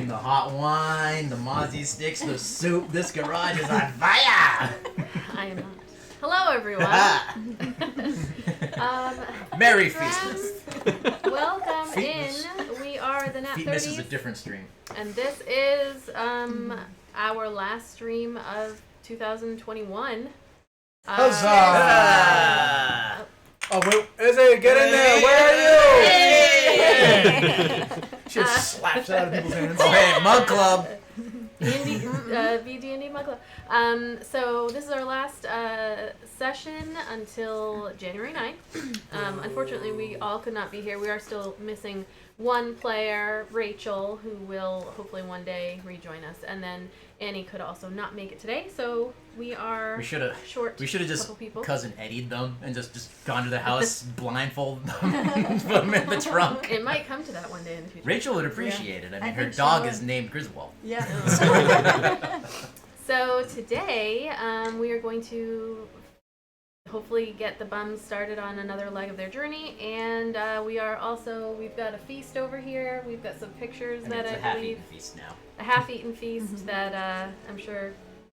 the hot wine, the mozzie sticks, the soup. This garage is on fire! I am not. Hello, everyone. Merry Feastmas. Welcome in. We are the NAT30s. Feastmas is a different stream. And this is our last stream of 2021. Huzzah! Oh, wait, Izzy, get in there! Where are you? She just slaps it out of people's hands. Oh, hey, Mug Club! VD&D Mug Club. So this is our last session until January 9th. Unfortunately, we all could not be here. We are still missing one player, Rachel, who will hopefully one day rejoin us. And then Annie could also not make it today, so we are short. We should have just couple people. cousin Eddie'd them and just gone to the house, blindfolded them, put them in the trunk. It might come to that one day in the future. Rachel would appreciate it. I mean, her think she dog would. is named Griswold. Yeah. So today we are going to hopefully get the bums started on another leg of their journey, and we've got a feast over here. We've got some pictures I mean, that it's I a half-eaten believe feast now. a half-eaten feast that I'm sure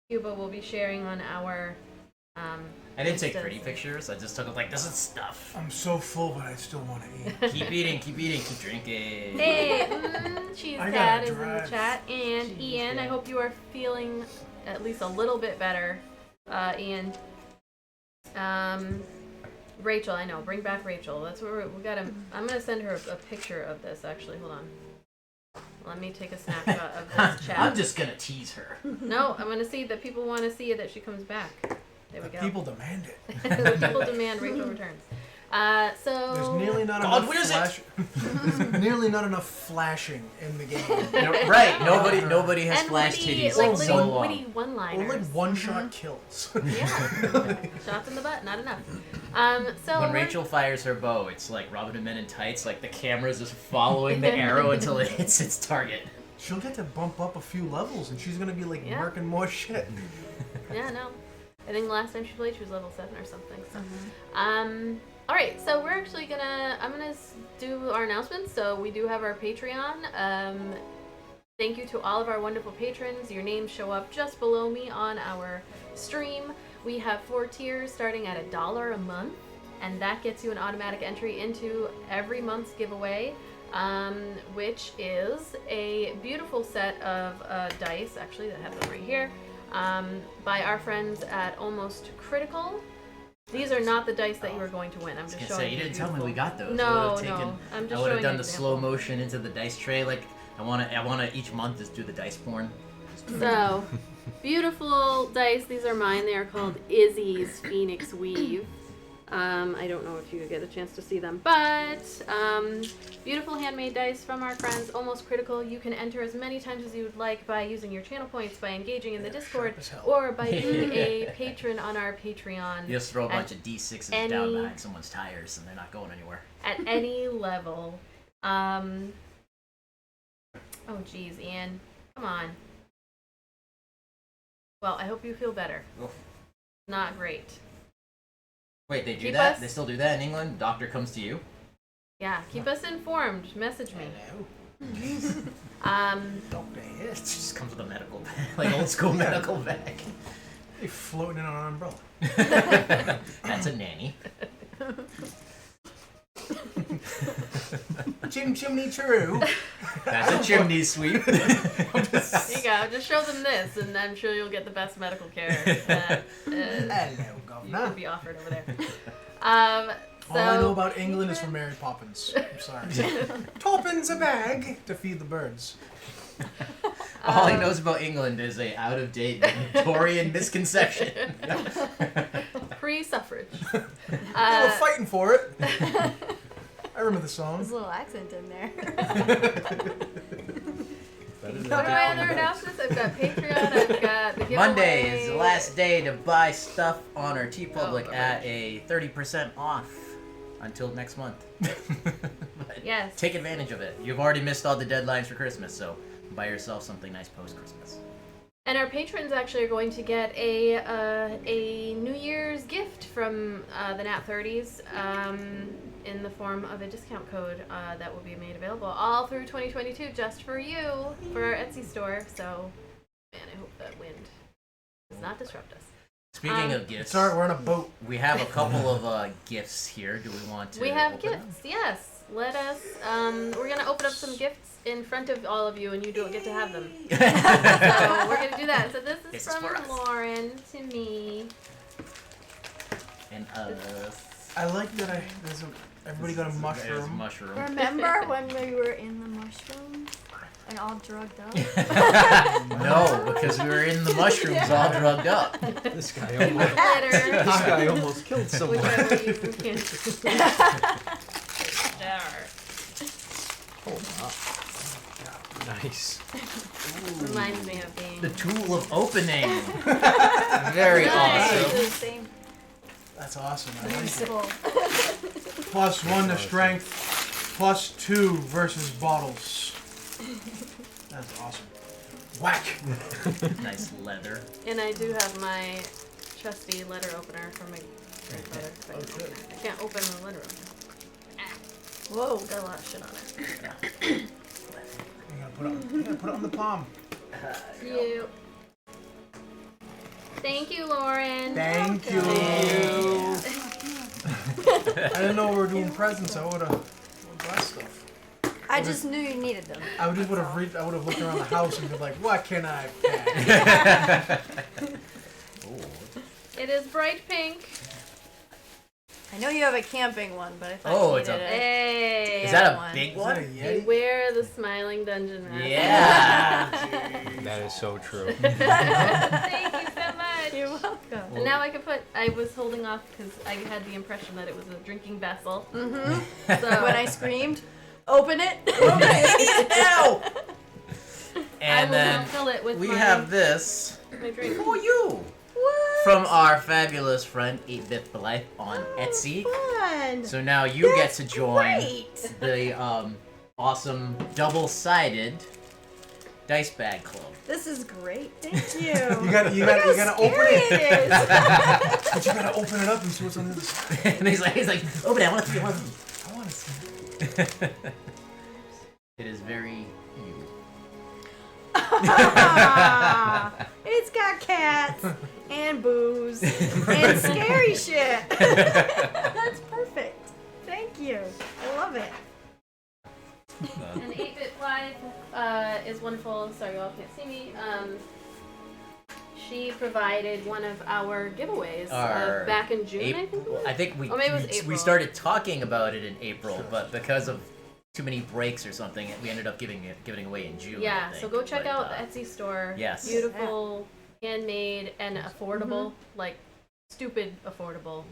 Cuba will be sharing on our. I didn't take Instas. pretty pictures. I just took it like, this is stuff. I'm so full, but I still want to eat. Keep eating, keep drinking. Hey, Cheese I Cat gotta is in the drive. chat, and Cheese Ian. I Cat. hope you are feeling at least a little bit better, Ian. Rachel, I know. Bring back Rachel. That's where we gotta. I'm gonna send her a picture of this. Actually, hold on. Let me take a snapshot of this chat. I'm just gonna tease her. No, I'm gonna see that people want to see that she comes back. There we The go. people demand it. The people demand Rachel returns. So There's nearly not God, enough where's it? There's nearly not enough flashing in the game. Right, nobody has and flash witty, titties like in so long. witty one-liners. Or like one-shot kills. Yeah, shots in the butt, not enough. So When Rachel fires her bow, it's like Robin Hood Men in Tights, like the camera's just following the arrow until it hits its target. She'll get to bump up a few levels, and she's gonna be like Yeah. marking more shit. Yeah, no. I think the last time she played, she was level 7 or something. So, all right. So we're actually I'm gonna do our announcements. So we do have our Patreon. Thank you to all of our wonderful patrons. Your names show up just below me on our stream. We have 4 tiers starting at $1 a month, and that gets you an automatic entry into every month's giveaway. Which is a beautiful set of dice, actually, that I have them right here, by our friends at Almost Critical. These are not the dice that you are going to win. I'm just showing You didn't tell me beautiful- we got those. No, I no. I'm just would have showing done an the example. slow motion into the dice tray. Like I wanna each month just do the dice porn. So, beautiful dice. These are mine. They are called Izzy's Phoenix Weave. I don't know if you get a chance to see them, but beautiful handmade dice from our friends Almost Critical. You can enter as many times as you would like by using your channel points, by engaging in the Discord, sharp as hell. or by being a patron on our Patreon. You just throw a At bunch of D6s any- down behind someone's tires, and they're not going anywhere. At any level. Oh, geez, Ian. Come on. Well, I hope you feel better. Oof. Not great. Wait, they do Keep that? us- They still do that in England? Doctor comes to you? Yeah, keep us informed. Message me. Hello. Doctor It Hits. just comes with a medical bag, like old school medical bag. They floating in on an umbrella. That's a nanny. Chim chimney chiroo. That's a chimney sweep. There you go. Just show them this, and I'm sure you'll get the best medical care that Hello, you governor. could be offered over there. All I know about England is from Mary Poppins. I'm sorry. Toppins a bag to feed the birds. All he knows about England is a out-of-date Victorian misconception. Pre-suffrage. They were fighting for it. I remember the There's song. a little accent in there. What are my other announcements? I've got Patreon. I've got the giveaway. Monday is the last day to buy stuff on our TeePublic Oh, at a 30% off until next month. But Yes. take advantage of it. You've already missed all the deadlines for Christmas, so buy yourself something nice post-Christmas. And our patrons actually are going to get a New Year's gift from the NAT30s in the form of a discount code that will be made available all through 2022 just for you for our Etsy store. So, man, I hope that wind does not disrupt us. Speaking of gifts, Sorry, we're on a boat. we have a couple of gifts here. Do we want to? We have open gifts, yes. Let us. We're gonna open up some gifts in front of all of you, and you don't get to have them. them? So we're gonna do that. So this This is is from for us. Lauren to me. And us. I like that everybody got a There's mushroom. mushroom. Remember when we were in the mushrooms and all drugged up? No, because we were in the mushrooms all drugged up. This guy almost, Glitter. this guy almost killed someone. Whichever you can. There. Nice. Reminds me of being. The tool of opening. Very Nice. awesome. Same That's awesome. I like it. principle. +1 to strength, +2 versus bottles. That's awesome. Whack! Nice leather. And I do have my trusty letter opener from my grandfather. I can't open the letter opener. Whoa, got a lot of shit on it. You gotta put it on the palm. Cute. Thank you, Lauren. Thank you. I didn't know we were doing presents. I would've bought stuff. I just knew you needed them. I would have looked around the house and been like, what can I pack? It is bright pink. I know you have a camping one, but I thought Oh, you it's needed a- Hey. Is that a one. big Is that a one? Yeti? Beware the smiling dungeon master. Yeah. That is so true. Thank you so much. You're welcome. And now I can put. I was holding off because I had the impression that it was a drinking vessel. Mm-hmm. So When I screamed, open it. Ow! I And will then fill it with we my, have this my drink. for you What? from our fabulous friend 8-Bit for Life on Etsy. Fun. So now you get That's to join great. the awesome double-sided dice bag club. This is great. Thank you. You gotta Look how open scary it. it is. But you gotta open it up and see what's on the other side. And he's like, open it. I want to see. I want to see. I wanna see. It is very you. It's got cats and booze and scary shit. That's perfect. Thank you. I love it. And 8-Bit Live is wonderful. Sorry, you all can't see me. She provided one of our giveaways Our back in June, I think. It was? I think Or maybe it was we April. started talking about it in April, but because of too many breaks or something, we ended up giving away in June. I Yeah, think. so go check But, out the Etsy store. yes. Beautiful, handmade, and affordable. Like, stupid affordable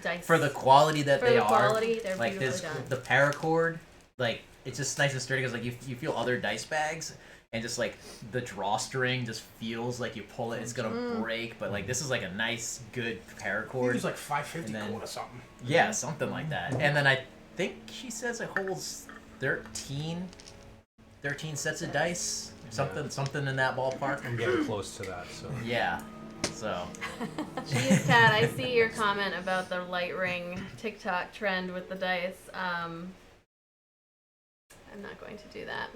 dice. for the quality that For they the are. quality, they're like beautifully this, done. the paracord, like it's just nice and sturdy because like you feel other dice bags. And just like the drawstring just feels like you pull it, it's gonna break. But like this is like a nice, good It paracord. was like 550 And then- quid or something. Yeah, something like that. And then I think she says it holds 13 sets of dice. Something in that ballpark. I'm getting close to that, so. Yeah. So Jeez, Kat, I see your comment about the light ring TikTok trend with the dice. I'm not going to do that.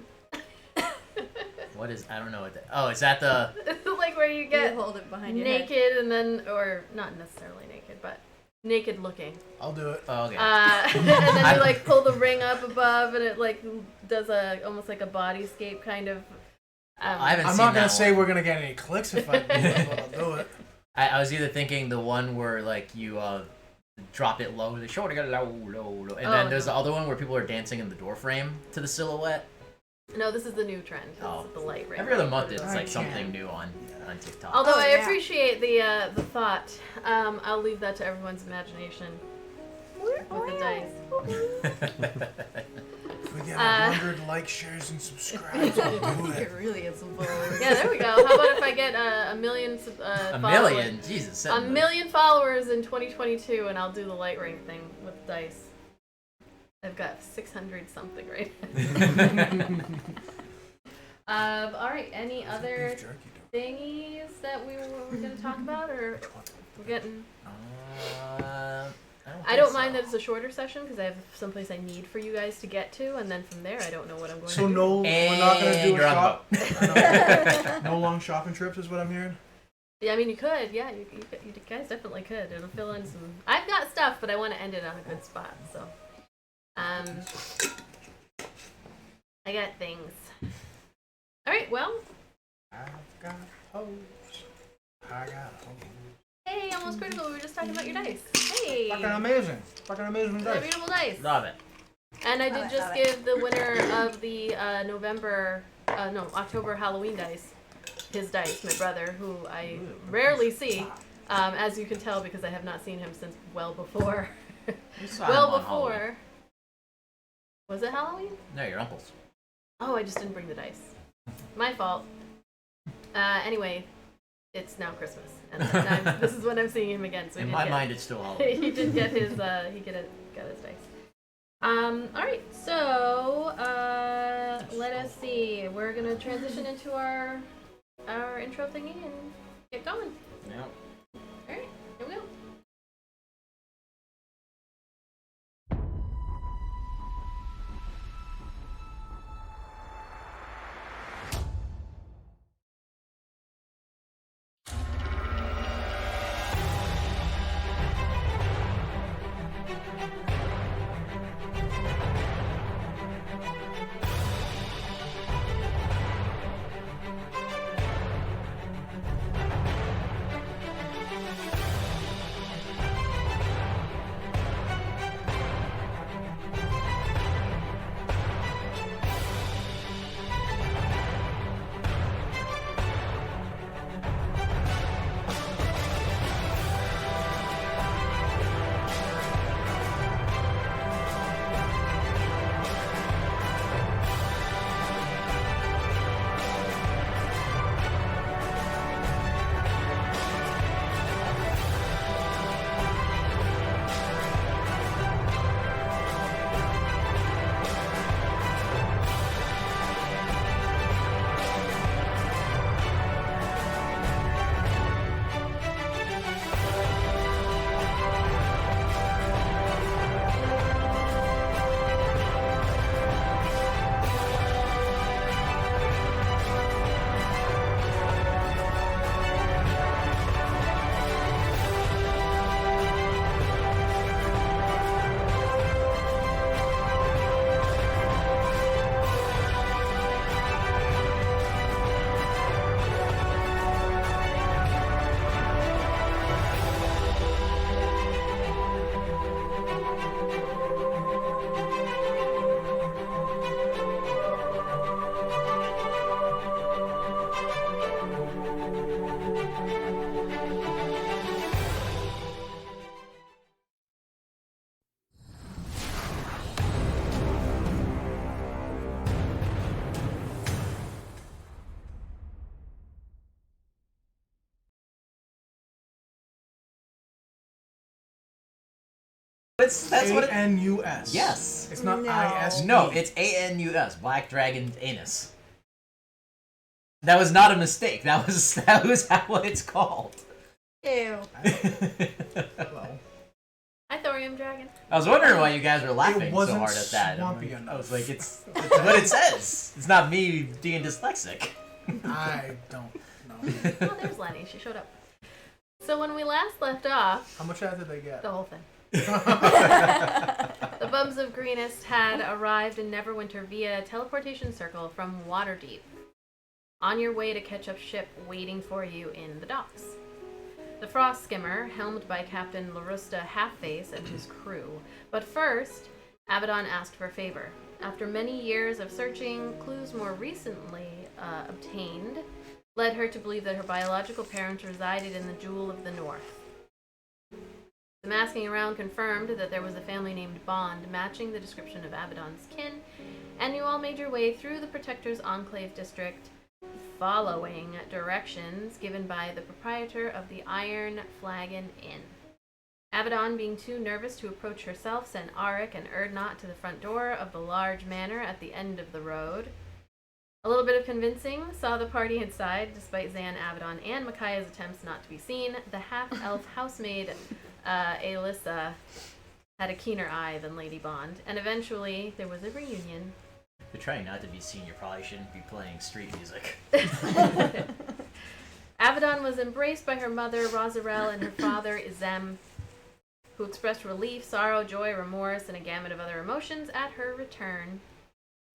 what is I don't know what that oh, is that the Like where you get You hold it behind your head. naked and then, or not necessarily naked, but naked looking. I'll do it. oh, okay. And then you like pull the ring up above and it like does almost like a bodyscape kind of. I haven't I'm seen not gonna that say one. we're gonna get any clicks if I do it, but I'll do it. I was either thinking the one where like you drop it low, the shoulder got low, and then there's the other one where people are dancing in the door frame to the silhouette. No, this is the new trend. This Oh. is the light ring. Every other month it's I like something can't. new on TikTok. Although Oh, I yeah. appreciate the thought, I'll leave that to everyone's imagination with the dice. If we get 100 likes, shares, and subscribes, I'll do It it. really is bold. Yeah, there we go. How about if I get a million a followers? million, Jesus. A million followers in 2022, and I'll do the light ring thing with dice. I've got 600 something right now. All right. Any other Beef jerky, dude. thingies that we were going to talk about, or We're getting. I don't mind that it's a shorter session because I have someplace I need for you guys to get to, and then from there I don't know what I'm going to do. So no, we're not gonna do a you're on shop. the No long shopping trips is what I'm hearing. Yeah, I mean, you could. Yeah, you guys definitely could. It'll fill in some. I've got stuff, but I want to end it on a good spot. So, I got things. All right. Well. I've got hoes. I got hoes. Hey, almost critical. We were just talking about your dice. Hey. Fucking amazing. Fucking amazing They're dice. beautiful dice. Love it. And I did Love it, just love it. give the winner of the October Halloween dice, his dice, my brother, who I rarely see, as you can tell because I have not seen him since well before. We saw Well him on before. Halloween. Was it Halloween? No, your uncle's. Oh, I just didn't bring the dice. My fault. Anyway, it's now Christmas, and this is when I'm seeing him again. So In my mind, it's still Halloween. he did get his got his dice. All right, so let us see. We're gonna transition into our intro thingy and get going. Yep. All right, here we go. That's what it. A-N-U-S. Yes. It's not No. I-S-E. No, it's A-N-U-S. Black Dragon Anus. That was not a mistake. That was how it's called. Ew. Well, Hi, Thorium Dragon. I was wondering why you guys were laughing It so wasn't hard at that. swampy I enough. was like, it's what it says. It's not me being dyslexic. I don't know. Oh, there's Lenny. She showed up. So when we last left off, How much ad did they get? the whole thing. The Bums of Greenest had arrived in Neverwinter via teleportation circle from Waterdeep, on your way to catch up ship waiting for you in the docks. The Frostskmmr, helmed by Captain Larusta Halfface and his crew. But first, Avadon asked for a favor. After many years of searching, clues more recently obtained led her to believe that her biological parents resided in the Jewel of the North. Some asking around confirmed that there was a family named Bond matching the description of Avadon's kin, and you all made your way through the Protector's Enclave district, following directions given by the proprietor of the Iron Flagon Inn. Avadon, being too nervous to approach herself, sent Aaric and Erdnot to the front door of the large manor at the end of the road. A little bit of convincing saw the party inside, despite Zan, Avadon, and Micaiah's attempts not to be seen. The half-elf housemaid, Alyssa, had a keener eye than Lady Bond, and eventually there was a reunion. If you're trying not to be seen, you probably shouldn't be playing street music. Avadon was embraced by her mother, Rosarel, and her father, Izem, who expressed relief, sorrow, joy, remorse, and a gamut of other emotions at her return.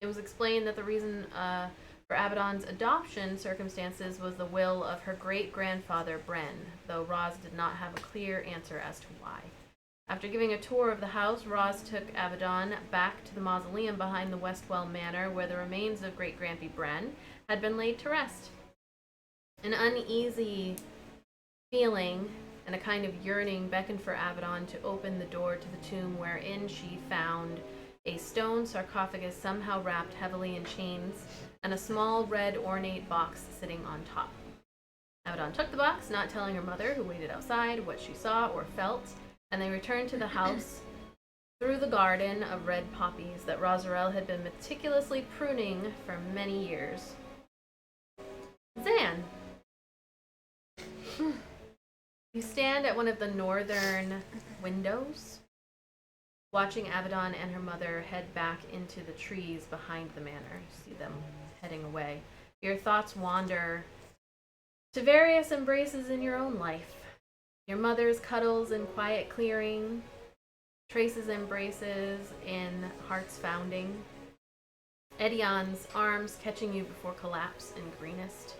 It was explained that the reason for Avadon's adoption circumstances was the will of her great-grandfather, Bren, though Roz did not have a clear answer as to why. After giving a tour of the house, Roz took Avadon back to the mausoleum behind the Westwell Manor, where the remains of great-grandpa Bren had been laid to rest. An uneasy feeling and a kind of yearning beckoned for Avadon to open the door to the tomb, wherein she found a stone sarcophagus somehow wrapped heavily in chains, and a small red ornate box sitting on top. Avadon took the box, not telling her mother, who waited outside, what she saw or felt, and they returned to the house through the garden of red poppies that Rosarel had been meticulously pruning for many years. Zan, you stand at one of the northern windows, watching Avadon and her mother head back into the trees behind the manor. You see them heading away. Your thoughts wander to various embraces in your own life. Your mother's cuddles in quiet clearing, Trace's embraces in Heart's founding, Edion's arms catching you before collapse in greenest,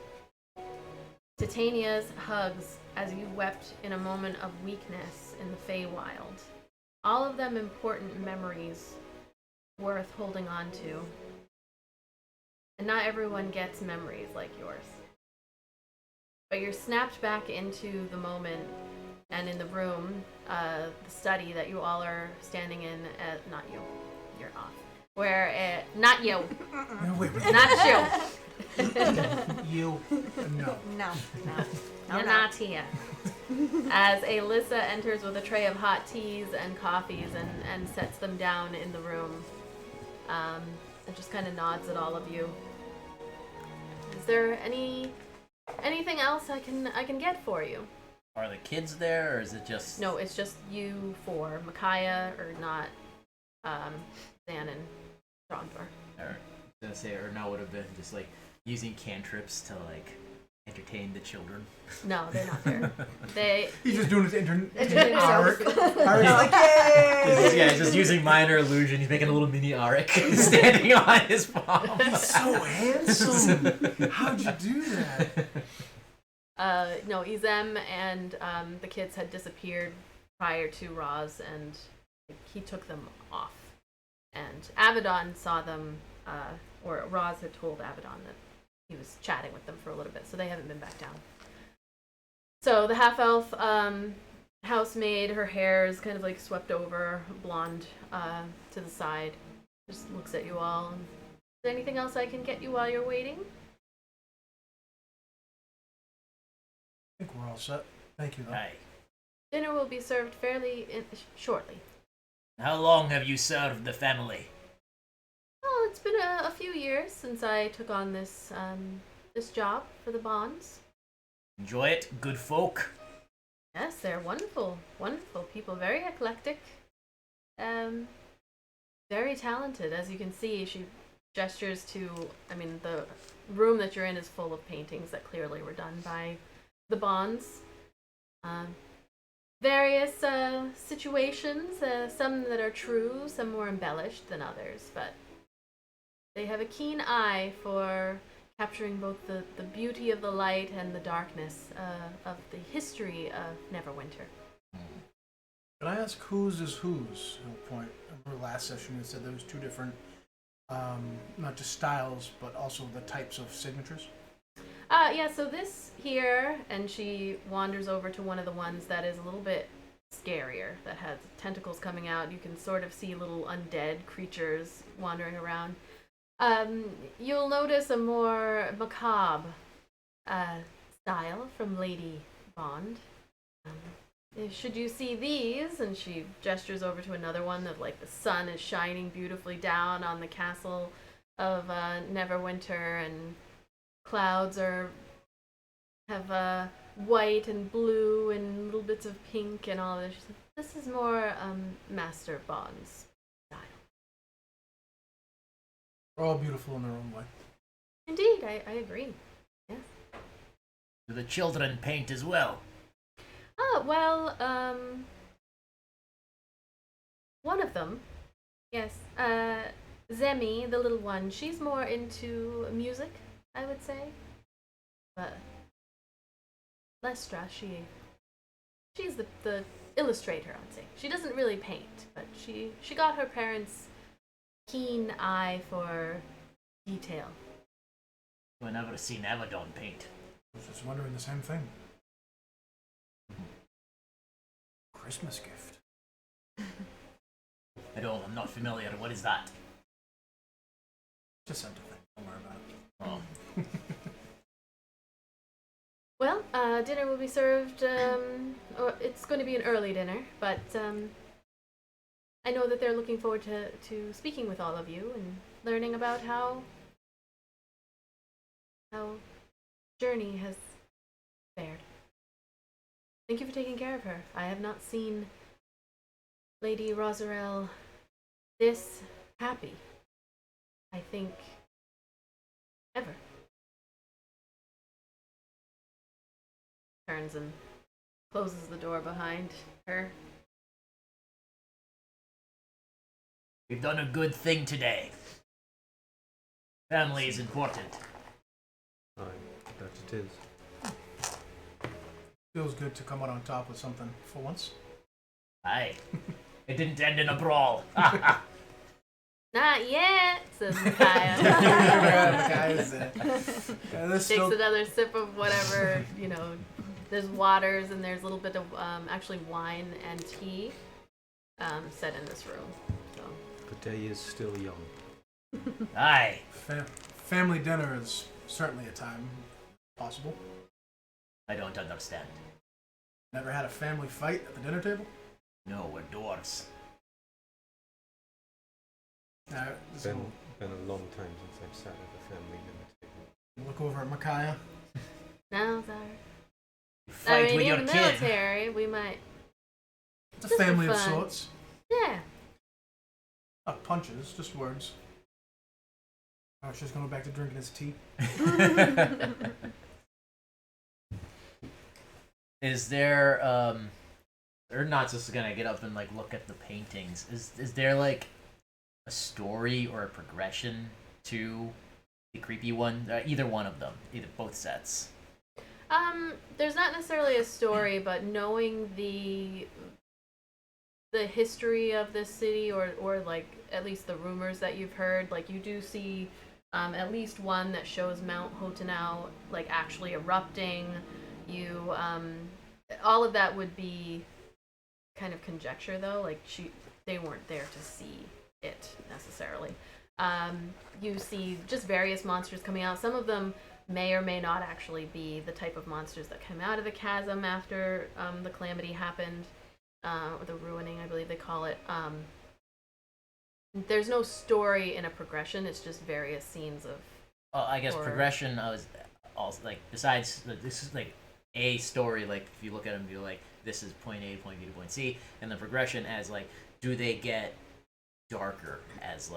Titania's hugs as you wept in a moment of weakness in the Feywild. All of them important memories worth holding on to. And not everyone gets memories like yours. But you're snapped back into the moment and in the room, the study that you all are standing in, not you, you're off. Where, not you. No, wait. Not you. You. No. No. You're not here. As Alyssa enters with a tray of hot teas and coffees and sets them down in the room, and just kind of nods at all of you. Is there anything else I can get for you? Are the kids there, or is it just... No, it's just you four. Micaiah, or not, Zan and Trondor. Or, I was gonna say, or no, would have been just like using cantrips to like entertain the children. No, they're not there. He's just doing it to Entertain Aaric. himself. Aaric's like, yay! Yeah, he's just using minor illusion. He's making a little mini Aaric standing on his palm. He's so handsome. How'd you do that? No, Izem and the kids had disappeared prior to Roz, and he took them off. And Avadon saw them, or Roz had told Avadon that he was chatting with them for a little bit, so they haven't been back down. So the half-elf housemaid, her hair is kind of like swept over, blonde to the side, just looks at you all. Is there anything else I can get you while you're waiting? I think we're all set. Thank you, though. Hi. Dinner will be served fairly shortly. How long have you served the family? Oh, it's been a few years since I took on this this job for the Bonds. Enjoy it, good folk. Yes, they're wonderful, wonderful people. Very eclectic. Very talented. As you can see, she gestures to, I mean, the room that you're in is full of paintings that clearly were done by the Bonds. Various situations, some that are true, some more embellished than others, but they have a keen eye for capturing both the beauty of the light and the darkness of the history of Neverwinter. Can I ask whose is whose? At a point, remember last session you said there was two different, not just styles, but also the types of signatures? Yeah, so this here, and she wanders over to one of the ones that is a little bit scarier, that has tentacles coming out. You can sort of see little undead creatures wandering around. You'll notice a more macabre style from Lady Bond. Should you see these, and she gestures over to another one that, like, the sun is shining beautifully down on the castle Neverwinter, and clouds have white and blue and little bits of pink and all this. She's like, this is more Master Bond's style. They're all beautiful in their own way. Indeed, I agree. Yes. Do the children paint as well? Oh, well, one of them, yes, Zemi, the little one, she's more into music, I would say. But Lestra, she's the illustrator, I would say. She doesn't really paint, but she got her parents' keen eye for detail. I've never seen Avadon paint. I was just wondering the same thing. Christmas gift. I'm not familiar. What is that? Just sent a thing. Don't worry about it. Oh. Well, dinner will be served, or it's going to be an early dinner, but I know that they're looking forward to speaking with all of you and learning about how Journey has fared. Thank you for taking care of her. I have not seen Lady Rosarel this happy, I think, ever. Turns and closes the door behind her. We've done a good thing today. Family is important. Aye, that it is. Feels good to come out on top with something for once. Aye. It didn't end in a brawl. Not yet, says Micaiah. Takes another sip of whatever, there's waters and there's a little bit of actually wine and tea set in this room. So. The day is still young. Aye. Family dinner is certainly a time possible. I don't understand. Never had a family fight at the dinner table? No, we're dwarves. It's Been a long time since I've sat at a family dinner table. look over at Micaiah. No, sorry. Fight with your in the kid. military, we might. It's a Just for family of fun. sorts. Yeah. Not punches, just words. Oh, she's going back to drinking his tea. Is there they're not just gonna get up and look at the paintings. Is there a story or a progression to the creepy one? Either one of them, either both sets. There's not necessarily a story, but knowing the history of this city, or at least the rumors that you've heard, you do see at least one that shows Mount Hotenau actually erupting. You all of that would be kind of conjecture, though. They weren't there to see it necessarily. You see just various monsters coming out. Some of them may or may not actually be the type of monsters that come out of the chasm after the calamity happened, or the ruining, I believe they call it. There's no story in a progression. It's just various scenes of. I guess horror. progression. I was also besides this is a story. If you look at them, you're this is point A, point B to point C, and the progression as do they get darker as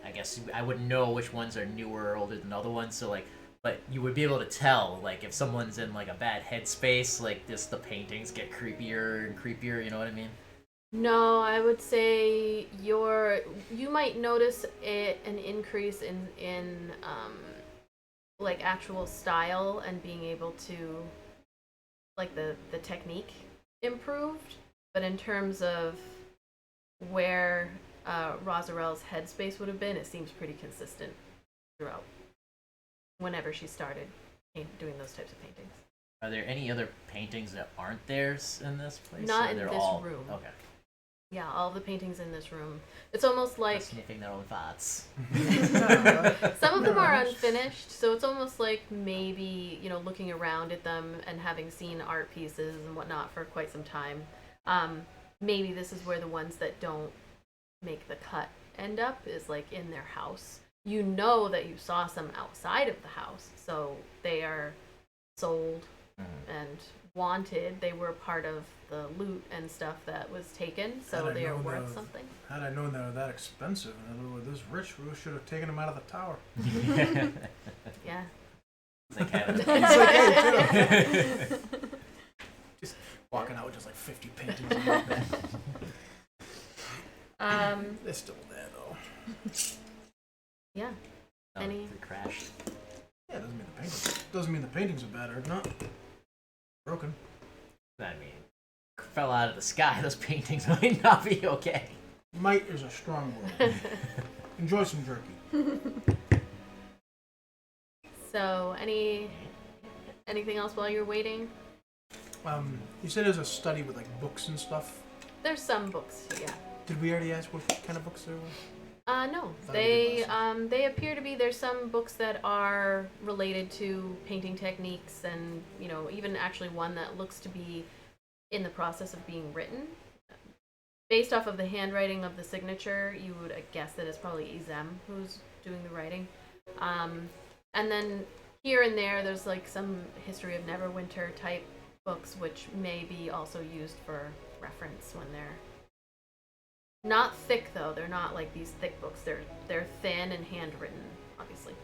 I guess I wouldn't know which ones are newer or older than other ones, so but you would be able to tell if someone's in a bad headspace, the paintings get creepier and creepier, you know what I mean? No, I would say you might notice an increase in actual style and being able to the technique improved, but in terms of where Rosarel's headspace would have been, it seems pretty consistent throughout whenever she started doing those types of paintings. Are there any other paintings that aren't theirs in this place? Not or in they're this all... room. Okay. Yeah, all the paintings in this room. It's almost like Sniffing their own farts. some of them are unfinished, so it's almost like maybe, looking around at them and having seen art pieces and whatnot for quite some time, maybe this is where the ones that don't make the cut end up is like in their house. You know that you saw some outside of the house, so they are sold and wanted. They were part of the loot and stuff that was taken, so they are worth something. Had I known they were that expensive and they were this rich, we should have taken them out of the tower. Yeah. It's like having It's like, hey, too. Just walking out with just like 50 paintings. They're still there though. Yeah. Oh, Any? it crashed. Yeah, doesn't mean the paintings are bad or not broken. I mean, fell out of the sky. Those paintings might not be okay. Might is a strong word. Enjoy some jerky. So, anything else while you're waiting? You said there's a study with like books and stuff. There's some books, yeah. Did we already ask what kind of books there were? No. Thought we did They appear to be, there's some books that are related to painting techniques and, you know, even actually one that looks to be in the process of being written. Based off of the handwriting of the signature, you would guess that it's probably Izem who's doing the writing. And then here and there's like some History of Neverwinter type books, which may be also used for reference when they're not thick, though. They're not like these thick books. They're thin and handwritten, obviously.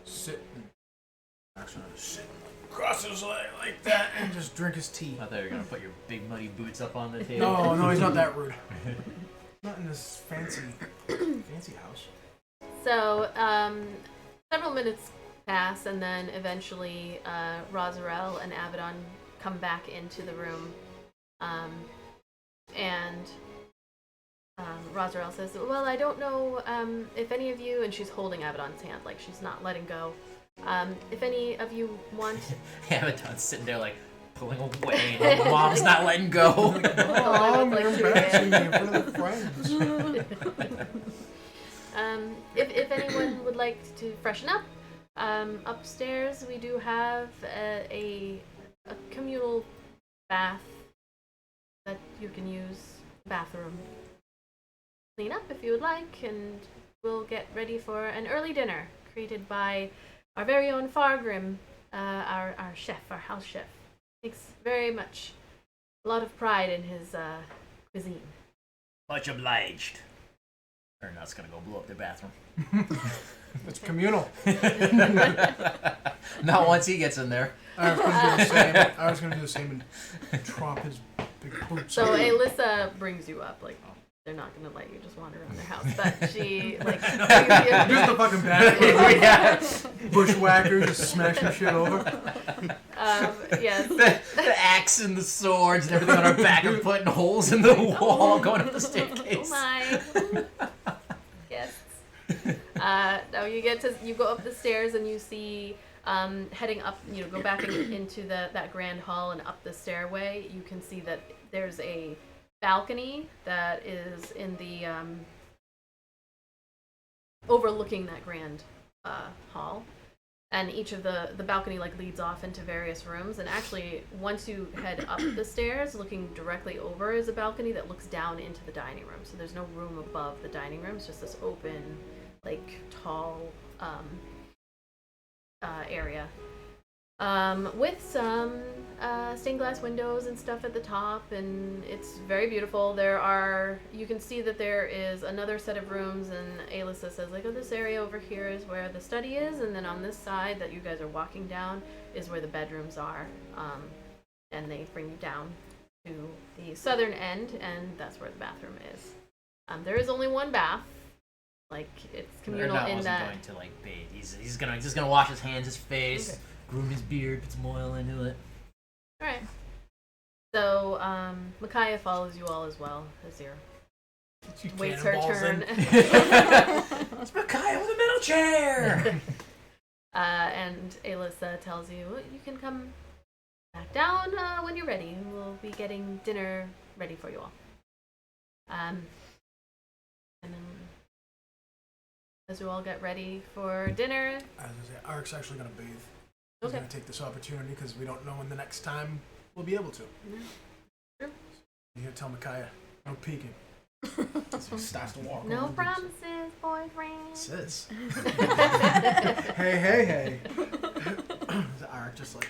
Sit. Actually, sit. Cross his leg like that and just drink his tea. I thought you were gonna put your big muddy boots up on the table. No, he's not that rude. Not in this fancy house. So, several minutes pass, and then eventually Rosarel and Avadon come back into the room. And Rosarel says, well, I don't know if any of you, and she's holding Avadon's hand, like she's not letting go. If any of you want... Avadon's sitting there like pulling away, and mom's not letting go. Mom, you're embarrassing me in front of the friends. If anyone would like to freshen up, upstairs we do have a communal bath that you can use, bathroom. Clean up if you would like, and we'll get ready for an early dinner created by our very own Fargrim, our chef, our house chef. Takes very much a lot of pride in his cuisine. Much obliged. Or not, it's gonna go blow up their bathroom. It's communal. Not once he gets in there. I was gonna do the same and tromp his big boots. So Alyssa brings you up, like they're not gonna let you just wander around their house, but she like Just the fucking back. Yeah. Bushwhacker just smashing shit over. yes. The axe and the swords and everything on our back are putting holes in the wall going up the staircase. Oh my. Yes. No, you go up the stairs and you see heading up, go back into that grand hall and up the stairway. You can see that there's a balcony that is in the overlooking that grand hall, and each of the balcony like leads off into various rooms. And actually, once you head up the stairs, looking directly over is a balcony that looks down into the dining room. So there's no room above the dining room. It's just this open, like tall area with some stained glass windows and stuff at the top, and it's very beautiful. You can see that there is another set of rooms, and Alyssa says like, oh, this area over here is where the study is, and then on this side that you guys are walking down is where the bedrooms are, and they bring you down to the southern end, and that's where the bathroom is. There is only one bath. Like, it's communal in that... going to like bathe. He's just gonna wash his hands, his face, okay, groom his beard, put some oil into it. Alright. So, Micaiah follows you all as well, as your waits her turn. It's Micaiah with a metal chair! And Alyssa tells you, well, you can come back down when you're ready, and we'll be getting dinner ready for you all. And then, as you all get ready for dinner... I was gonna say, Aaric's actually gonna bathe. He's Okay. gonna take this opportunity because we don't know when the next time we'll be able to. Yeah. True. You gotta tell Micaiah, no peeking. So he starts to walk No over. promises, boyfriend. Sis. hey. Aaric just like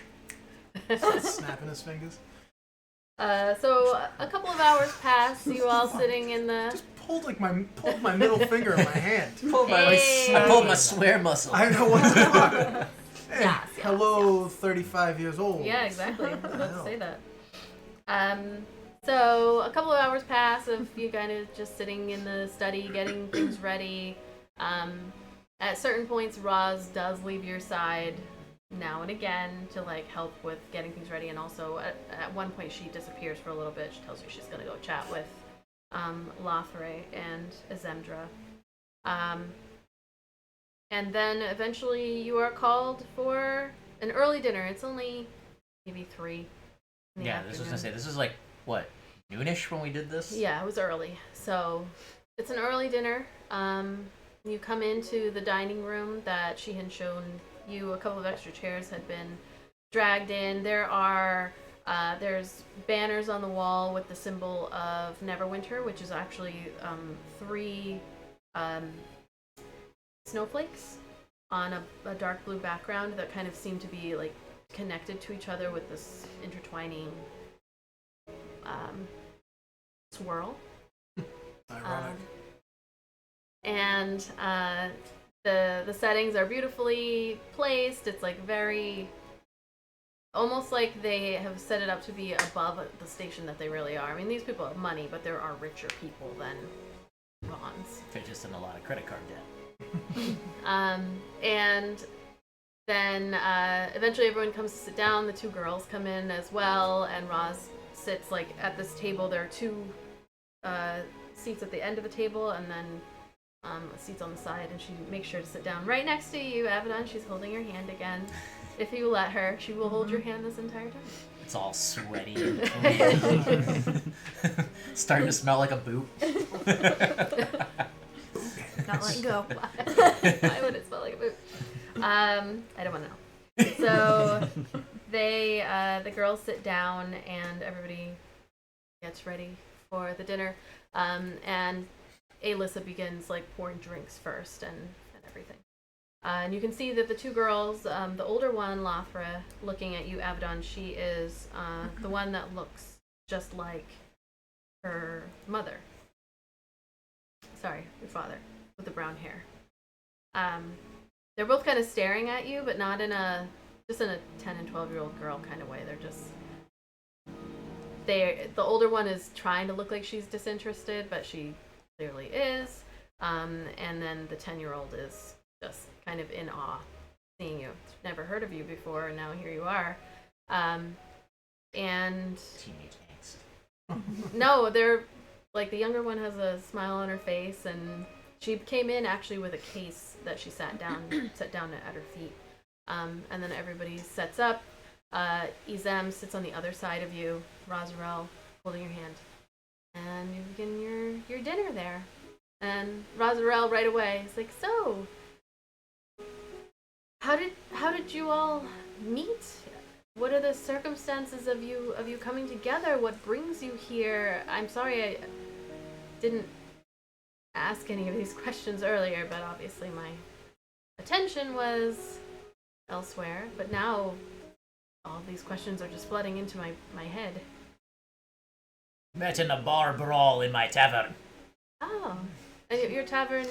starts snapping his fingers. So a couple of hours pass. You all sitting in the. Just pulled my middle finger in my hand. Hey. I pulled my swear muscle. I know what's going on. Hey, Yes, hello, 35 years old. Yeah, exactly. I was about to say that. So a couple of hours pass of you kind of just sitting in the study, getting things ready. At certain points, Roz does leave your side now and again to like help with getting things ready, and also at one point she disappears for a little bit. She tells you she's gonna go chat with Lothray and Azemdra. And then eventually you are called for an early dinner. It's only maybe 3 in the Yeah, afternoon. this was gonna say, this is like, what, noonish when we did this? Yeah, it was early. So it's an early dinner. You come into the dining room that she had shown you. A couple of extra chairs had been dragged in. There's banners on the wall with the symbol of Neverwinter, which is actually 3 snowflakes on a dark blue background that kind of seem to be like connected to each other with this intertwining swirl. Ironic. And the settings are beautifully placed. It's like very, almost like they have set it up to be above the station that they really are. I mean, these people have money, but there are richer people than Ron's. They're just in a lot of credit card debt. And then eventually everyone comes to sit down. The 2 girls come in as well, and Roz sits like at this table. There are 2 seats at the end of the table, and then seats on the side, and she makes sure to sit down right next to you, Avadon. She's holding your hand again. If you let her, she will hold your hand this entire time. It's all sweaty and clean. Starting to smell like a boot. Not letting go. Why would it smell like a boot? I don't want to know. So the girls sit down and everybody gets ready for the dinner. And Alyssa begins like pouring drinks first and everything. And you can see that the 2 girls, the older one, Lothra, looking at you, Avadon, she is the one that looks just like her mother. Sorry, your father, with the brown hair. They're both kind of staring at you, but not in a 10 and 12-year-old girl kind of way. They're just, the older one is trying to look like she's disinterested, but she clearly is. And then the 10-year-old is just kind of in awe seeing you. Never heard of you before, and now here you are. And Teenage angst. no, they're like, the younger one has a smile on her face, and she came in actually with a case that she set down at her feet. And then everybody sets up. Izem sits on the other side of you, Razarel holding your hand, and you begin your dinner there. And Razarel right away is like, so how did you all meet? What are the circumstances of you coming together? What brings you here? I'm sorry I didn't ask any of these questions earlier, but obviously my attention was elsewhere. But now all these questions are just flooding into my head. Met in a bar brawl in my tavern. Oh, and your tavern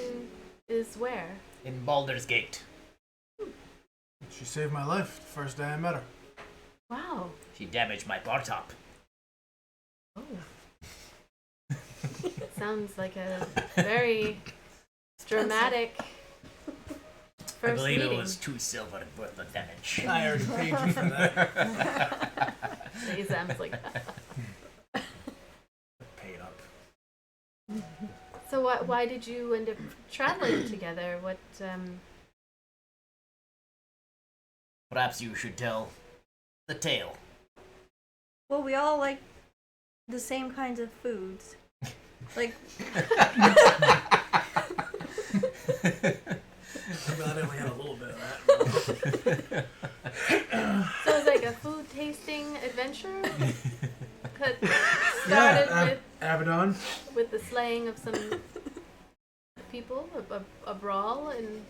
is where? In Baldur's Gate. She saved my life the first day I met her. Wow. She damaged my bar top. Oh. Sounds like a very dramatic first I believe meeting. it was 2 silver worth of damage. I already paid you for that. Izem's like, Paid up. so why did you end up traveling together? What, Perhaps you should tell the tale. Well, we all like the same kinds of foods. Like, I'm glad I only had a little bit of that. so it's like a food tasting adventure? started Avadon. with the slaying of some people, a brawl in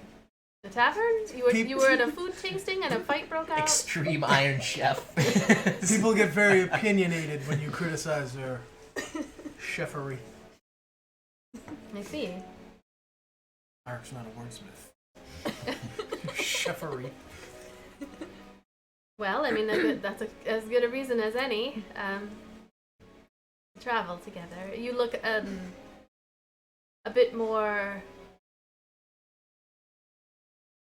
the tavern. You were at a food tasting and a fight broke out. Extreme Iron Chef. People get very opinionated when you criticize their chefery. I see. Aaric's not a wordsmith. Chefery. Well, I mean, that's as good a reason as any. To travel together. You look a bit more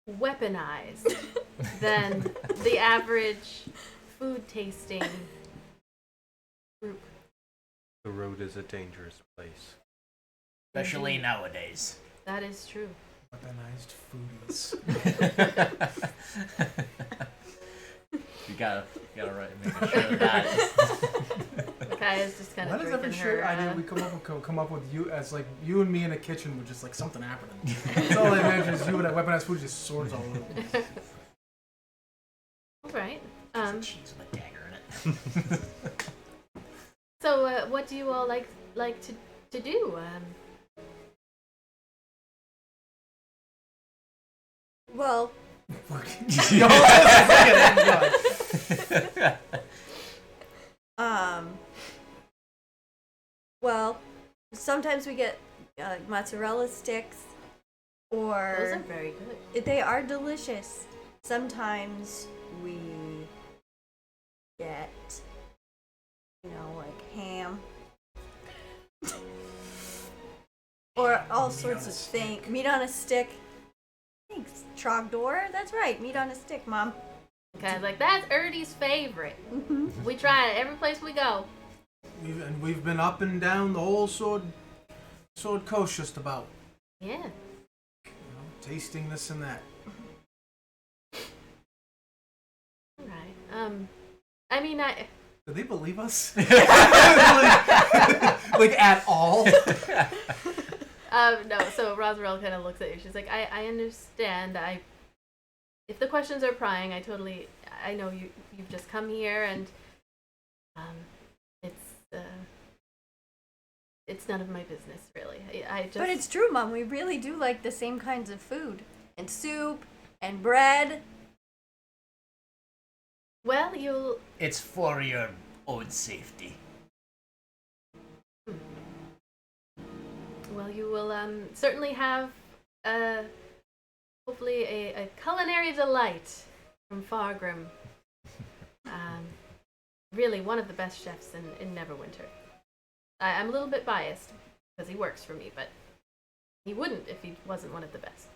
weaponized than the average food tasting group. The road is a dangerous place. Especially nowadays. That is true. Weaponized foodies. You gotta make sure that Kai is just kind Why of does every drinking shit her. idea we come up with you as like you and me in a kitchen with just like something happening? That's all I imagine is you with that weaponized food, just swords all over the place. All right. cheese with a dagger in it. So, what do you all like to do? Well, well, sometimes we get mozzarella sticks, or Those are very good. they are delicious. Sometimes we get, like ham. Or all sorts of things. Meat on a stick. Thanks, Trogdor. That's right, meat on a stick, Mom. Okay, like that's Erdy's favorite. We try it every place we go. We've been up and down the whole sword coast just about. Yeah. Tasting this and that. All right. I mean, Do they believe us? like at all? No. So Rosarel kind of looks at you. She's like, I understand. If the questions are prying, I know you've just come here, and it's none of my business, really. But it's true, Mom. We really do like the same kinds of food. And soup, and bread. Well, you'll... It's for your own safety. Well, you will certainly have, hopefully, a culinary delight from Fargrim. Really, one of the best chefs in Neverwinter. I'm a little bit biased, because he works for me, but he wouldn't if he wasn't one of the best.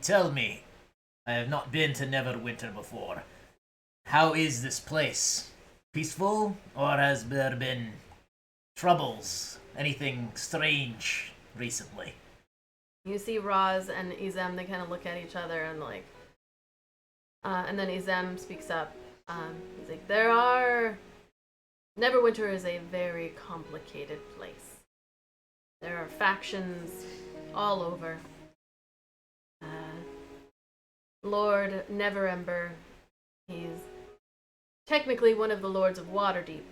Tell me, I have not been to Neverwinter before. How is this place? Peaceful, or has there been troubles? Anything strange recently? You see Roz and Izem, they kind of look at each other and and then Izem speaks up. He's like, Neverwinter is a very complicated place. There are factions all over. Lord Neverember, he's technically one of the Lords of Waterdeep,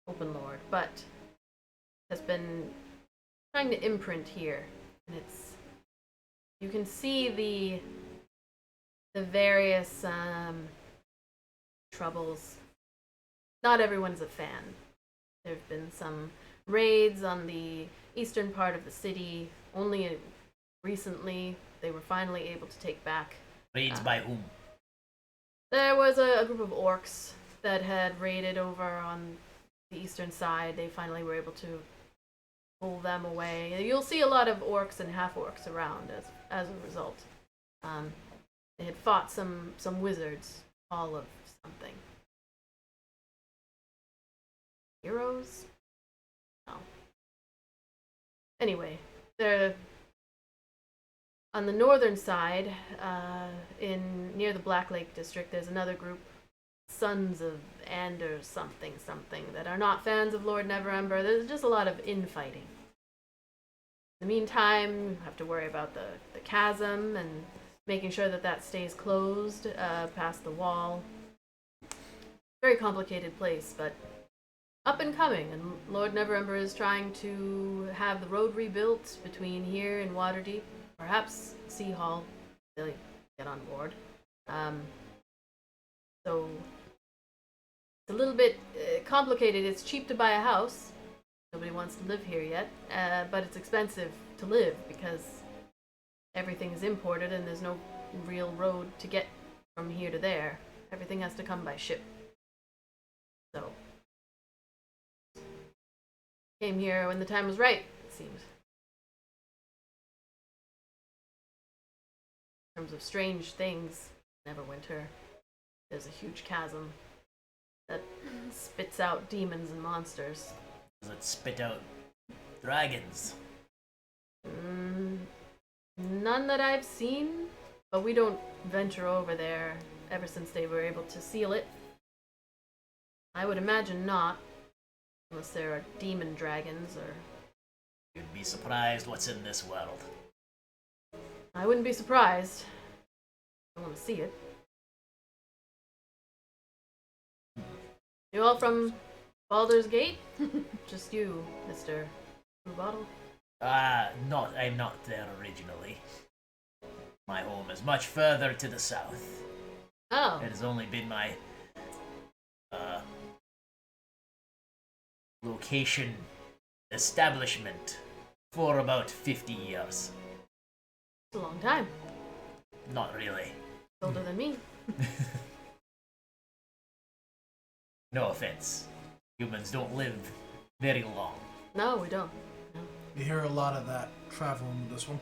Open Lord, but has been trying to imprint here, and you can see the various troubles. Not everyone's a fan. There have been some raids on the eastern part of the city. Only recently they were finally able to take back. Raids by whom? There was a group of orcs that had raided over on the eastern side. They finally were able to pull them away. You'll see a lot of orcs and half-orcs around as a result. They had fought some wizards, all of something. Heroes? No. Anyway, they're on the northern side, near the Black Lake district. There's another group, Sons of Anders something, that are not fans of Lord Neverember. There's just a lot of infighting. In the meantime, you have to worry about the chasm and making sure that stays closed past the wall. Very complicated place, but up and coming, and Lord Neverember is trying to have the road rebuilt between here and Waterdeep. Perhaps Sea Hall really get on board. So it's a little bit complicated. It's cheap to buy a house. Nobody wants to live here yet, but it's expensive to live because everything is imported and there's no real road to get from here to there. Everything has to come by ship. So came here when the time was right, it seems. In terms of strange things, Neverwinter, there's a huge chasm that spits out demons and monsters. Does it spit out dragons? None that I've seen, but we don't venture over there ever since they were able to seal it. I would imagine not, unless there are demon dragons or... You'd be surprised what's in this world. I wouldn't be surprised. I want to see it. You all from Baldur's Gate? Just you, Mr. Blue Bottle? I'm not there originally. My home is much further to the south. Oh. It has only been my location establishment for about 50 years. It's a long time. Not really. Older than me. No offense. Humans don't live very long. No, we don't. No. You hear a lot of that travel in this one.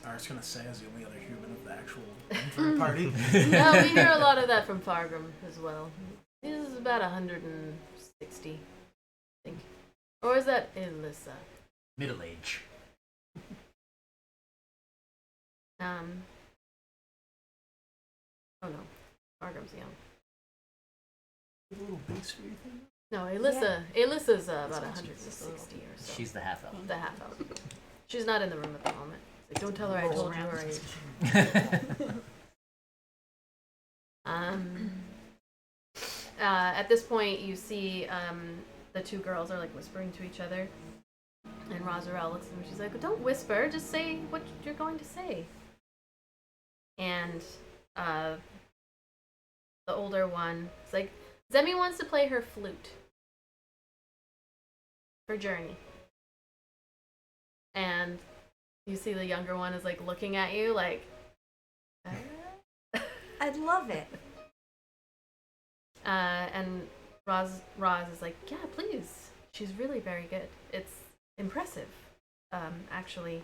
I was gonna say as the only other human of the actual adventuring party. No, we hear a lot of that from Fargrim as well. This is about 160, I think. Or is that Alyssa? Middle age. Oh no, Fargrim's young. A little base for you think? No, Alyssa's about 160 or so. She's the half elf. The half elf. She's not in the room at the moment. Like, don't tell her I told you her age. At this point, you see the two girls are like whispering to each other, and Razarel looks at them. She's like, "Don't whisper. Just say what you're going to say." And the older one is like, "Zemi wants to play her flute for Journey." And you see the younger one is like looking at you like, I'd love it. and Roz is like, "Yeah, please. She's really very good. It's impressive, actually.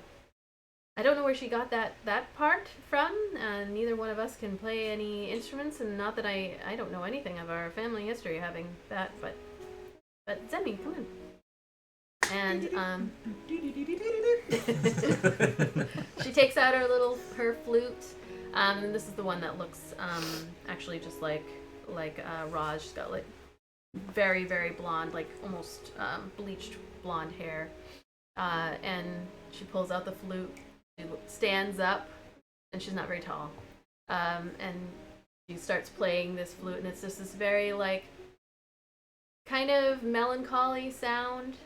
I don't know where she got that part from. Neither one of us can play any instruments, and not that I don't know anything of our family history having that, but Zemi, come on." And she takes out her flute. And this is the one that looks actually just like Raj. She's got like very, very blonde, like almost bleached blonde hair. And she pulls out the flute. She stands up, and she's not very tall. And she starts playing this flute, and it's just this very like kind of melancholy sound.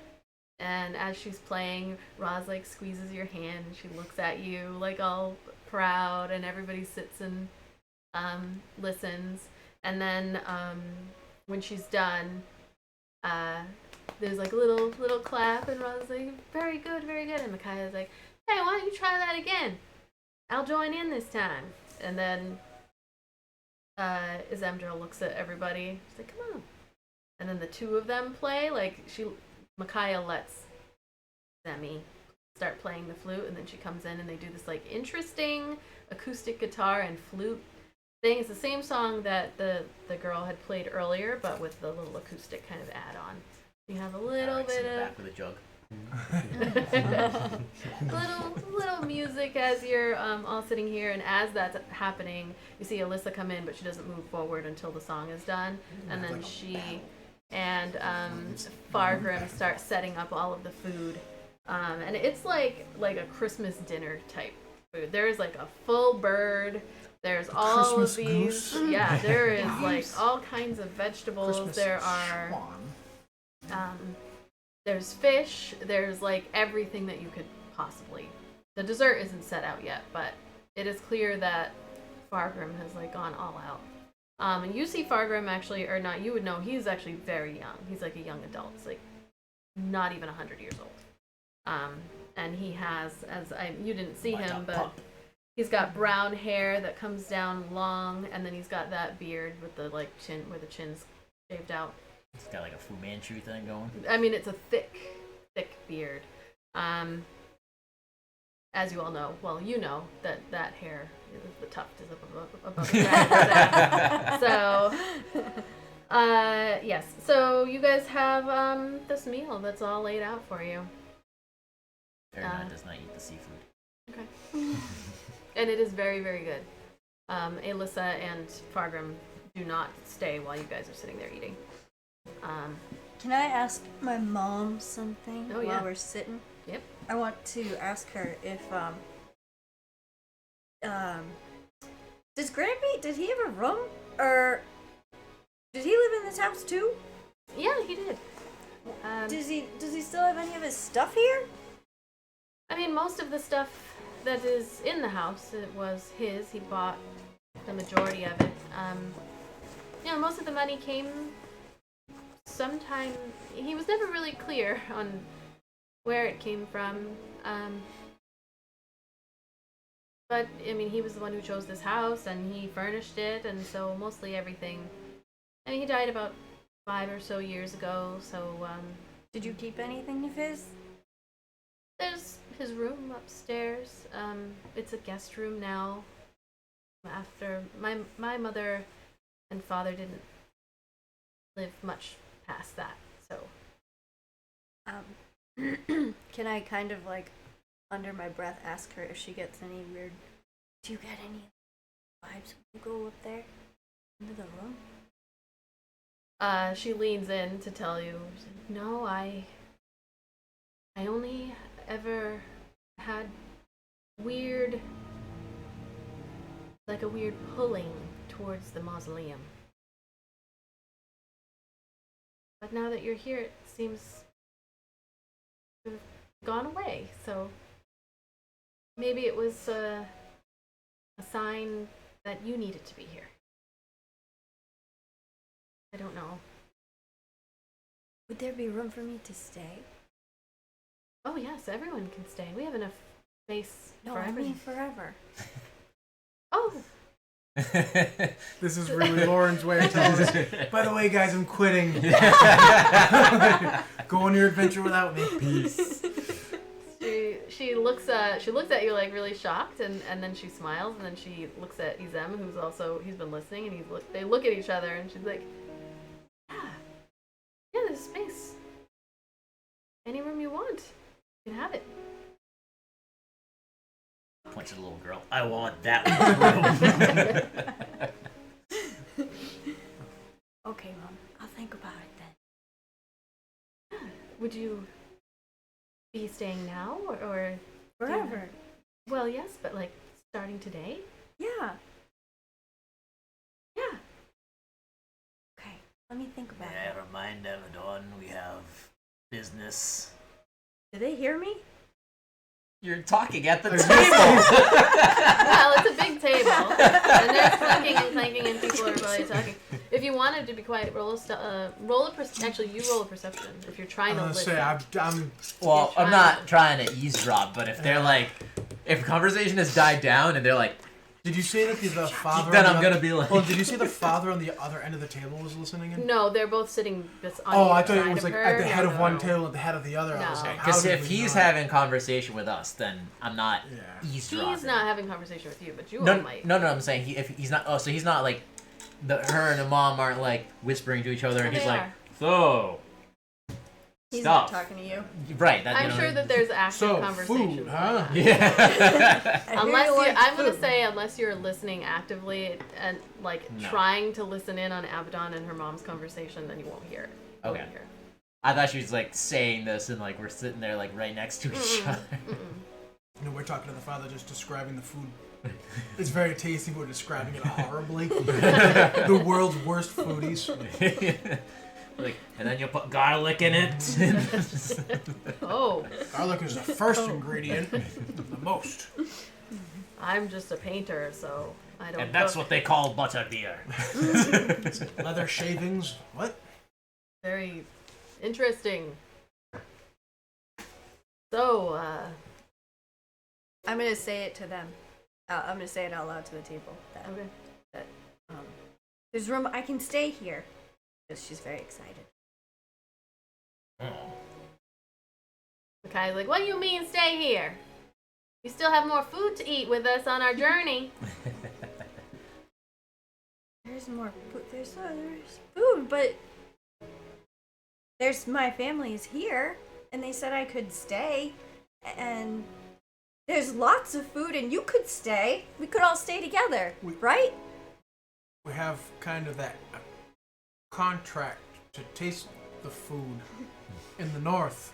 And as she's playing, Roz like squeezes your hand, and she looks at you like all proud, and everybody sits and listens. And then when she's done, there's like a little clap, and Roz is like, very good, and Micaiah's like, "Hey, why don't you try that again? I'll join in this time." And then Izemdra looks at everybody. She's like, "Come on." And then the two of them play. Like Micaiah lets Zemi start playing the flute, and then she comes in and they do this like interesting acoustic guitar and flute thing. It's the same song that the girl had played earlier, but with the little acoustic kind of add-on. You have a little Aaric's in bit the of back with a jug. little music as you're all sitting here, and as that's happening, you see Alyssa come in, but she doesn't move forward until the song is done, and then she and Fargrim start setting up all of the food, and it's like a Christmas dinner type food. There's like a full bird. There's all Christmas of these. goose? Yeah, there is like all kinds of vegetables. Christmas There are swan. There's fish. There's like everything that you could possibly. The dessert isn't set out yet, but it is clear that Fargrim has like gone all out. And you see Fargrim actually, or not, you would know he's actually very young. He's like a young adult. It's like not even 100 years old. And he has, you didn't see him, but he's got brown hair that comes down long, and then he's got that beard with the like chin, where the chin's shaved out. He's got like a Fu Manchu thing going. I mean, it's a thick beard. As you all know, well, you know that hair, the tuft is up above the ground. So, yes. So you guys have this meal that's all laid out for you. Aaric does not eat the seafood. Okay. And it is very, very good. Alyssa and Fargrim do not stay while you guys are sitting there eating. Can I ask my mom something Oh, yeah. while we're sitting? Yep. I want to ask her if does Grampy, did he have a room, or did he live in this house too? Yeah, he did. Does he still have any of his stuff here? I mean, most of the stuff that is in the house, it was his. He bought the majority of it. Most of the money came sometime. He was never really clear on where it came from. But, I mean, he was the one who chose this house, and he furnished it, and so mostly everything. I mean, he died about 5 or so years ago, so, Did you keep anything of his? there's his room upstairs. It's a guest room now. After my mother and father didn't live much past that, so. Can I kind of like under my breath ask her if she gets any weird? Do you get any vibes when you go up there into the room? She leans in to tell you, no, I only ever had like a weird pulling towards the mausoleum. But now that you're here, it seems to have gone away, so maybe it was a sign that you needed to be here. I don't know. Would there be room for me to stay? Oh yes, everyone can stay. We have enough space No, for I everyone. mean forever. Oh, This is really Lauren's way of telling us. By the way, guys, I'm quitting. Go on your adventure without me. Peace. she looks at you like really shocked, and then she smiles, and then she looks at Izem, he's been listening, and they look at each other, and she's like, yeah, there's space. Any room you want, you can have it. Points at the little girl. I want that room. Okay, Mom. I'll think about it then. Would you be staying now, or Forever. Well, yes, but like starting today? Yeah. Yeah. Okay. Let me think about Yeah, it. remind Avadon we have business. Do they hear me? You're talking at the table. Well, it's a big table, and there's clanking and clanking, and people are probably talking. If you wanted to be quiet, actually, you roll a perception if you're trying to I'm listen. gonna say I'm Well, I'm not trying to eavesdrop, but if they're like, if conversation has died down and they're like, Did you say that the father? then on I'm the gonna be like, Well, did you say the father on the other end of the table was listening in? No, they're both sitting this on Oh, either I thought side it was of like her. at the head No, of no, one no. table, at the head of the other. I was No. like, how because did if we he's not? having conversation with us, then I'm not Yeah. eavesdropping. He's not having conversation with you, but you all No, might. no, I'm saying if he's not. Oh, so he's not like her and the mom aren't like whispering to each other, and Oh, he's they like, are. so He's stuff. not talking to you. Right. That, I'm you know, sure that there's active So, conversation. food, huh? Yeah. I'm gonna say unless you're listening actively and like No. trying to listen in on Avadon and her mom's conversation, then you won't hear it. You Okay. won't hear it. I thought she was like saying this, and like we're sitting there like right next to each other. No, we're talking to the father, just describing the food. It's very tasty. We're describing it horribly. The world's worst foodies. Like, and then you put garlic in it. Oh, Garlic is the first ingredient, the most. I'm just a painter, so I don't. And that's cook. what they call butterbeer. Leather shavings. What? Very interesting. So, I'm gonna say it to them. I'm gonna say it out loud to the table. That, okay. that there's room. I can stay here. Because she's very excited. Makai's like, what do you mean stay here? We still have more food to eat with us on our journey. There's more food. There's food, but there's my family is here, and they said I could stay, and there's lots of food, and you could stay. We could all stay together, right? We have kind of that contract to taste the food in the north.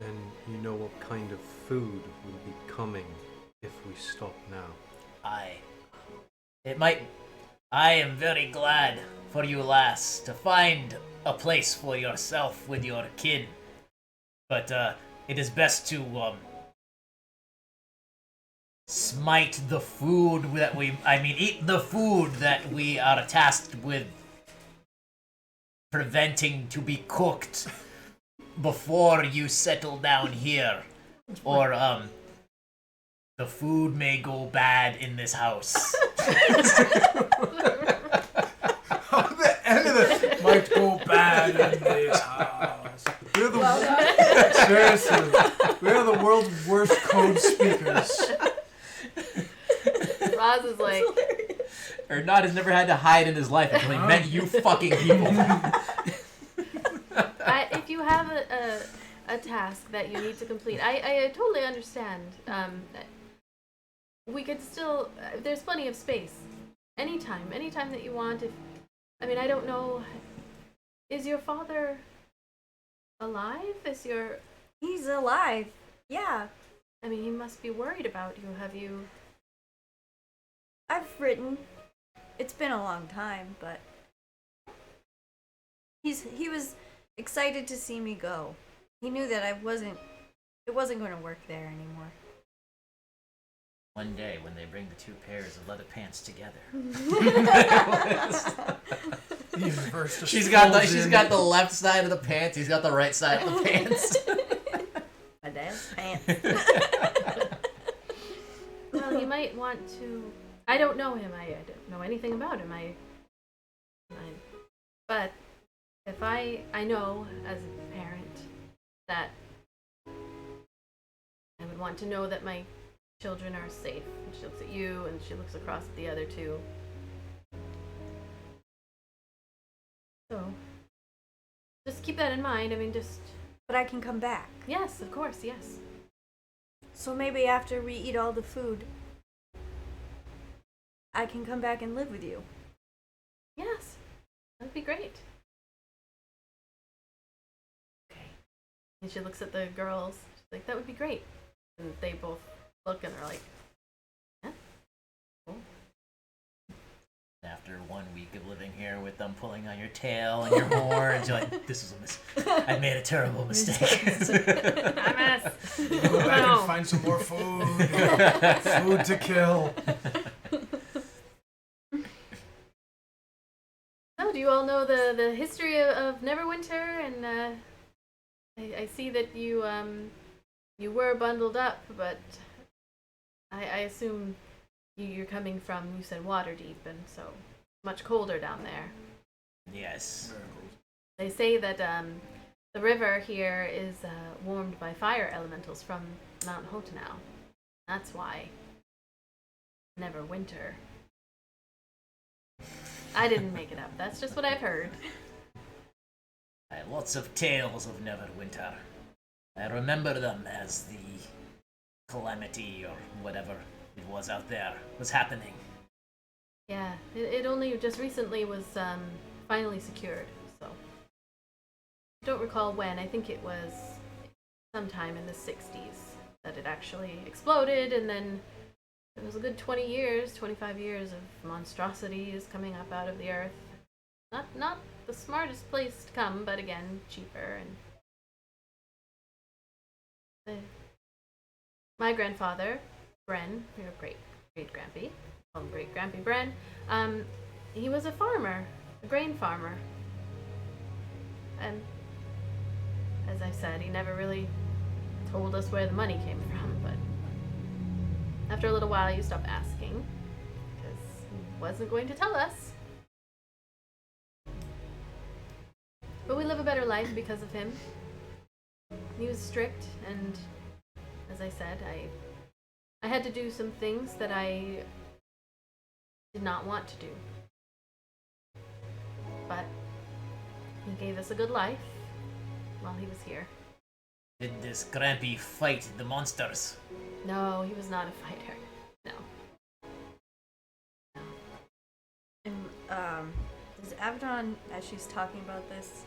And you know what kind of food will be coming if we stop now. I am very glad for you, lass, to find a place for yourself with your kin. But it is best to smite the food that eat the food that we are tasked with preventing to be cooked before you settle down here. Or the food may go bad in this house. The end of it might go bad in this house. We're seriously, we're the world's worst code speakers. Roz is like, Ernod has never had to hide in his life until he met you fucking people. if you have a task that you need to complete, I totally understand. We could still, there's plenty of space. Anytime that you want. I don't know, is your father alive? He's alive. Yeah. He must be worried about you. Have you? I've written. It's been a long time, but he was excited to see me go. He knew that it wasn't going to work there anymore. One day, when they bring the two pairs of leather pants together, The universe just she's got folds in. the left side of the pants. He's got the right side of the pants. My dad's pants. Well, he might want to. I don't know him. I don't know anything about him. But if I know as a parent that I would want to know that my children are safe. And she looks at you, and she looks across at the other two. So, just keep that in mind. But I can come back. Yes, of course, yes. So maybe after we eat all the food, I can come back and live with you. Yes, that'd be great. Okay. And she looks at the girls. She's like, that would be great. And they both look and are like, yeah, cool. After 1 week of living here with them pulling on your tail and your horns, you're like, this is I made a terrible mistake. I mess. Go back and find some more food. Food to kill. So, do you all know the history of Neverwinter? And I see that you were bundled up, but I assume you're coming from, you said Waterdeep, and so much colder down there. Yes. They say that the river here is warmed by fire elementals from Mount Hotanau. That's why Neverwinter. I didn't make it up. That's just what I've heard. I have lots of tales of Neverwinter. I remember them as the calamity or whatever it was out there was happening. Yeah, it only just recently was finally secured, so. I don't recall when. I think it was sometime in the 60s that it actually exploded, and then it was a good 20 years, 25 years of monstrosities coming up out of the earth. not the smartest place to come, but again, cheaper. And my grandfather, Bren, your great Grampy, call him Great Grampy Bren, he was a farmer, a grain farmer. And as I said, he never really told us where the money came from, but after a little while you stop asking, because he wasn't going to tell us. But we live a better life because of him. He was strict, and as I said, I had to do some things that I did not want to do. But he gave us a good life while he was here. Did this Grampy fight the monsters? No, he was not a fighter. No. And does Avadon, as she's talking about this,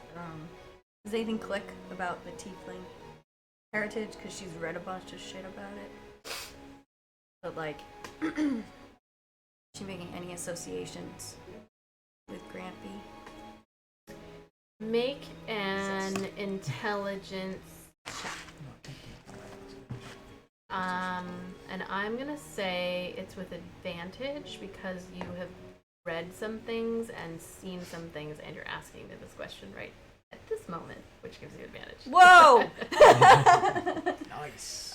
does anything click about the tiefling heritage? Because she's read a bunch of shit about it. But like, is she making any associations with Grampy? Make an intelligence check. And I'm gonna say it's with advantage because you have read some things and seen some things, and you're asking me this question right at this moment, which gives you advantage. Whoa! Nice.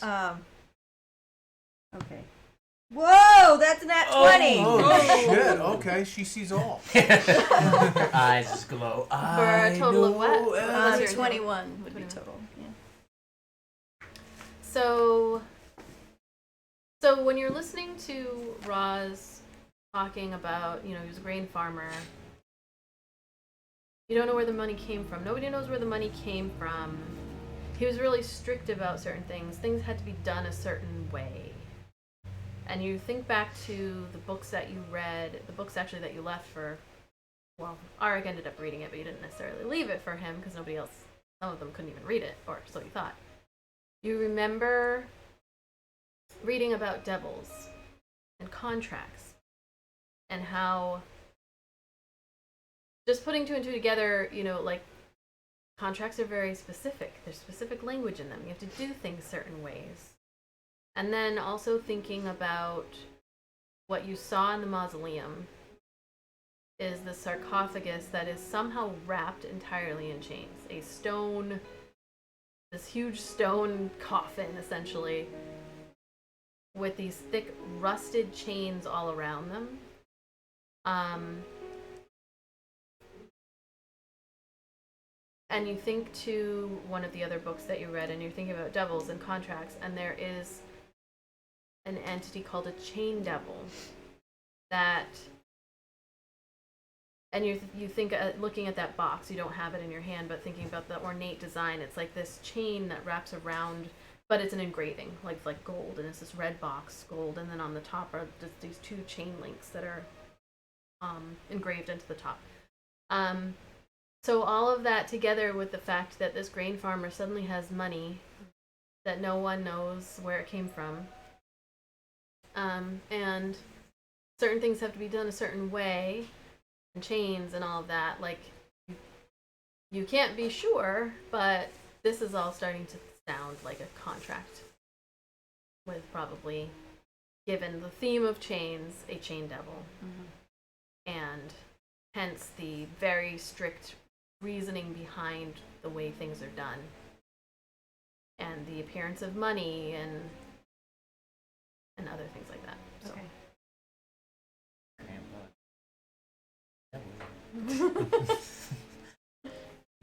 Okay. Whoa, that's a nat 20! Oh, shit. Okay, she sees all. Her eyes just glow. For a total of what? What's your 21 would be 21. total. Yeah. So when you're listening to Roz talking about, he was a grain farmer, you don't know where the money came from. Nobody knows where the money came from. He was really strict about certain things. Things had to be done a certain way. And you think back to the books that you read, the books actually that you left for, well, Aaric ended up reading it, but you didn't necessarily leave it for him because nobody else, some of them couldn't even read it, or so you thought. You remember reading about devils and contracts and how just putting two and two together, like contracts are very specific. There's specific language in them. You have to do things certain ways. And then also thinking about what you saw in the mausoleum is the sarcophagus that is somehow wrapped entirely in chains. This huge stone coffin, essentially, with these thick, rusted chains all around them. And you think to one of the other books that you read, and you're thinking about devils and contracts, and there is an entity called a chain devil that, and you think, looking at that box, you don't have it in your hand, but thinking about the ornate design, it's like this chain that wraps around, but it's an engraving, like gold, and it's this red box, gold, and then on the top are just these two chain links that are engraved into the top. So all of that together with the fact that this grain farmer suddenly has money that no one knows where it came from, and certain things have to be done a certain way, and chains and all of that, like, you can't be sure, but this is all starting to sound like a contract with, probably, given the theme of chains, a chain devil. Mm-hmm. And hence the very strict reasoning behind the way things are done, and the appearance of money and other things like that. So. Okay.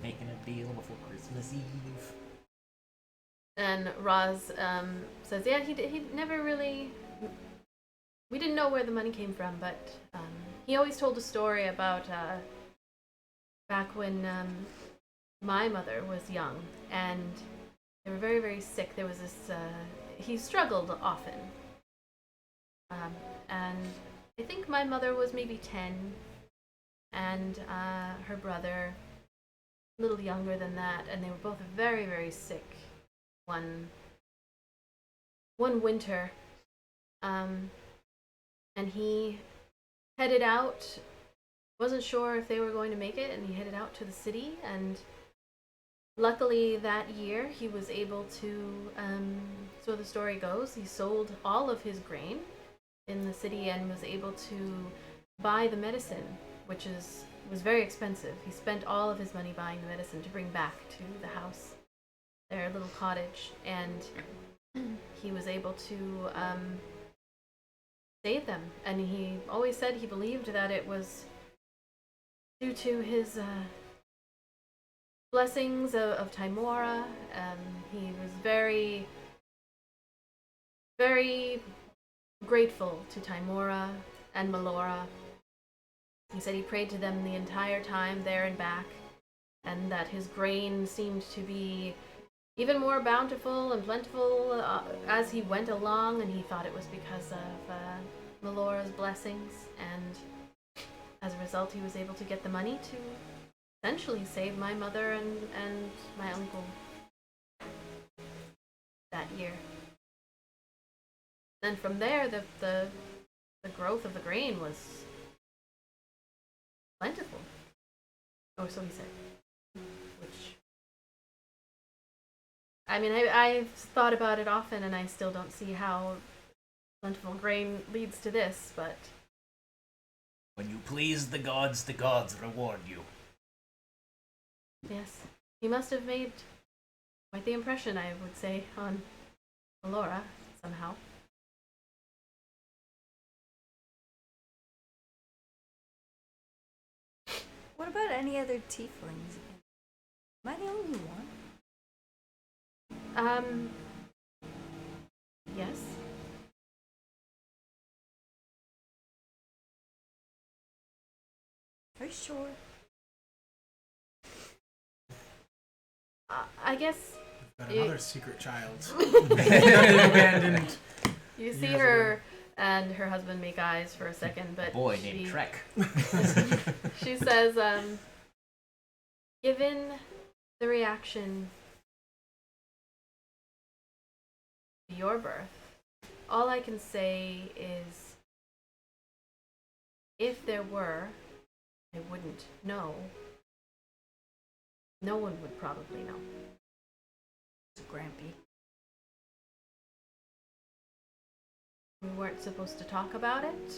Making a deal before Christmas Eve. And Roz says, yeah, he never really, we didn't know where the money came from, but he always told a story about back when my mother was young, and they were very, very sick. There was this, he struggled often. And I think my mother was maybe 10, and her brother a little younger than that, and they were both very, very sick one winter. And he headed out wasn't sure if they were going to make it, and he headed out to the city. And luckily that year he was able to, so the story goes, he sold all of his grain in the city and was able to buy the medicine, which was very expensive. He spent all of his money buying the medicine to bring back to the house, their little cottage, and he was able to save them. And he always said he believed that it was due to his blessings of Tymora. He was very, very grateful to Tymora and Melora. He said he prayed to them the entire time there and back, and that his grain seemed to be even more bountiful and plentiful as he went along, and he thought it was because of Melora's blessings, and as a result he was able to get the money to essentially save my mother and my uncle that year. Then from there, the growth of the grain was plentiful. Or so he said. Which, I mean, I've thought about it often, and I still don't see how plentiful grain leads to this, but... When you please the gods reward you. Yes. He must have made quite the impression, I would say, on Melora, somehow. What about any other tieflings? Am I the only one? Yes. Are you sure? I guess Got another secret child. Abandoned. you see Years her and her husband make eyes for a second, but A boy named Trek. she says, given the reaction to your birth, all I can say is, if there were, I wouldn't know. No one would probably know. It's Grampy. We weren't supposed to talk about it.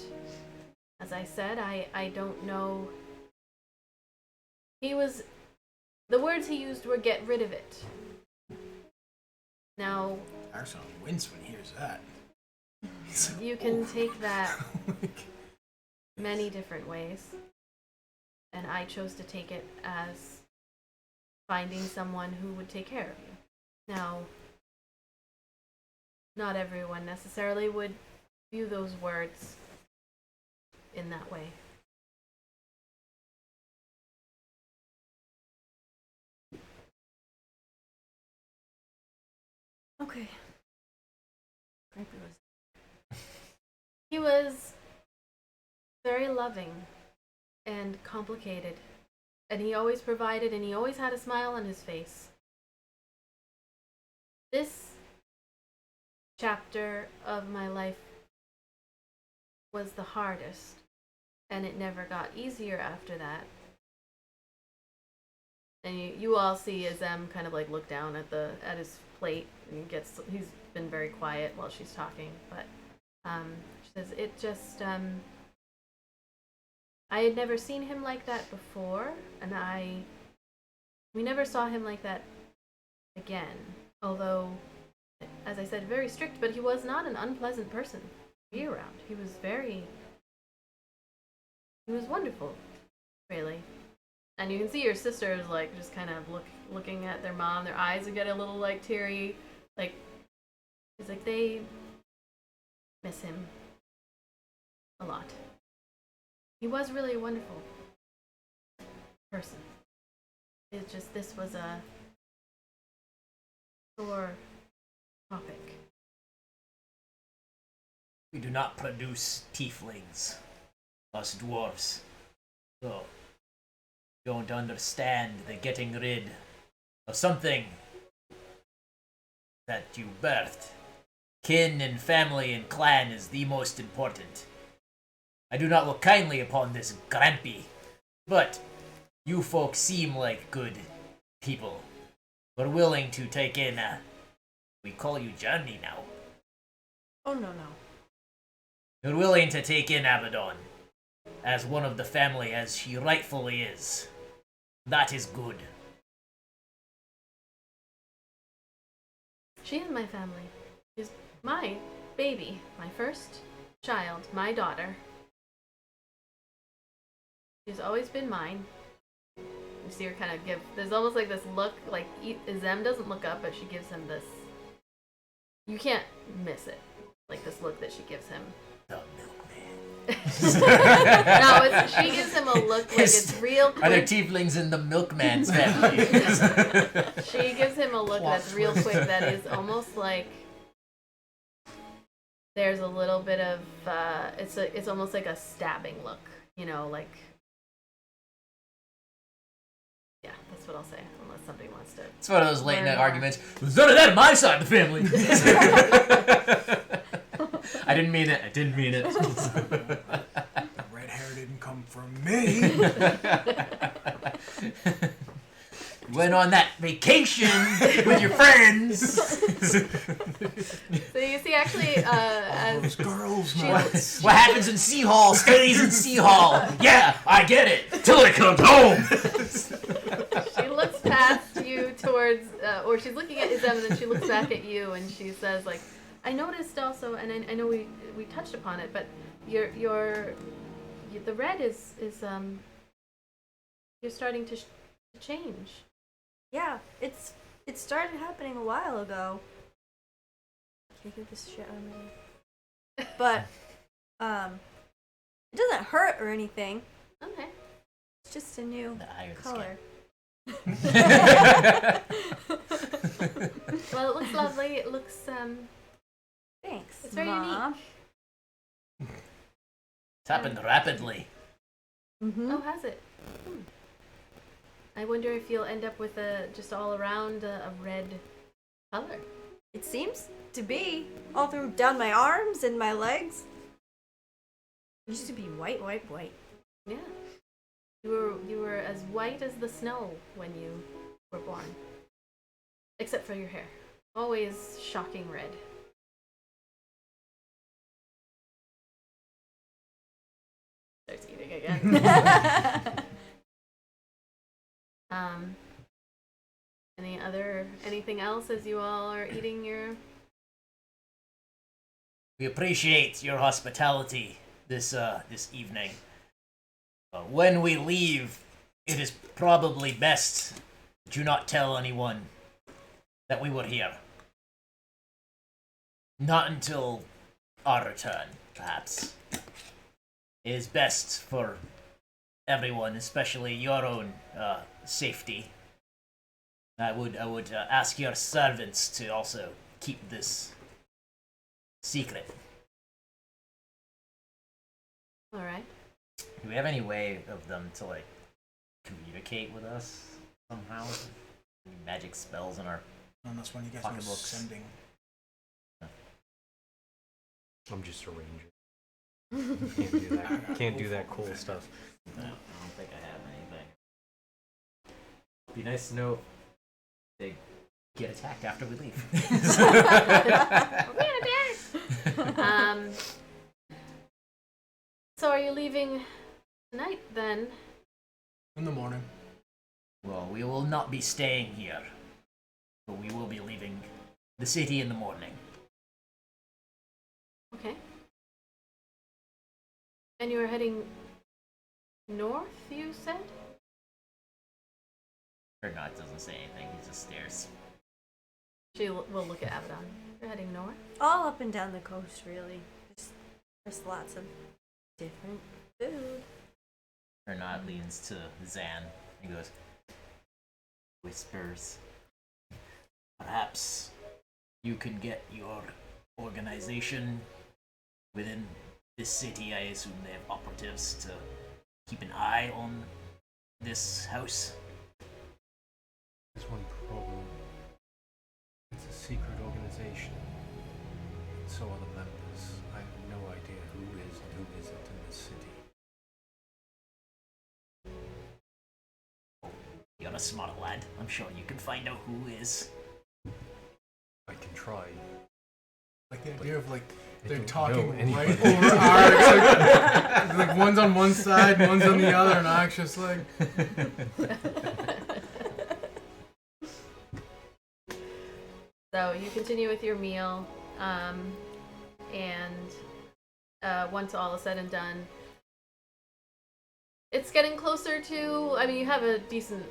As I said, I don't know. The words he used were get rid of it. Now, Arson wins when he hears that. you can take that many different ways. And I chose to take it as finding someone who would take care of you. Now, not everyone necessarily would view those words in that way. Okay. Grampy was. He was very loving and complicated, and he always provided, and he always had a smile on his face. This chapter of my life was the hardest, and it never got easier after that. And you all see Azem kind of like look down at his plate, and he's been very quiet while she's talking, but she says it just I had never seen him like that before, and we never saw him like that again. Although, as I said, very strict, but he was not an unpleasant person to be around. He was wonderful, really. And you can see your sisters like just kind of looking at their mom. Their eyes would get a little like teary. Like it's like they miss him a lot. He was really a wonderful person. It's just this was a sore topic. We do not produce tieflings, us dwarves. So, don't understand the getting rid of something that you birthed. Kin and family and clan is the most important. I do not look kindly upon this Grampy. But you folks seem like good people. We're willing to take in, we call you Johnny now. Oh, no. You're willing to take in Avadon as one of the family as she rightfully is. That is good. She is my family. She's my baby, my first child, my daughter. She's always been mine. You see her kind of give. There's almost like this look, like Zem doesn't look up, but she gives him this. You can't miss it. Like this look that she gives him. The milkman. No, she gives him a look like it's real quick. Are there tieflings in the milkman's family? She gives him a look that's real quick that is almost like there's a little bit of it's almost like a stabbing look, you know, like yeah, that's what I'll say, unless somebody wants to. It's one of those late learn night more. arguments. There's none of that on my side of the family. I didn't mean it. The red hair didn't come from me. Went on that vacation with your friends. So you see, actually, All as those girls she- know. What happens in Sea Hall stays in Sea Hall. Yeah, I get it. Till it comes home. she looks past you towards, or she's looking at Izem, and then she looks back at you, and she says, like, I noticed also, and I know we touched upon it, but the red is you're starting to change. Yeah, it started happening a while ago. Can't get this shit out of me. But, it doesn't hurt or anything. Okay. It's just a new The eye of the color. Well, it looks lovely. It looks Thanks, It's very Mom. It's happened rapidly. Mm-hmm. Oh, has it? I wonder if you'll end up with just all around a red color. It seems to be all through down my arms and my legs. It used to be white. Yeah. You were as white as the snow when you were born. Except for your hair. Always shocking red. Starts eating again. Anything else as you all are eating your? We appreciate your hospitality this evening. When we leave, it is probably best that you not tell anyone that we were here. Not until our return, perhaps. It is best for everyone, especially your own safety. I would ask your servants to also keep this secret. All right. Do we have any way of them to like communicate with us somehow? Any magic spells in our? And that's when you guys Pocketbooks. know sending. I'm just a ranger. Can't do that. Can't do that cool stuff. No, I don't think I have anything. Be nice to know if they get attacked after we leave. So are you leaving tonight then? In the morning. Well, we will not be staying here, but we will be leaving the city in the morning. Okay. And you are heading north, you said? Or not, doesn't say anything. He just stares. She will look at Avadon. You're heading north? All up and down the coast, really. There's lots of different food. Ernod leans to Zan and goes, whispers, perhaps you can get your organization within this city. I assume they have operatives to keep an eye on this house. There's one problem. It's a secret organization. So are the members. I have no idea who is and who isn't in this city. You're a smart lad. I'm sure you can find out who is. I can try. Like the idea of like I they're don't talking know right anybody. over Aaric. Like one's on one side, one's on the other, and Aaric's just like. So you continue with your meal, and once all is said and done, it's getting closer to. I mean, you have a decent,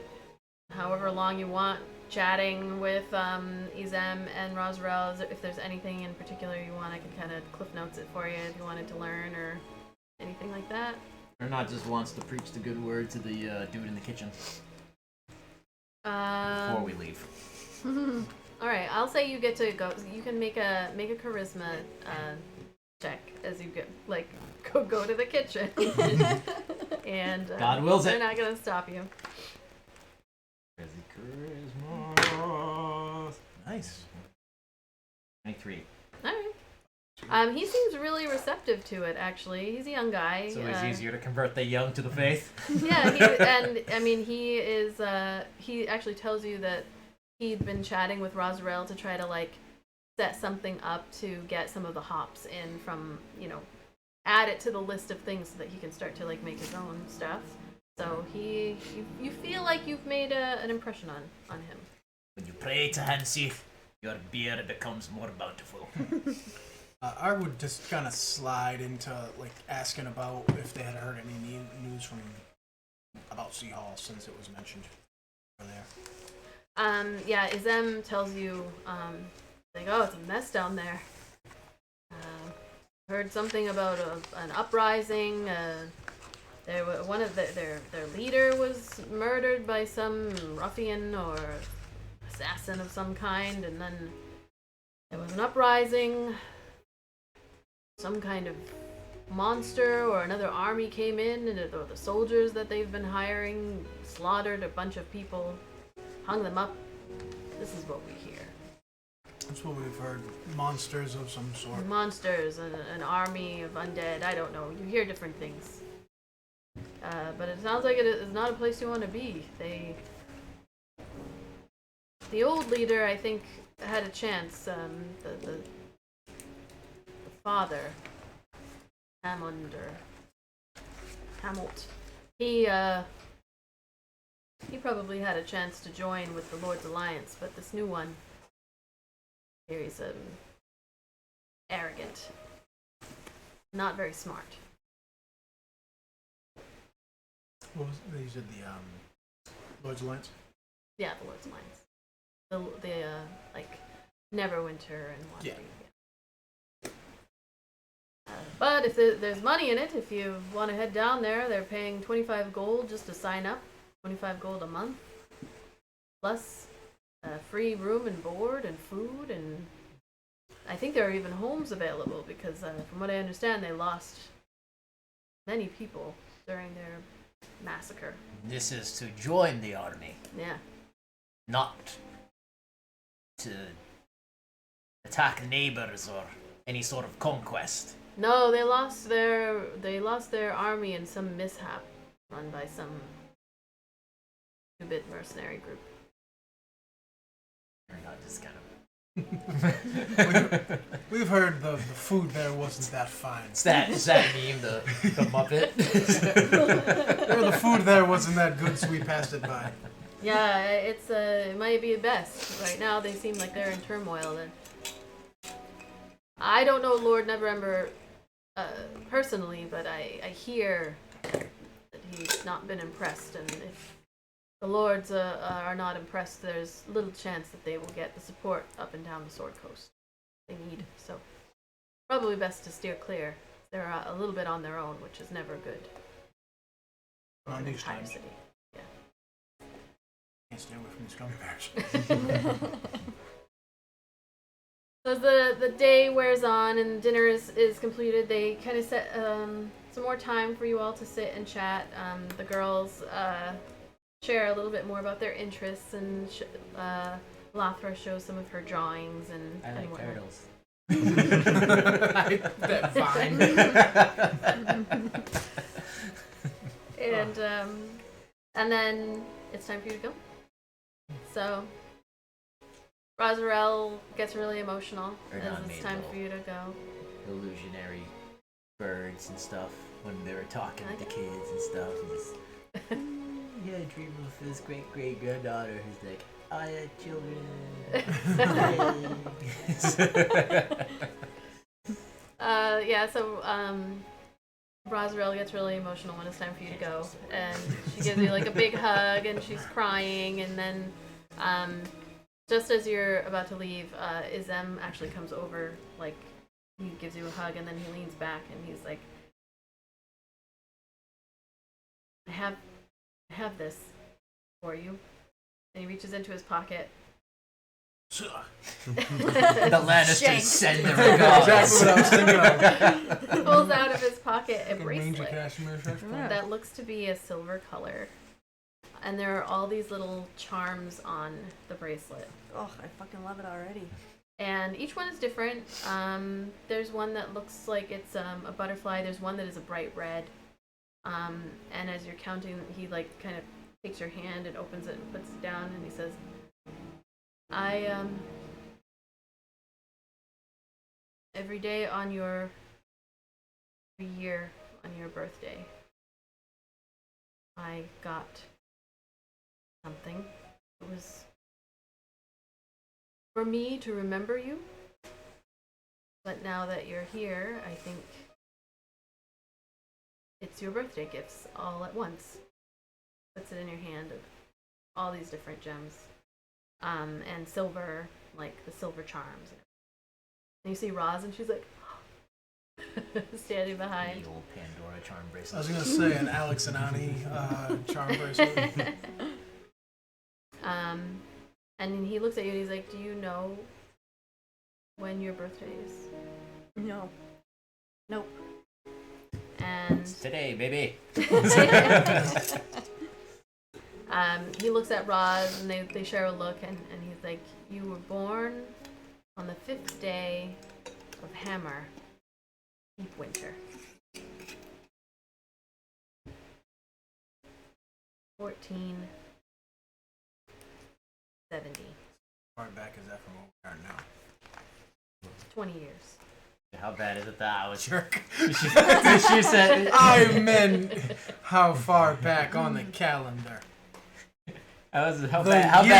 however long you want, chatting with Izem and Rosrel. If there's anything in particular you want, I can kind of cliff notes it for you if you wanted to learn or anything like that. Or not just wants to preach the good word to the dude in the kitchen before we leave. All right, I'll say you get to go. You can make a charisma check as you go to the kitchen, and God wills they're it. not gonna stop you. Charisma. Nice. 23. All right. He seems really receptive to it. Actually, he's a young guy. So it's easier to convert the young to the faith. Yeah, and I mean, he is. He actually tells you that he'd been chatting with Rosrel to try to set something up to get some of the hops in from, add it to the list of things so that he can start to make his own stuff. So you feel like you've made an impression on him. When you pray to Hansi, your beer becomes more bountiful. I would just kind of slide into asking about if they had heard any news about Sea Hall since it was mentioned over there. Yeah, Izem tells you, oh, it's a mess down there. Heard something about an uprising. One of their leader was murdered by some ruffian or assassin of some kind, and then there was an uprising. Some kind of monster or another army came in, and the soldiers that they've been hiring slaughtered a bunch of people. Hung them up. This is what we hear. That's what we've heard. Monsters of some sort. Monsters, an army of undead. I don't know. You hear different things. But it sounds like it is not a place you want to be. The old leader, I think, had a chance. The father, Hammond or Hammelt. He probably had a chance to join with the Lord's Alliance, but this new one, here he's arrogant, not very smart. What was it? You said the Lord's Alliance? Yeah, the Lord's Alliance. The Neverwinter and what. Yeah. But if there's money in it, if you want to head down there, they're paying 25 gold just to sign up. 25 gold a month, plus free room and board and food, and I think there are even homes available because, from what I understand, they lost many people during their massacre. This is to join the army, Yeah. not to attack neighbors or any sort of conquest. No, they lost their army in some mishap run by some two-bit mercenary group. Or not just kind of. We've heard the food there wasn't that fine. Is that meme, the Muppet? The food there wasn't that good, so we passed it by. Yeah, it might be best. Right now they seem like they're in turmoil. I don't know Lord Neverember personally, but I hear that he's not been impressed, and if the lords are not impressed, there's little chance that they will get the support up and down the Sword Coast they need. So probably best to steer clear. They're a little bit on their own, which is never good for an entire city. Yeah. Can't stay away from these scumbags. So as the day wears on and dinner is completed, they kind of set some more time for you all to sit and chat. The girls share a little bit more about their interests, and Lothra shows some of her drawings and I like whatnot. turtles. That's fine. And And then it's time for you to go. So, Rosarel gets really emotional Or as not it's made time little for you to go. illusionary birds and stuff when they were talking with the kids and stuff. And just, yeah, I dream of his great great granddaughter who's like, I had children. So Rosarel gets really emotional when it's time for you to go, and she gives you like a big hug, and she's crying, and then just as you're about to leave, Izem actually comes over, like he gives you a hug, and then he leans back and he's like, I have this for you, and he reaches into his pocket. The Lannisters send their That's regards. exactly what I was thinking of. Pulls out of his pocket a Like a mangy bracelet cashmere stretch band. that looks to be a silver color, and there are all these little charms on the bracelet, Oh, I fucking love it already. and each one is different. There's one that looks like it's a butterfly. There's one that is a bright red, and as you're counting, he like kind of takes your hand and opens it and puts it down, and he says, every day every year on your birthday, I got something. It was for me to remember you, but now that you're here, I think it's your birthday gifts all at once. Puts it in your hand of all these different gems. And silver, like the silver charms. And you see Roz, and she's like standing behind. The old Pandora charm I bracelet. was gonna say an Alex and Ani charm bracelet. And he looks at you and he's like, do you know when your birthday is? No. Nope. And It's today, baby. he looks at Roz, and they share a look, and he's like, you were born on the 5th day of Hammer, deep winter. 1470. Far back is that from what we are now? 20 years. How bad is it that I was Jerk. she said I meant how far back on the calendar. I was how The bad is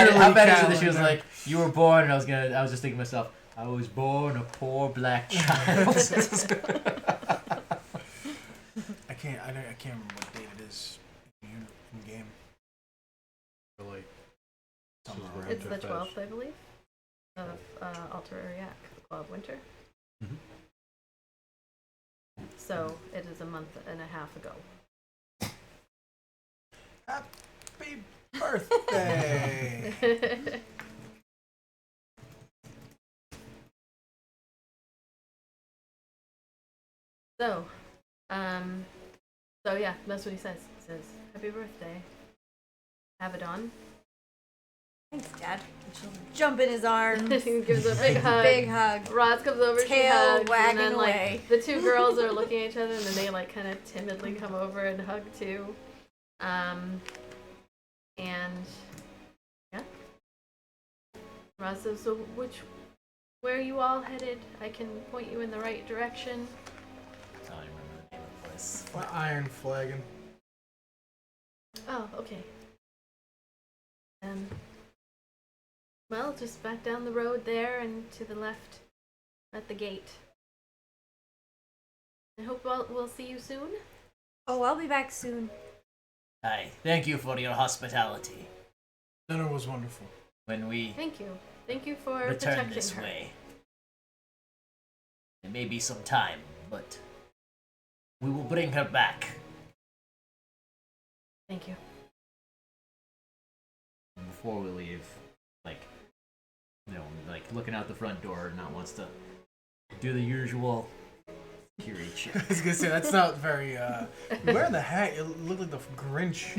it that she was yearly like, you were born, and I was just thinking to myself, I was born a poor black child. I can't remember what date it is in game. Like, Somewhere She's around It's the Winterfest. 12th, I believe, of Alter Aaric, the Claw of Winter. Mhm. So it is a month and a half ago. Happy birthday! So yeah, that's what he says. He says, "Happy birthday, Avadon." Thanks, Dad. And she'll jump in his arms. He gives a big hug. Big hug. Roz comes over, she Tail hugs, and wagging then away. like the two girls are looking at each other, and then they like kind of timidly come over and hug too. And yeah, Roz says, "So where are you all headed? I can point you in the right direction." I don't even remember the name of the place. Iron flagon. Oh, okay. Well, just back down the road there and to the left at the gate. I hope we'll see you soon. Oh, I'll be back soon. Hi, thank you for your hospitality. Dinner was wonderful. When we Thank you. Thank you for return protecting this her. way, it may be some time, but we will bring her back. Thank you. And before we leave, looking out the front door, not wants to do the usual security check. I was gonna say that's not very. Wearing the hat, you look like the Grinch.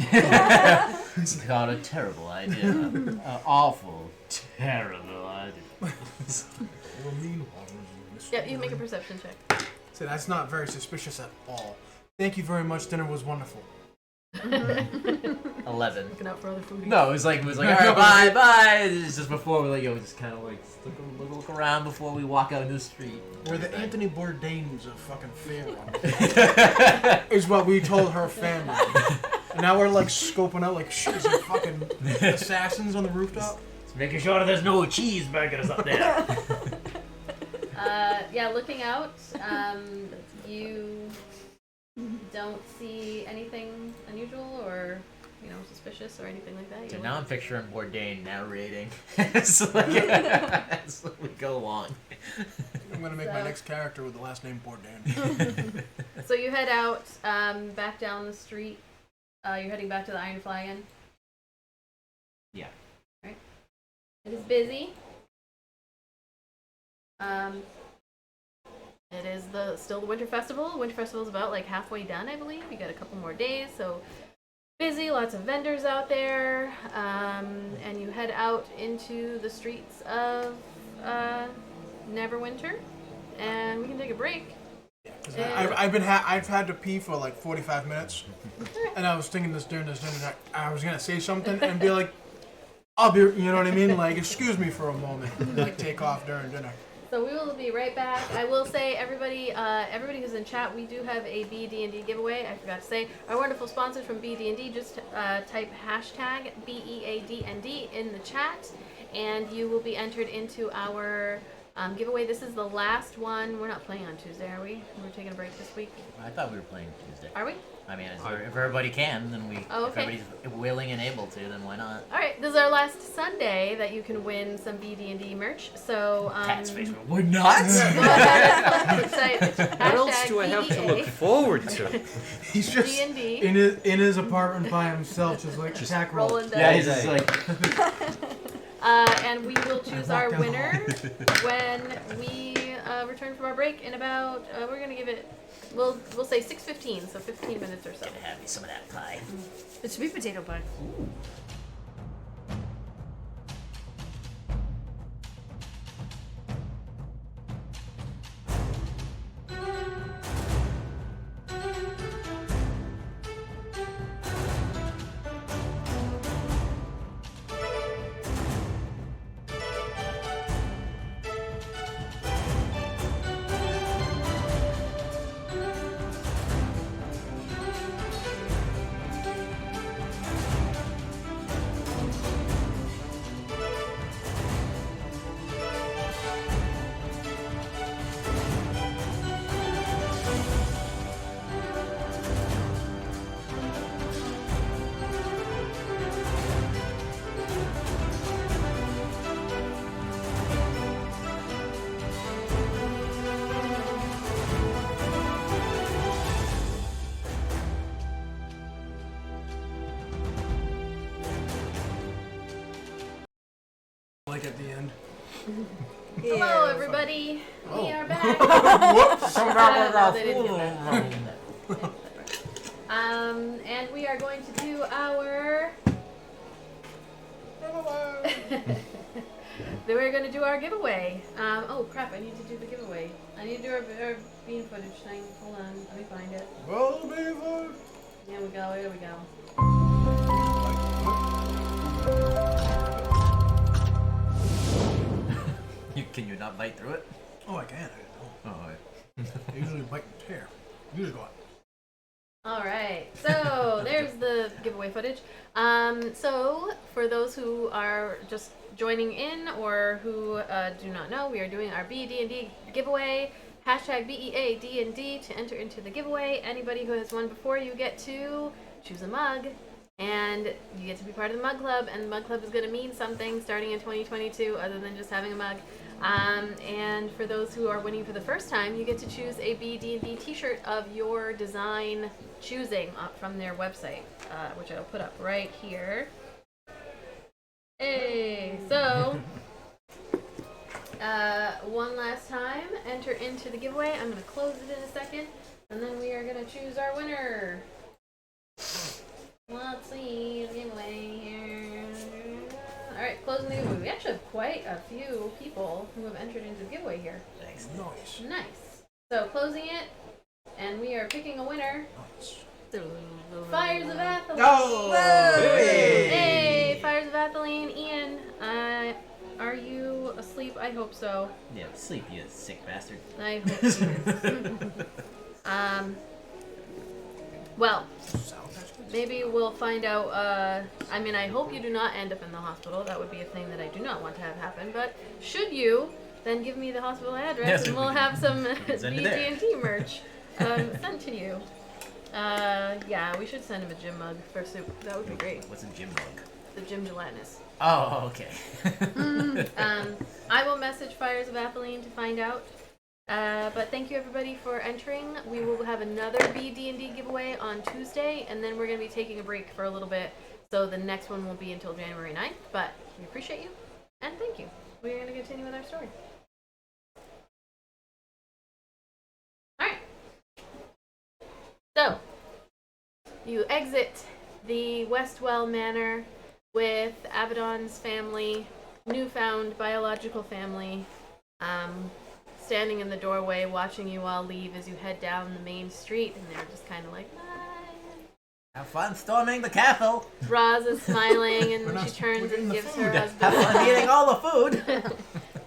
It's got a terrible idea. An awful, terrible idea. Yeah, you make a perception check. So that's not very suspicious at all. Thank you very much. Dinner was wonderful. 11. Looking out for other foodies. No, it was like, all right, bye. It's just before we're like, yo, just kind of like look around before we walk out into the street. We're the Anthony Bourdains of fucking Fairlawn. Is what we told her family. And now we're like scoping out like, shit, is there fucking assassins on the rooftop? Just making sure that there's no cheese bagging us up there. Yeah, looking out, you don't see anything unusual or, suspicious or anything like that. So now I'm picturing Bourdain narrating as we go along. I'm gonna make my next character with the last name Bourdain. So you head out, back down the street. You're heading back to the Iron Flagon. Yeah. Right. It is busy. It is still the Winter Festival. The Winter Festival is about like halfway done, I believe. You got a couple more days, so busy. Lots of vendors out there, and you head out into the streets of Neverwinter, and we can take a break. I've had to pee for like 45 minutes, and I was thinking this during this dinner that I was gonna say something and be like, I'll be, you know what I mean? Like, excuse me for a moment, and like take off during dinner. So we will be right back. I will say, everybody who's in chat, we do have a BD&D giveaway. I forgot to say, our wonderful sponsors from BD&D, just type hashtag BEADND in the chat, and you will be entered into our giveaway. This is the last one. We're not playing on Tuesday, are we? We're taking a break this week. I thought we were playing Tuesday. Are we? I mean, if everybody can, then we. Oh, If okay. everybody's willing and able to, then why not? All right, this is our last Sunday that you can win some BD&D merch. So Pat's face. We're not. go ahead and type What else do I have to look forward to? He's just D&D. in his apartment by himself, just like attack roll. Rolling dice. Yeah, he's just like. And we will choose our winner when we return from our break in about, we're going to give it, we'll say 6:15, so 15 minutes or so. Gonna have me some of that pie. It should be potato pie. Like at the end. Hello, everybody. We are back. Whoops! No, they didn't get that. And we are going to do our... Then we're going to do our giveaway. Oh, crap, I need to do the giveaway. I need to do our bean footage thing. Hold on, let me find it. Well, Beaver. Here we go, here we go. Can you not bite through it? Oh, I can. I didn't know. Oh, I usually bite and tear. You just go on. Alright, so there's the giveaway footage. So for those who are just joining in or who do not know, we are doing our BD&D giveaway. Hashtag BEADND to enter into the giveaway. Anybody who has won before, you get to choose a mug. And you get to be part of the mug club. And the mug club is going to mean something starting in 2022 other than just having a mug. And for those who are winning for the first time, you get to choose a BD&D t-shirt of your design choosing from their website, which I'll put up right here. Hey, so one last time, enter into the giveaway. I'm going to close it in a second, and then we are going to choose our winner. Let's see the giveaway here. Alright, closing the giveaway. We actually have quite a few people who have entered into the giveaway here. Thanks. Nice. Nice. So closing it, and we are picking a winner. Nice. Fires of Athel. Oh! I hope so. Yeah, sleep, you sick bastard. I hope he is. Well, maybe we'll find out. I mean, I hope you do not end up in the hospital. That would be a thing that I do not want to have happen. But should you, then give me the hospital address, Yes, and we'll have some send it there. BD&T merch sent to you. Yeah, we should send him a gym mug for soup. That would be great. What's a gym mug? The gym gelatinous. Oh, okay. I will message Fires of Atheline to find out. But thank you everybody for entering. We will have another BD&D giveaway on Tuesday, and then we're going to be taking a break for a little bit. So the next one won't be until January 9th, but we appreciate you, and thank you. We're going to continue with our story. Alright. So, you exit the Westwell Manor with Avadon's family, newfound biological family, standing in the doorway watching you all leave as you head down the main street, and they're just kind of like, bye. Have fun storming the castle. Roz is smiling, and We're not- she turns we're getting and the gives food. her Have husband fun eating all the food.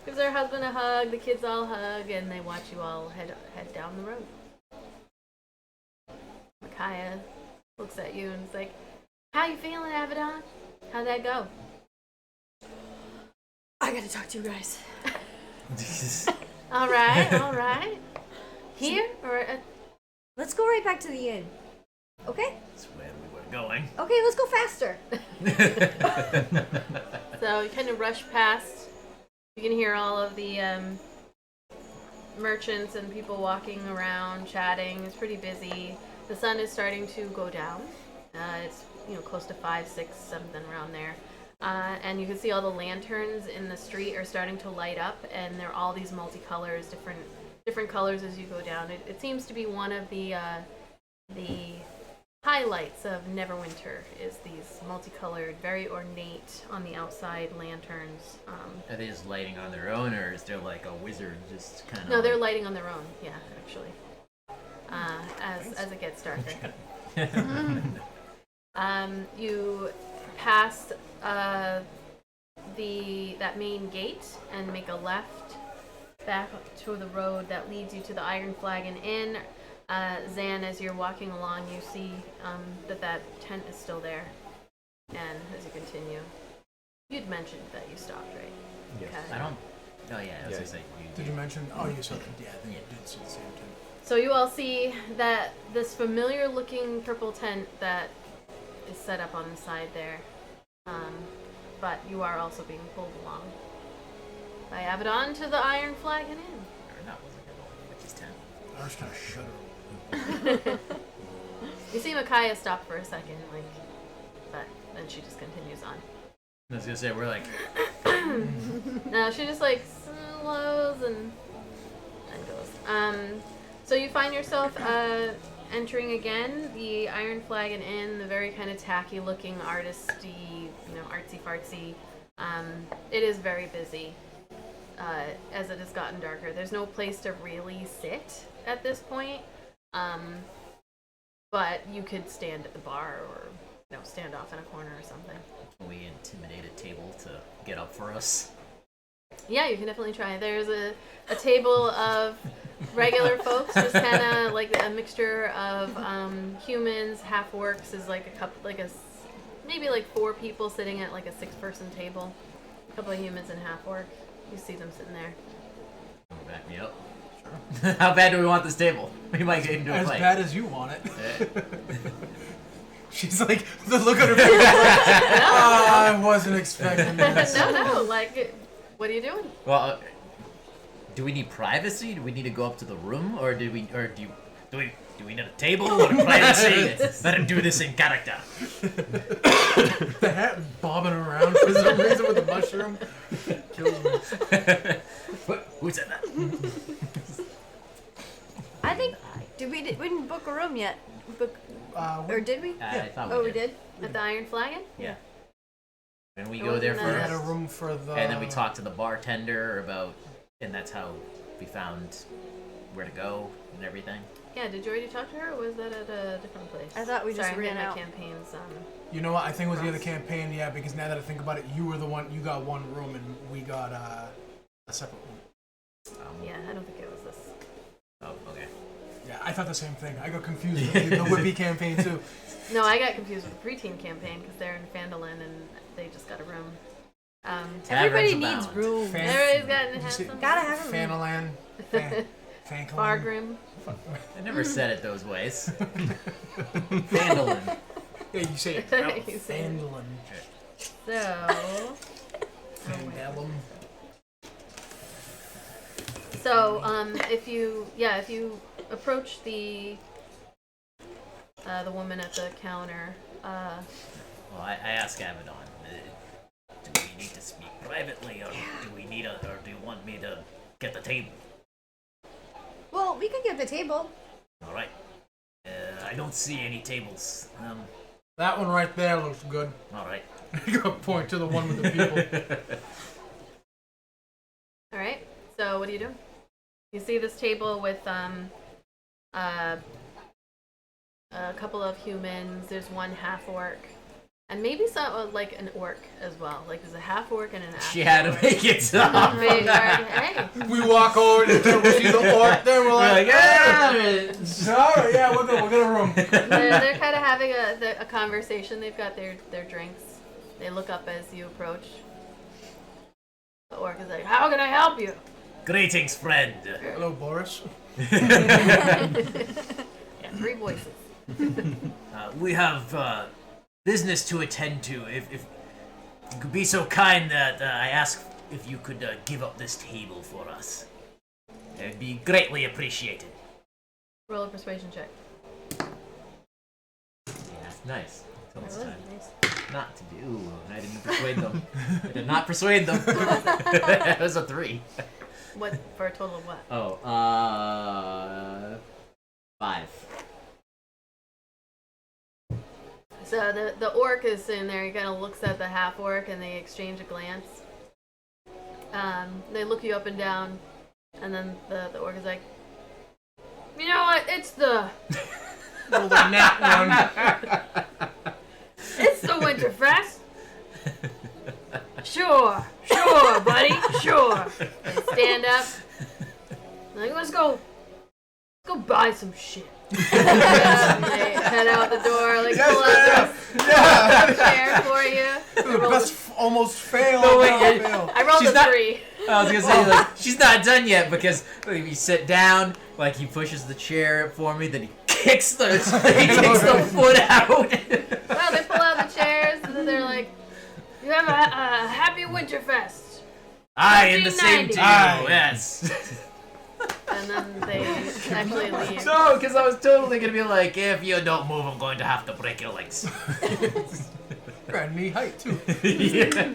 gives her husband a hug. The kids all hug, and they watch you all head down the road. Micaiah looks at you and is like, "How you feeling, Avadon? How'd that go?" I gotta talk to you guys. All right. Here or Let's go right back to the inn. Okay? That's where we were going. Okay, let's go faster. So you kind of rush past. You can hear all of the merchants and people walking around, chatting. It's pretty busy. The sun is starting to go down. It's close to 5, 6, something around there. And you can see all the lanterns in the street are starting to light up, and they're all these multicolors, different colors as you go down. It seems to be one of the highlights of Neverwinter is these multicolored, very ornate on the outside lanterns. Are they just lighting on their own, or is there like a wizard just kind of? No, they're lighting on their own. Yeah, actually. As it gets darker. You pass that main gate and make a left back to the road that leads you to the Iron Flagon Inn. Zan, as you're walking along, you see that tent is still there. And as you continue, you'd mentioned that you stopped, right? Yes. Okay. I don't. Oh yeah, I was Yeah. gonna say. Did you mention? Oh, you saw the yeah. Then you did see the same thing. So you all see that this familiar-looking purple tent that is set up on the side there, but you are also being pulled along by Avadon to the Iron Flagon Inn. Or not, was like a witch's tent. I was kind of shudder. You see Micaiah stop for a second, but then she just continues on. I was gonna say we're like. No, she just slows and goes. So you find yourself entering again the Iron Flagon Inn, the very kind of tacky-looking, artisty, artsy-fartsy. It is very busy as it has gotten darker. There's no place to really sit at this point, but you could stand at the bar or stand off in a corner or something. Can we intimidate a table to get up for us? Yeah, you can definitely try. There's a table of regular folks, just kind of like a mixture of humans. Half orcs is maybe 4 people sitting at a 6-person table. A couple of humans and half orc. You see them sitting there. Back me up. Sure. How bad do we want this table? We might get into a As fight. bad as you want it. Yeah. She's like, the look on her face. I wasn't expecting this. No, what are you doing? Well, do we need privacy? Do we need to go up to the room, or do we need a table or privacy? Let him do this in character. The hat bobbing around for some reason with the mushroom kills me. Who said that? I think we didn't book a room yet. Or did we? I thought Oh, we we did. At the Iron Flagon? Yeah. And we It go there wasn't We that- had a first, room for the. and then we talk to the bartender about, and that's how we found where to go and everything. Yeah, did you already talk to her, or was that at a different place? I thought we just Sorry, ran I'm out. getting my campaigns. You know what? I think it was the other Cross. campaign, yeah, because now that I think about it, you were the one, you got one room and we got A separate one. Yeah, I don't think it was this. Oh, okay. Yeah, I thought the same thing. I got confused with the Whippy campaign too. No, I got confused with the preteen campaign because they're in Fandolin and they just got a room. Everybody needs abound. room. Fan- Everybody's got Did you say- some. Gotta have a room. Fanalan. Fankland. Fargrim. I never said it those ways. Fandolin. Yeah, you say it. You say it. Fandolin. So. Fandalum. So, if you approach the woman at the counter, Well, I ask Avadon, do we need to speak privately, or do you want me to get the table? Well, we could get the table. All right. I don't see any tables. That one right there looks good. All right. You got to point to the one with the people. all right. So, what do? You see this table with a couple of humans. There's one half orc, and maybe some like an orc as well. Like there's a half orc and an half. She had to make it tough. Hey. We walk over to we see the orc there. We're like, yeah. sorry, yeah, we're good. We'll get a room. They're kind of having a conversation. They've got their drinks. They look up as you approach. The orc is like, "How can I help you?" Greetings, friend. Hello, Boris. Yeah, 3 voices. We have business to attend to. If you could be so kind that I ask if you could give up this table for us, it'd be greatly appreciated. Roll a persuasion check. Yeah, nice. Until it's That time was nice. not to do. I didn't persuade them. I did not persuade them. It was a 3. What for a total of what? Oh, 5. So the orc is sitting there. He kind of looks at the half orc, and they exchange a glance. They look you up and down, and then the orc is like, "You know what? It's the Roll the nat one. it's the Winterfest. Sure, buddy, sure." They stand up. Like, let's go buy some shit. They head out the door, like pull out a chair for you. The best almost fail. No, wait, fail. I rolled She's a not- 3. I was gonna say, like, she's not done yet because like, you sit down, like he pushes the chair for me, then he kicks the foot out. Well, they pull out the chairs, and then they're like, "You have a happy Winterfest." Aye, in the same to you, 1990. yes. And then they actually leave. No, because I was totally gonna be like, if you don't move, I'm going to have to break your legs. You're at knee height too. Yeah.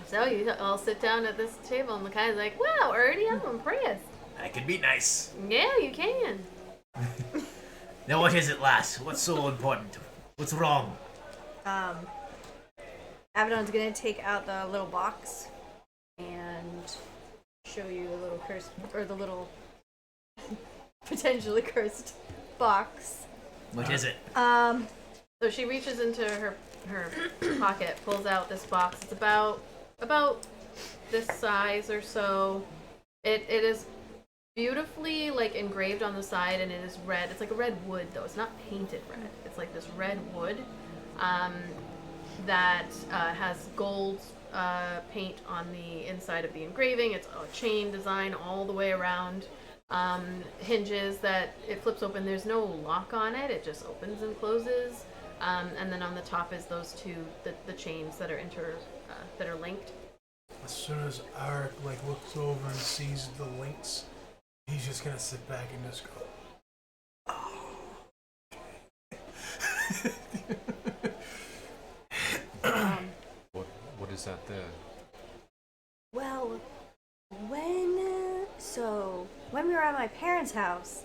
So you all sit down at this table, and Makai's like, "Wow, Ernie, I'm impressed." I can be nice. Yeah, you can. Now, what is it, lass? What's so important? What's wrong? Avadon's gonna take out the little box and show you the little cursed, or the little potentially cursed box. What is it? So she reaches into her pocket, pulls out this box. It's about this size or so. It is beautifully like engraved on the side, and it is red. It's like a red wood though. It's not painted red. It's like this red wood that has gold paint on the inside of the engraving. It's a chain design all the way around. Hinges that it flips open. There's no lock on it. It just opens and closes. And then on the top is those two, the chains that are that are linked. As soon as Aaric looks over and sees the links, he's just gonna sit back and just go, What is that there? Well, when we were at my parents' house,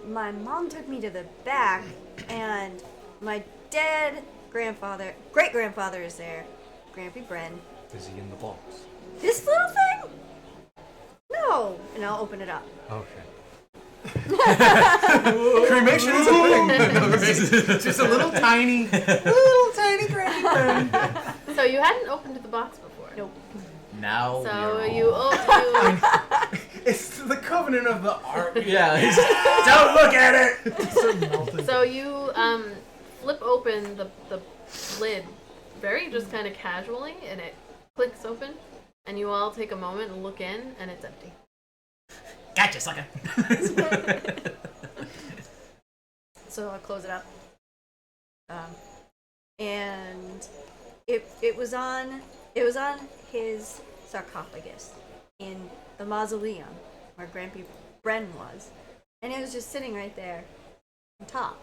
my mom took me to the back, and my dead great grandfather is there, Grampy Bren. Is he in the box? This little thing? No, and I'll open it up. Okay. cremation is a thing. It's just a little tiny granny friend. So you hadn't opened the box before. Nope. Now we So are you all- It's the covenant of the art. Yeah. Don't look at it. It's melting. So you flip open the lid very just kind of casually, and it clicks open, and you all take a moment and look in, and it's empty. Gotcha, sucker. So I close it up. And it was on his sarcophagus in the mausoleum where Grampy Bren was. And it was just sitting right there on top.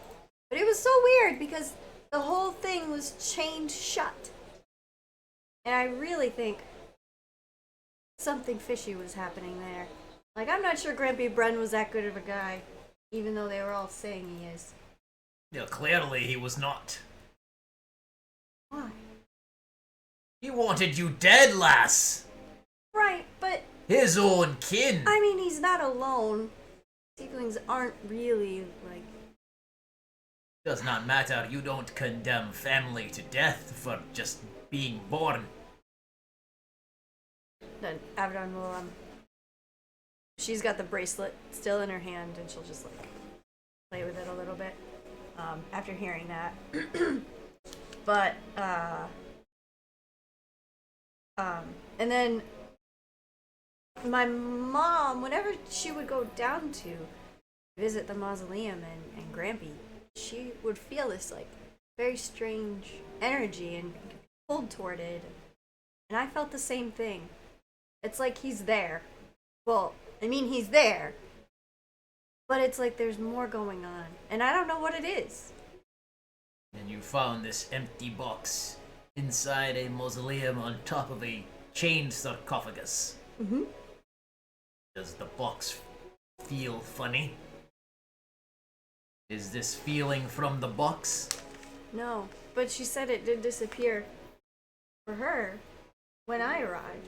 But it was so weird because the whole thing was chained shut. And I really think something fishy was happening there. Like, I'm not sure Grampy Bren was that good of a guy, even though they were all saying he is. Yeah, clearly he was not. Why? He wanted you dead, lass. Right, but His own kin. I mean, he's not alone. Tieflings aren't really, like... Does not matter. You don't condemn family to death for just being born. Then Avadon will, she's got the bracelet still in her hand, and she'll just, like, play with it a little bit, after hearing that. But, and then my mom, whenever she would go down to visit the mausoleum and Grampy, she would feel this, like, very strange energy and pulled toward it. And I felt the same thing. It's like he's there. Well, I mean, he's there. But it's like there's more going on. And I don't know what it is. And you found this empty box inside a mausoleum on top of a chained sarcophagus. Mm-hmm. Does the box feel funny? Is this feeling from the box? No, but she said it did disappear for her when I arrived.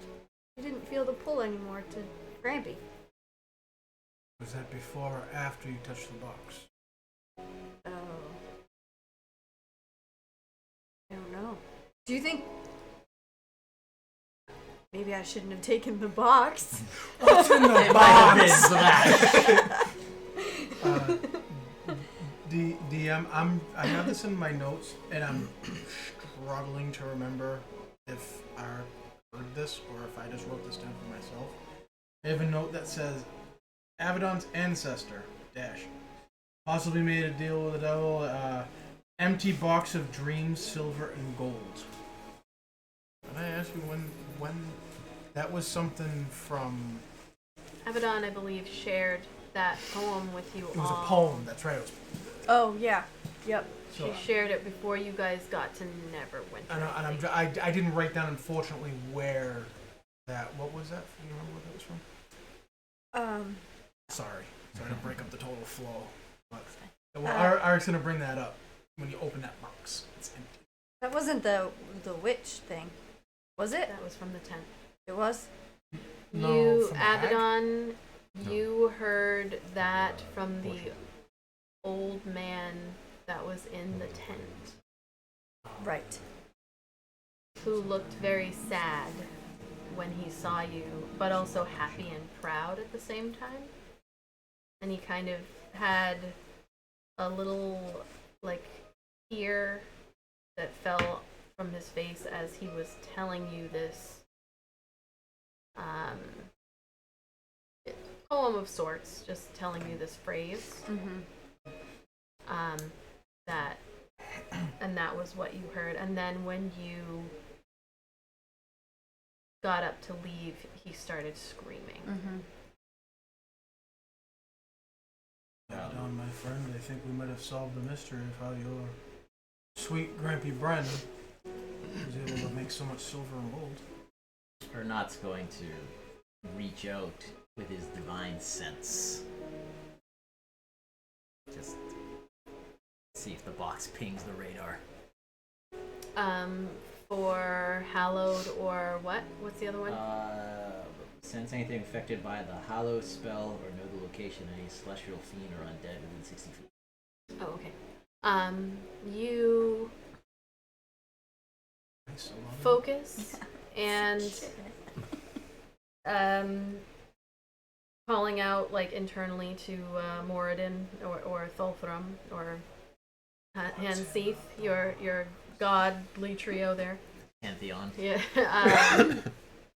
She didn't feel the pull anymore to Grampy. Was that before or after you touched the box? Oh. I don't know. Do you think maybe I shouldn't have taken the box? What's in the It might have been box? that. DM, I have this in my notes, and I'm struggling to remember if I heard this or if I just wrote this down for myself. I have a note that says, Avadon's ancestor, dash, possibly made a deal with the devil, empty box of dreams, silver and gold. Can I ask you when that was something from... Avadon, I believe, shared that poem with you It was all. a poem, that's right. It was, Oh, yeah. Yep. so, She shared it before you guys got to Neverwinter. and I didn't write down, unfortunately, where that... What was that? Do you remember what that was from? Sorry to break up the total flow. But well, Aaric's gonna bring that up when you open that box. It's empty. That wasn't the witch thing, was it? That was from the tent. It was? No, You, from the hag? Abaddon, you heard that from the old man that was in the tent, Right. who looked very sad when he saw you, but also happy and proud at the same time. And he kind of had a little, like, tear that fell from his face as he was telling you this poem of sorts, just telling you this phrase. Mm-hmm. That was what you heard. And then when you got up to leave, he started screaming. Mm-hmm. Avadon, my friend, I think we might have solved the mystery of how your sweet Grampy Bren was able to make so much silver and gold. Ernot's going to reach out with his divine sense. Just see if the box pings the radar. For hallowed or what? What's the other one? Sense anything affected by the Hallow spell or know the location of any celestial fiend or undead within 60 feet. Oh, okay. You Nice, I love it. focus and calling out like internally to Moradin or Thulthrum or Hanseath, your godly trio there. Pantheon. Yeah.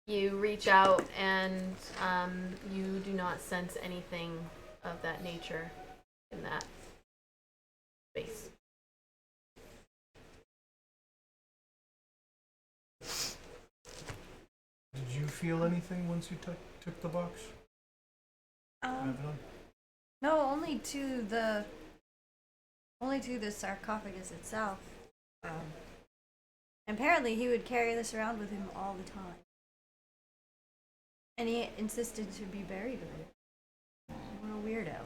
You reach out and you do not sense anything of that nature in that space. Did you feel anything once you took the box? Avadon? No, only to the sarcophagus itself. Apparently, he would carry this around with him all the time, and he insisted to be buried with it. What a weirdo.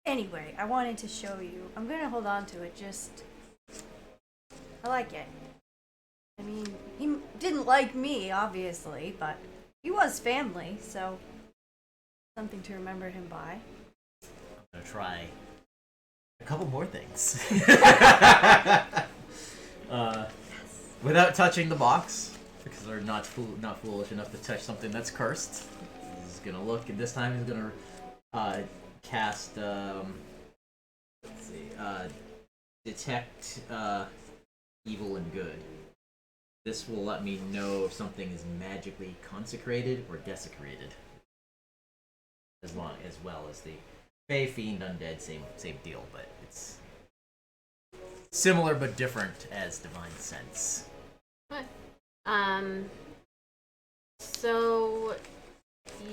Anyway, I wanted to show you. I'm gonna hold on to it. I like it. I mean, he didn't like me, obviously, but he was family, so something to remember him by. I'm gonna try a couple more things. Without touching the box, because they're not foolish enough to touch something that's cursed. He's gonna look, and this time he's gonna cast. Let's see. Detect evil and good. This will let me know if something is magically consecrated or desecrated. As well as the Fey, Fiend, Undead, same deal, but it's similar but different as Divine Sense. Okay. So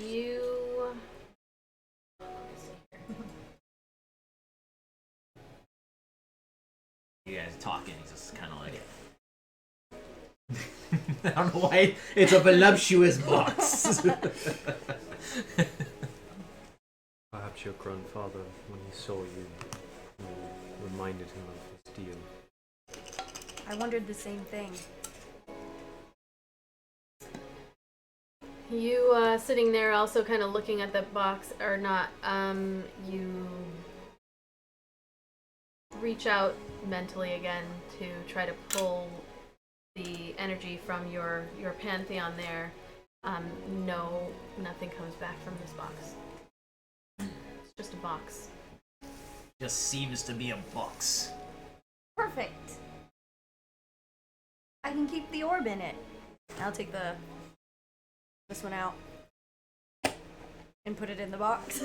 you. You guys are talking, he's just kind of like. I don't know why it's a voluptuous box. Perhaps your grandfather, when he saw you, reminded him of his deal. I wondered the same thing. You sitting there also kind of looking at the box, or not, you reach out mentally again to try to pull the energy from your pantheon there. No, nothing comes back from this box. It's just a box. Just seems to be a box. Perfect. I can keep the orb in it. I'll take this one out and put it in the box.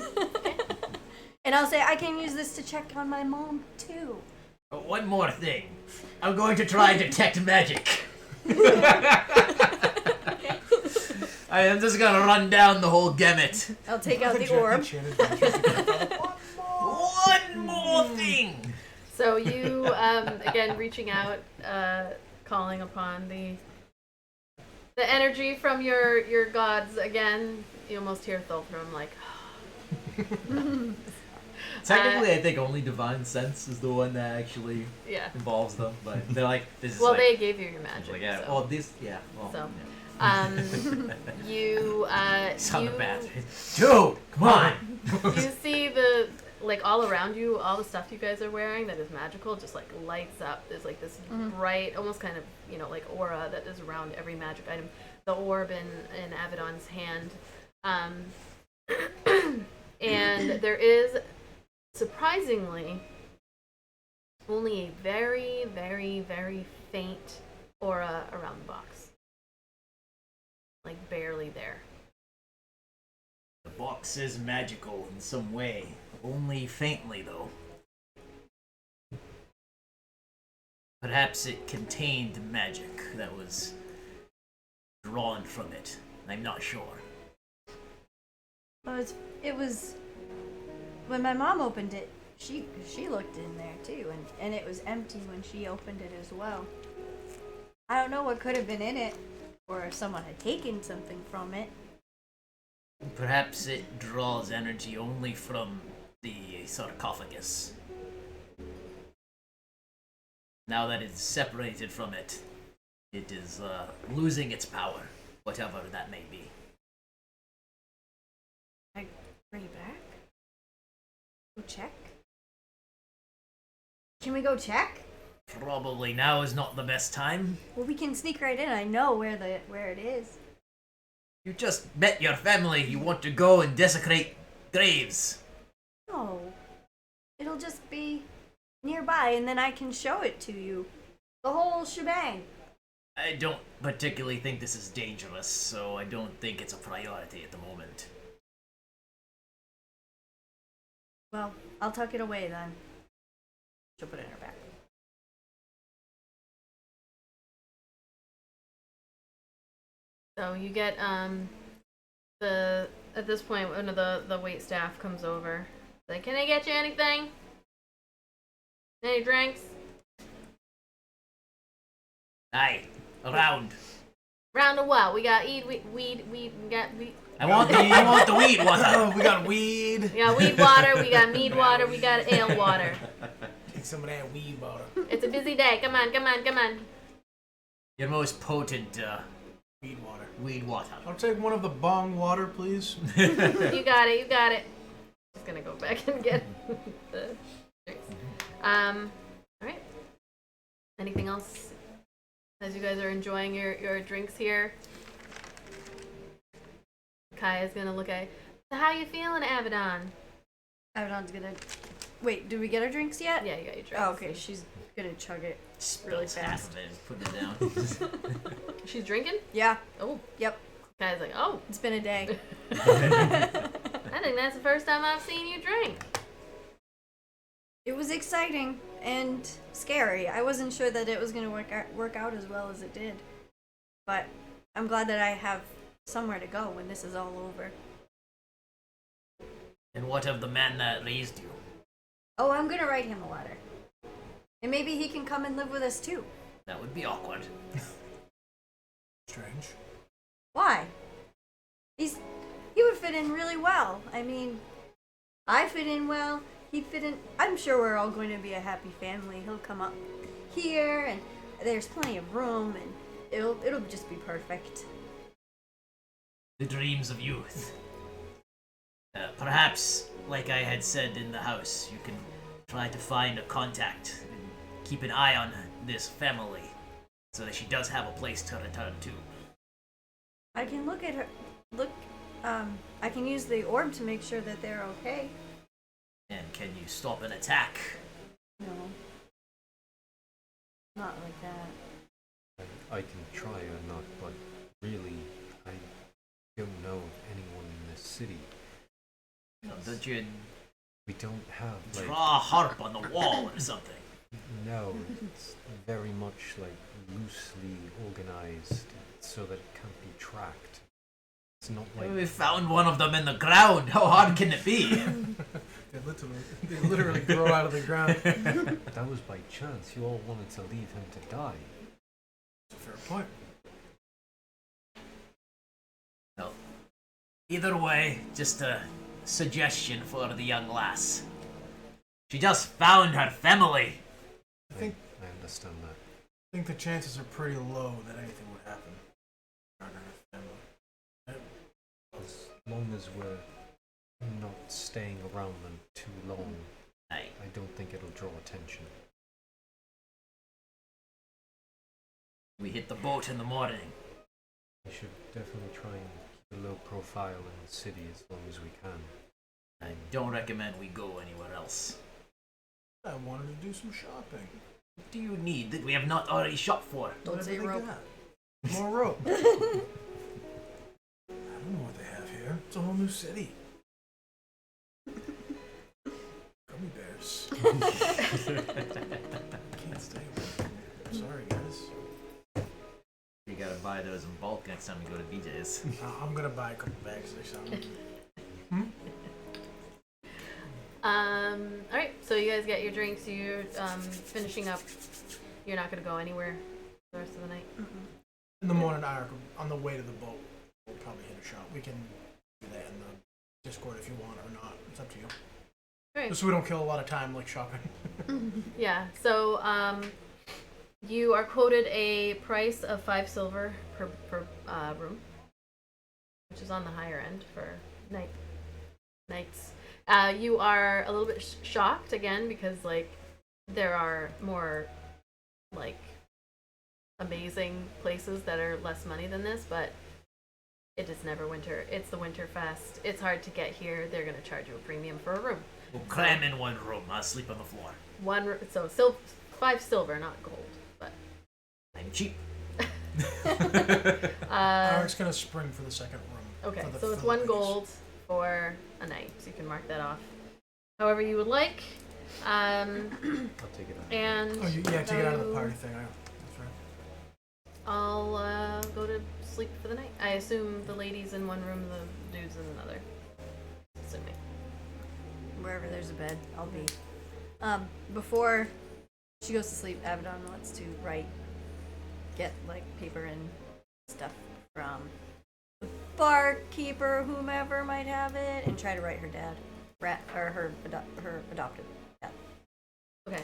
And I'll say I can use this to check on my mom too. One more thing. I'm going to try detect magic. I am just gonna run down the whole gamut. I'll take out the orb. One more thing. So you again reaching out, calling upon the energy from your gods again. You almost hear Thulthrum like. Technically, I think only Divine Sense is the one that actually involves them, but they're like, this is well, like, they gave you your magic. like, yeah, so. well, this, yeah, well, So. yeah. You Son of a bastard. Dude, come on! you see the like all around you, all the stuff you guys are wearing that is magical just like lights up. There's like this bright, almost kind of like aura that is around every magic item. The orb in Avadon's hand, and there is surprisingly only a very, very, very faint aura around the box. Like barely there. The box is magical in some way, only faintly though. Perhaps it contained magic that was drawn from it. I'm not sure. Well, it was when my mom opened it. She looked in there too, and it was empty when she opened it as well. I don't know what could have been in it, or if someone had taken something from it. Perhaps it draws energy only from the sarcophagus. Now that it's separated from it, it is losing its power, whatever that may be. I bring it back? Go check? Can we go check? Probably now is not the best time. Well, we can sneak right in. I know where it is. You just met your family. You want to go and desecrate graves. No. It'll just be nearby, and then I can show it to you. The whole shebang. I don't particularly think this is dangerous, so I don't think it's a priority at the moment. Well, I'll tuck it away then. She'll put it in her back. So you get at this point one of the wait staff comes over. Like, can I get you anything? Any drinks? Aye, around. Round of what? We got weed, we got weed. I want the weed water. Oh, we got weed. We got weed water, we got mead water, we got ale water. Take some of that weed water. It's a busy day. Come on, come on, come on. Your most potent Weed water. weed water. I'll take one of the bong water, please. You got it, you got it. Just gonna go back and get the drinks. Alright. Anything else? As you guys are enjoying your drinks here. Kaya's gonna look at, so how you feeling, Avadon? Avadon's gonna... Wait, did we get our drinks yet? Yeah, you got your drinks. Oh, okay. She's gonna chug it. Really Spills half fast. of it and put it down. She's drinking? Yeah. Oh. Yep. Kaya's like, oh. It's been a day. I think that's the first time I've seen you drink. It was exciting and scary. I wasn't sure that it was gonna work out as well as it did. But I'm glad that I have somewhere to go when this is all over. And what of the man that raised you? Oh, I'm gonna write him a letter. And maybe he can come and live with us too. That would be awkward. Strange. Why? He would fit in really well. I mean, I fit in well. He'd fit in. I'm sure we're all going to be a happy family. He'll come up here, and there's plenty of room, and it'll just be perfect. The dreams of youth. Perhaps, like I had said in the house, you can try to find a contact and keep an eye on this family so that she does have a place to return to. I can look at her. I can use the orb to make sure that they're okay. And can you stop an attack? No. Not like that. I can try or not, but really, I don't know of anyone in this city. Don't you We don't have, like... draw a harp on the wall or something? No, it's very much, like, loosely organized so that it can't be tracked. It's not like... We found one of them in the ground. How hard can it be? They literally grow out of the ground. That was by chance. You all wanted to leave him to die. That's a fair point. No. Either way, just a suggestion for the young lass. She just found her family. I understand that. I think the chances are pretty low that anything would happen. Around her family. As long as we're not staying around them too long, Aye. I don't think it'll draw attention. We hit the boat in the morning. We should definitely try and keep a low profile in the city as long as we can. I don't recommend we go anywhere else. I wanted to do some shopping. What do you need that we have not already shopped for? Don't Whatever say they rope. got. More rope. I don't know what they have here. It's a whole new city. Gummy bears. Can't stay away from it. I'm sorry, guys. You gotta buy those in bulk next time you go to BJ's. I'm gonna buy a couple bags next time. Alright, so you guys get your drinks, you're finishing up. You're not gonna go anywhere the rest of the night. In the morning, Aaric, on the way to the boat, we'll probably hit a shop. We can do that in the Discord if you want or not. It's up to you. Great. Just so we don't kill a lot of time like shopping. Yeah, so you are quoted a price of 5 silver per room, which is on the higher end for nights. You are a little bit shocked again because like there are more like amazing places that are less money than this, but it is never winter. It's the winter fest. It's hard to get here. They're gonna charge you a premium for a room. We'll cram in one room. I'll sleep on the floor. So 5 silver, not gold, but I'm cheap. Aaric's gonna spring for the second room. okay. For So it's the 1 ladies. gold for a night, so you can mark that off however you would like. I'll take it out. And Oh, take it out of the so party thing. That's right. I'll go to sleep for the night. I assume the ladies in one room, the dudes in another. Assuming. Wherever there's a bed, I'll be. Before she goes to sleep, Avadon wants to get like paper and stuff from the barkeeper, whomever might have it, and try to write her dad, or her adopted dad. Okay.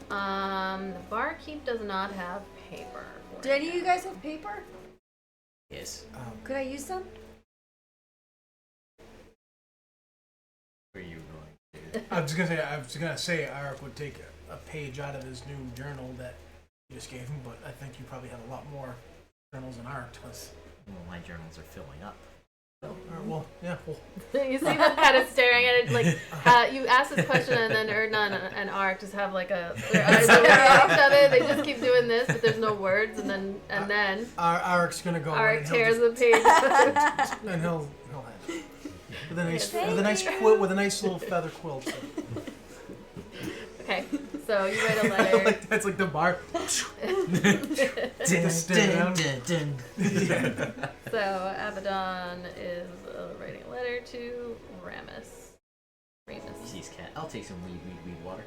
The barkeep does not have paper. Do any of you guys have paper? Yes. Could I use some? Where are you going to? I was gonna say Aaric would take a page out of his new journal that you just gave him, but I think you probably have a lot more journals than Aaric does. Well, my journals are filling up. Well, yeah. Well, You see them kind of staring at it, like you ask this question, and then Erdnan and Aaric just have like their eyes over each other. They just keep doing this, but there's no words, and then Aaric's gonna go. Aaric and tears the page. and he'll have it. With a nice Thank quilt, with a nice little feather quilt. Okay, so you write a letter. That's like the bar. So Avadon is writing a letter to Ramus. She's cat. I'll take some weed water.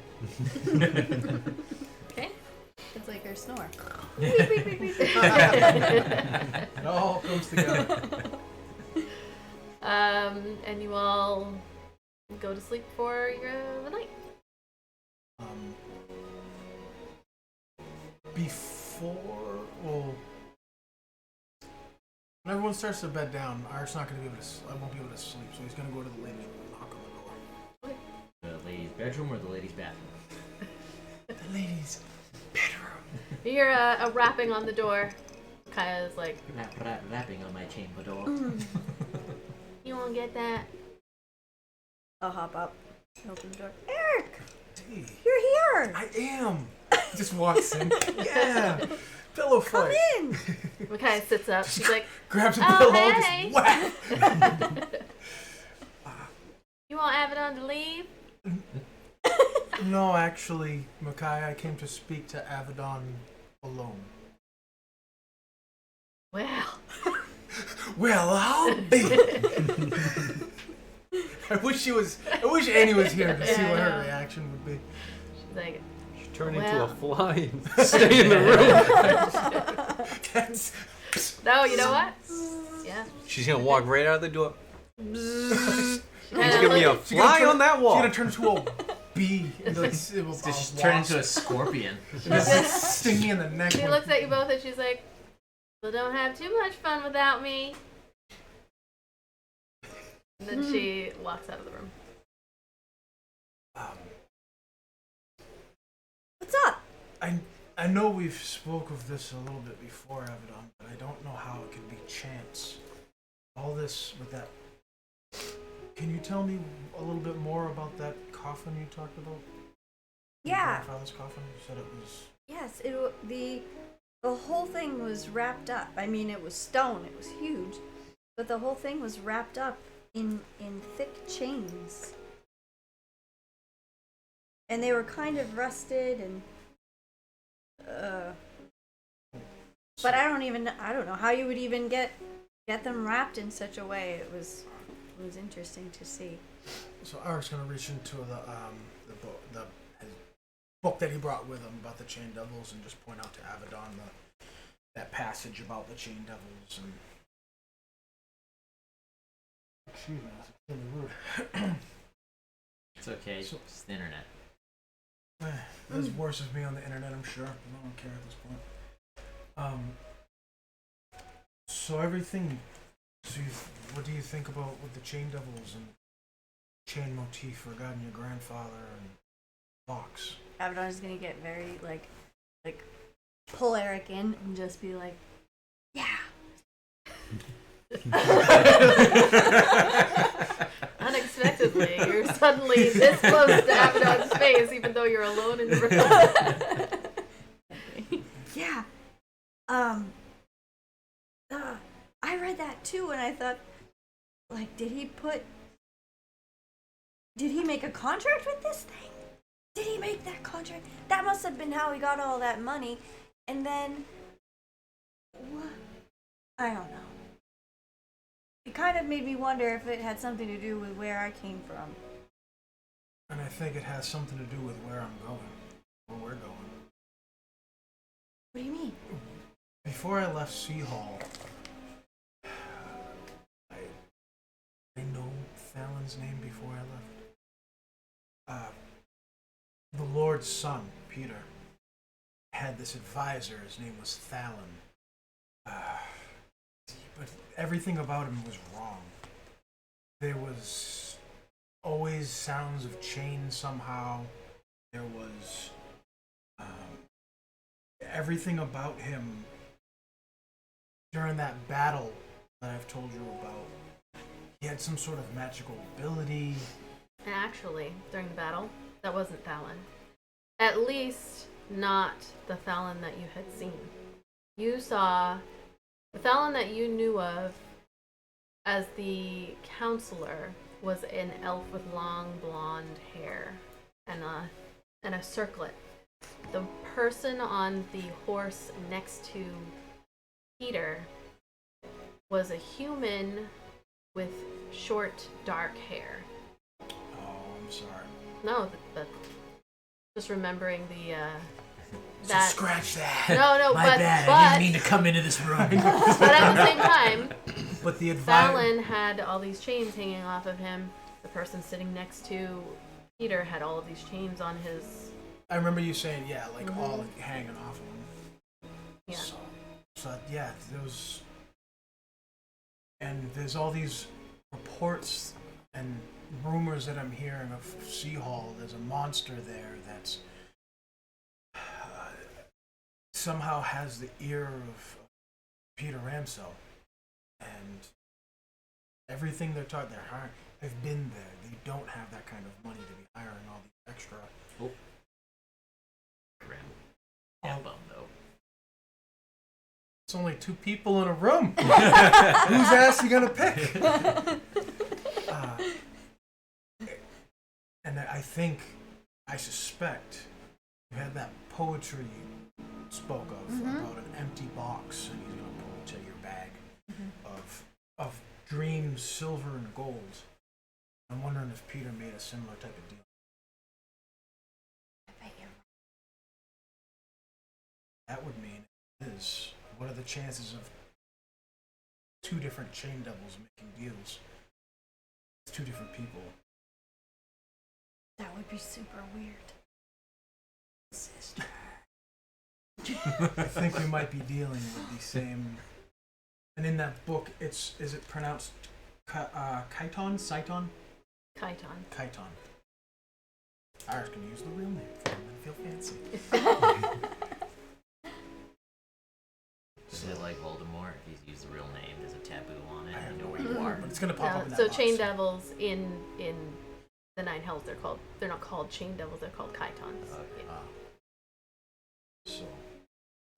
Okay. It's like her snore. It all comes together. And you all go to sleep for the night. When everyone starts to bed down, Aaric's not going to be able to. I won't be able to sleep, so he's going to go to the ladies' room and knock on the door. The ladies' bedroom or the ladies' bathroom? The ladies' bedroom. You hear a rapping on the door. Kind of like, Rapping on my chamber door. you won't get that. I'll hop up, open the door. Aaric, Hey, you're here. I am. He just walks in. Yeah. Pillow Come fight. in. Makai sits up. She's like, Grabs a Oh, pillow, hey. just whack. you want Avadon to leave? No, actually, Makai, I came to speak to Avadon alone. Well. Well, I'll be. I wish Annie was here to see what her reaction would be. She's like, She turned Well. into a fly and stay in the room. That's. no, you know what? Yeah. She's gonna walk right out of the door. She's There's gonna be a fly on that She's wall. gonna turn into a bee. And like, it will Just turn into a scorpion. sting you in the neck. She looks at you both and she's like, well, don't have too much fun without me. And then she walks out of the room. What's up? I know we've spoke of this a little bit before, Avadon, but I don't know how it could be chance. All this with that. Can you tell me a little bit more about that coffin you talked about? Your Yeah. grandfather's coffin? You said it was. Yes. The whole thing was wrapped up. I mean, it was stone. It was huge, but the whole thing was wrapped up in thick chains, and they were kind of rusted and. But I don't know how you would even get them wrapped in such a way. It was interesting to see. So Aaric's gonna reach into the his book that he brought with him about the chain devils and just point out to Avadon that passage about the chain devils and. Excuse me, that's extremely rude. It's okay. So- It's the internet. As worse as me on the internet, I'm sure. I don't care at this point. So everything. So what do you think about with the chain devils and chain motif regarding your grandfather and Fox? Avadon is gonna get very like pull Aaric in and just be like, yeah. Unexpectedly, you're suddenly this close to Avadon's face, even though you're alone in the room. Yeah. I read that too, and I thought, like, did he make a contract with this thing? Did he make that contract? That must have been how he got all that money. And then, what? I don't know. It kind of made me wonder if it had something to do with where I came from. And I think it has something to do with where I'm going, where we're going. What do you mean? Before I left Sea Hall, I know Fallon's name before I left. The Lord's son, Peter, had this advisor. His name was Fallon. But everything about him was wrong. There was always sounds of chains somehow. There was everything about him during that battle that I've told you about. He had some sort of magical ability. And actually, during the battle, that wasn't Fallon. At least not the Fallon that you had seen. You saw the Fallon that you knew of as the counselor was an elf with long blonde hair and a circlet. The person on the horse next to Peter was a human with short, dark hair. Oh, I'm sorry. No, but just remembering the So that. scratch that. No, My but bad. but I didn't mean to come into this room. but at the same time, But the advisor. Fallon had all these chains hanging off of him. The person sitting next to Peter had all of these chains on his. I remember you saying, yeah, like all like, hanging off of him. Yeah. So yeah, there was, and there's all these reports and rumors that I'm hearing of Sea Hall. There's a monster there that's somehow has the ear of Peter Ramsell, and everything they're taught, they're hiring. They've been there. They don't have that kind of money to be hiring all these extra. Oh. Yeah, bum though. It's only 2 people in a room. Whose ass you gonna pick? And I suspect you had that poetry you spoke of about an empty box, and he's gonna pull to your bag of dreams, silver and gold. I'm wondering if Peter made a similar type of deal. I bet you're right. That would mean is what are the chances of 2 different chain devils making deals with 2 different people? That would be super weird. Sister. I think we might be dealing with the same. And in that book, is it pronounced Chiton? Saiton? Chiton. Chiton. I was going to use the real name for him and feel fancy. Is it like Voldemort? If he's used the real name, there's a taboo on it. You know where you are. But it's going to pop up in that So box. chain devils in the Nine Hells, they're not called chain devils, they're called chitons. Okay. Yeah. So,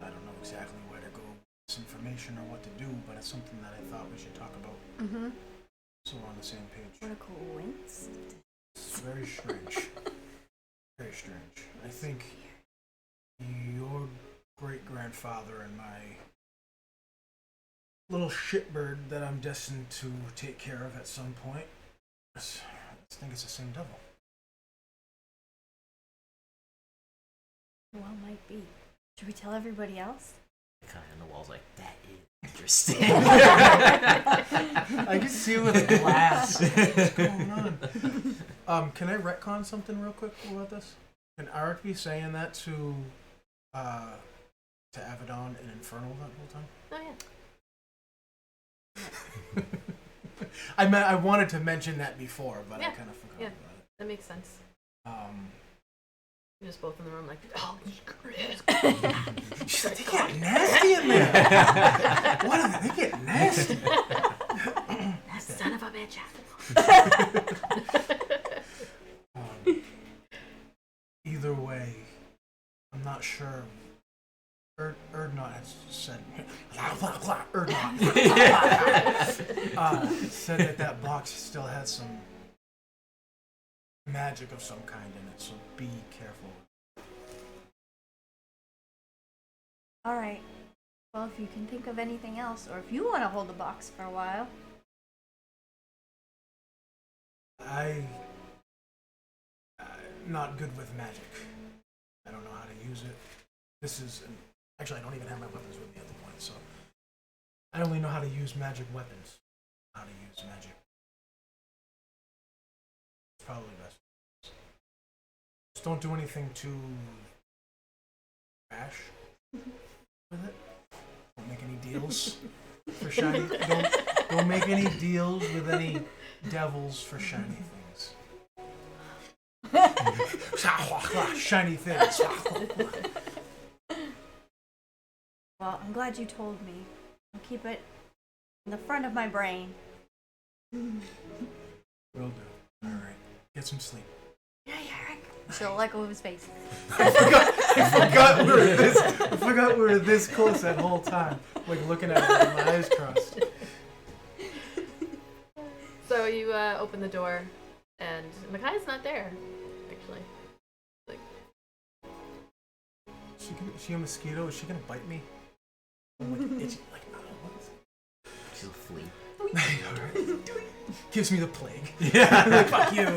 I don't know exactly where to go with this information or what to do, but it's something that I thought we should talk about. Mm-hmm. So we're on the same page. What a coincidence. It's very strange. Very strange. I think your great-grandfather and my little shitbird that I'm destined to take care of at some point, I think it's the same devil. Well, might be. Should we tell everybody else? Kind of in the walls like, that is interesting. I can see with a glass. What's going on? Can I retcon something real quick about this? Can Aaric be saying that to Avadon and Infernal that whole time? Oh yeah. I wanted to mention that before, but I Yeah. kind of forgot Yeah. about it. That makes sense. You're just both in the room like, oh, She's like, they get nasty in there. What are they? They get nasty. that son of a bitch. Either way, I'm not sure. Erdnot has said, Erdnot said that box still had some magic of some kind in it, so be careful. Alright. Well, if you can think of anything else, or if you want to hold the box for a while. I'm not good with magic. I don't know how to use it. Actually, I don't even have my weapons with me at the point, so I only know how to use magic weapons. How to use magic. It's probably best. Just don't do anything too rash with it. Don't make any deals for shiny. Don't make any deals with any devils for shiny things. Shiny things. Well, I'm glad you told me. I'll keep it in the front of my brain. Will do. Alright. Get some sleep. Yeah, Aaric. She'll let go of his face. I forgot we were this close that whole time. Like looking at it with my eyes crossed. So you open the door, and Makai's not there, actually. Like, Is she a mosquito? Is she gonna bite me? I'm like itchy. Like, I don't know what is it? She'll flee. Gives me the plague. Yeah. Like, fuck you.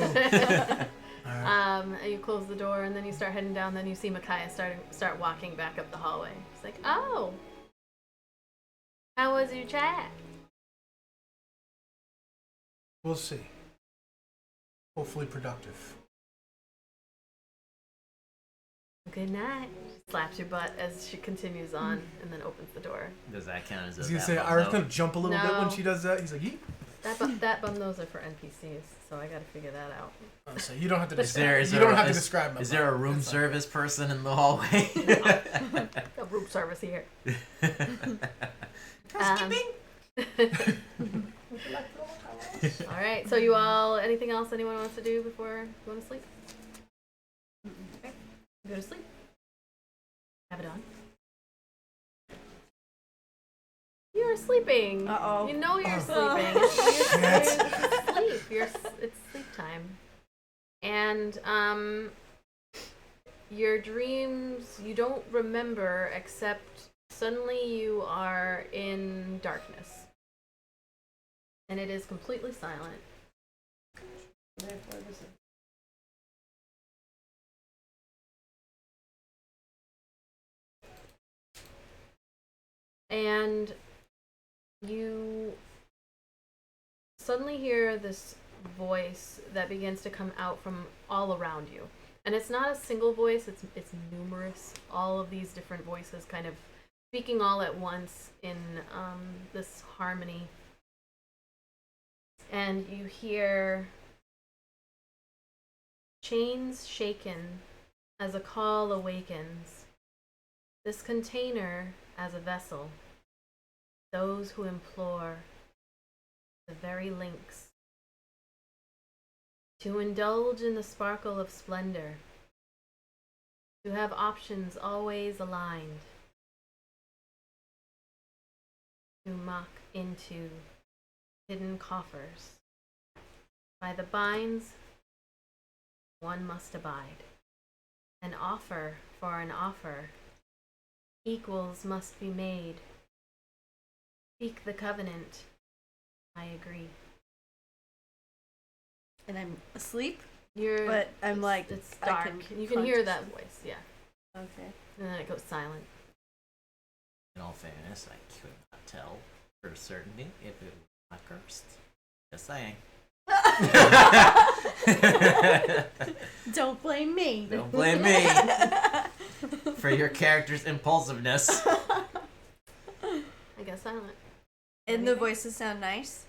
you close the door, and then you start heading down. Then you see Makai start walking back up the hallway. She's like, "Oh, how was your chat?" We'll see. Hopefully productive. Good night. Slaps your butt as she continues on, and then opens the door. Does that count as a I was gonna bad say, bump Aaric's note? gonna jump a little bit when No. she does that. He's like, "Yeet." That bum those are for NPCs, so I gotta figure that out. So you don't have to Is there- describe. is You there- don't have to is- describe my Is there a body. room That's fine. service person in the hallway? Got room service here. All right. So you all, anything else anyone wants to do before going to sleep? Okay. Go to sleep. Avadon. You are sleeping. Uh-oh. You know you're Oh. sleeping. It's sleep. It's sleep time. And your dreams you don't remember, except suddenly you are in darkness. And it is completely silent. And you suddenly hear this voice that begins to come out from all around you. And it's not a single voice, it's numerous. All of these different voices kind of speaking all at once in this harmony. And you hear chains shaken as a call awakens. This container as a vessel. Those who implore the very links. To indulge in the sparkle of splendor. To have options always aligned. To mock into hidden coffers. By the binds, one must abide. An offer for an offer. Equals must be made. Speak the covenant. I agree. And I'm asleep? You're, But I'm like, it's I dark. can You can hear that consciously- voice, yeah. Okay. And then it goes silent. In all fairness, I could not tell for certainty if it was not cursed. Just saying. Don't blame me. Don't blame me for your character's impulsiveness. I guess silent. And the voices sound nice?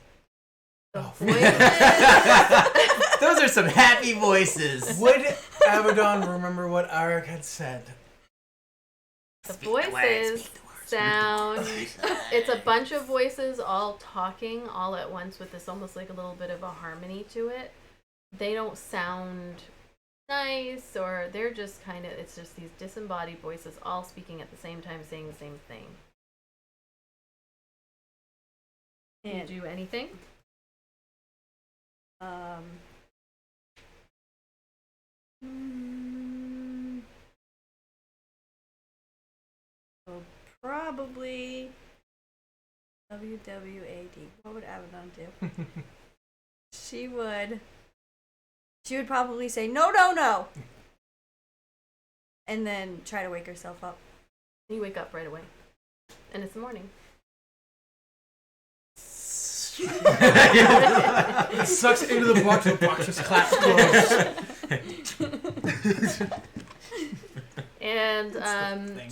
The Oh, voices Those are some happy voices. Would Avadon remember what Aaric had said? The Speak the words, voices speak the words. sound. It's a bunch of voices all talking all at once with this almost like a little bit of a harmony to it. They don't sound nice, or they're just kind of, it's just these disembodied voices all speaking at the same time, saying the same thing. Can you And do anything? So probably WWAD. What would Avadon do? She would probably say no, no, no, and then try to wake herself up. You wake up right away, and it's the morning. It sucks into the box just claps closed. And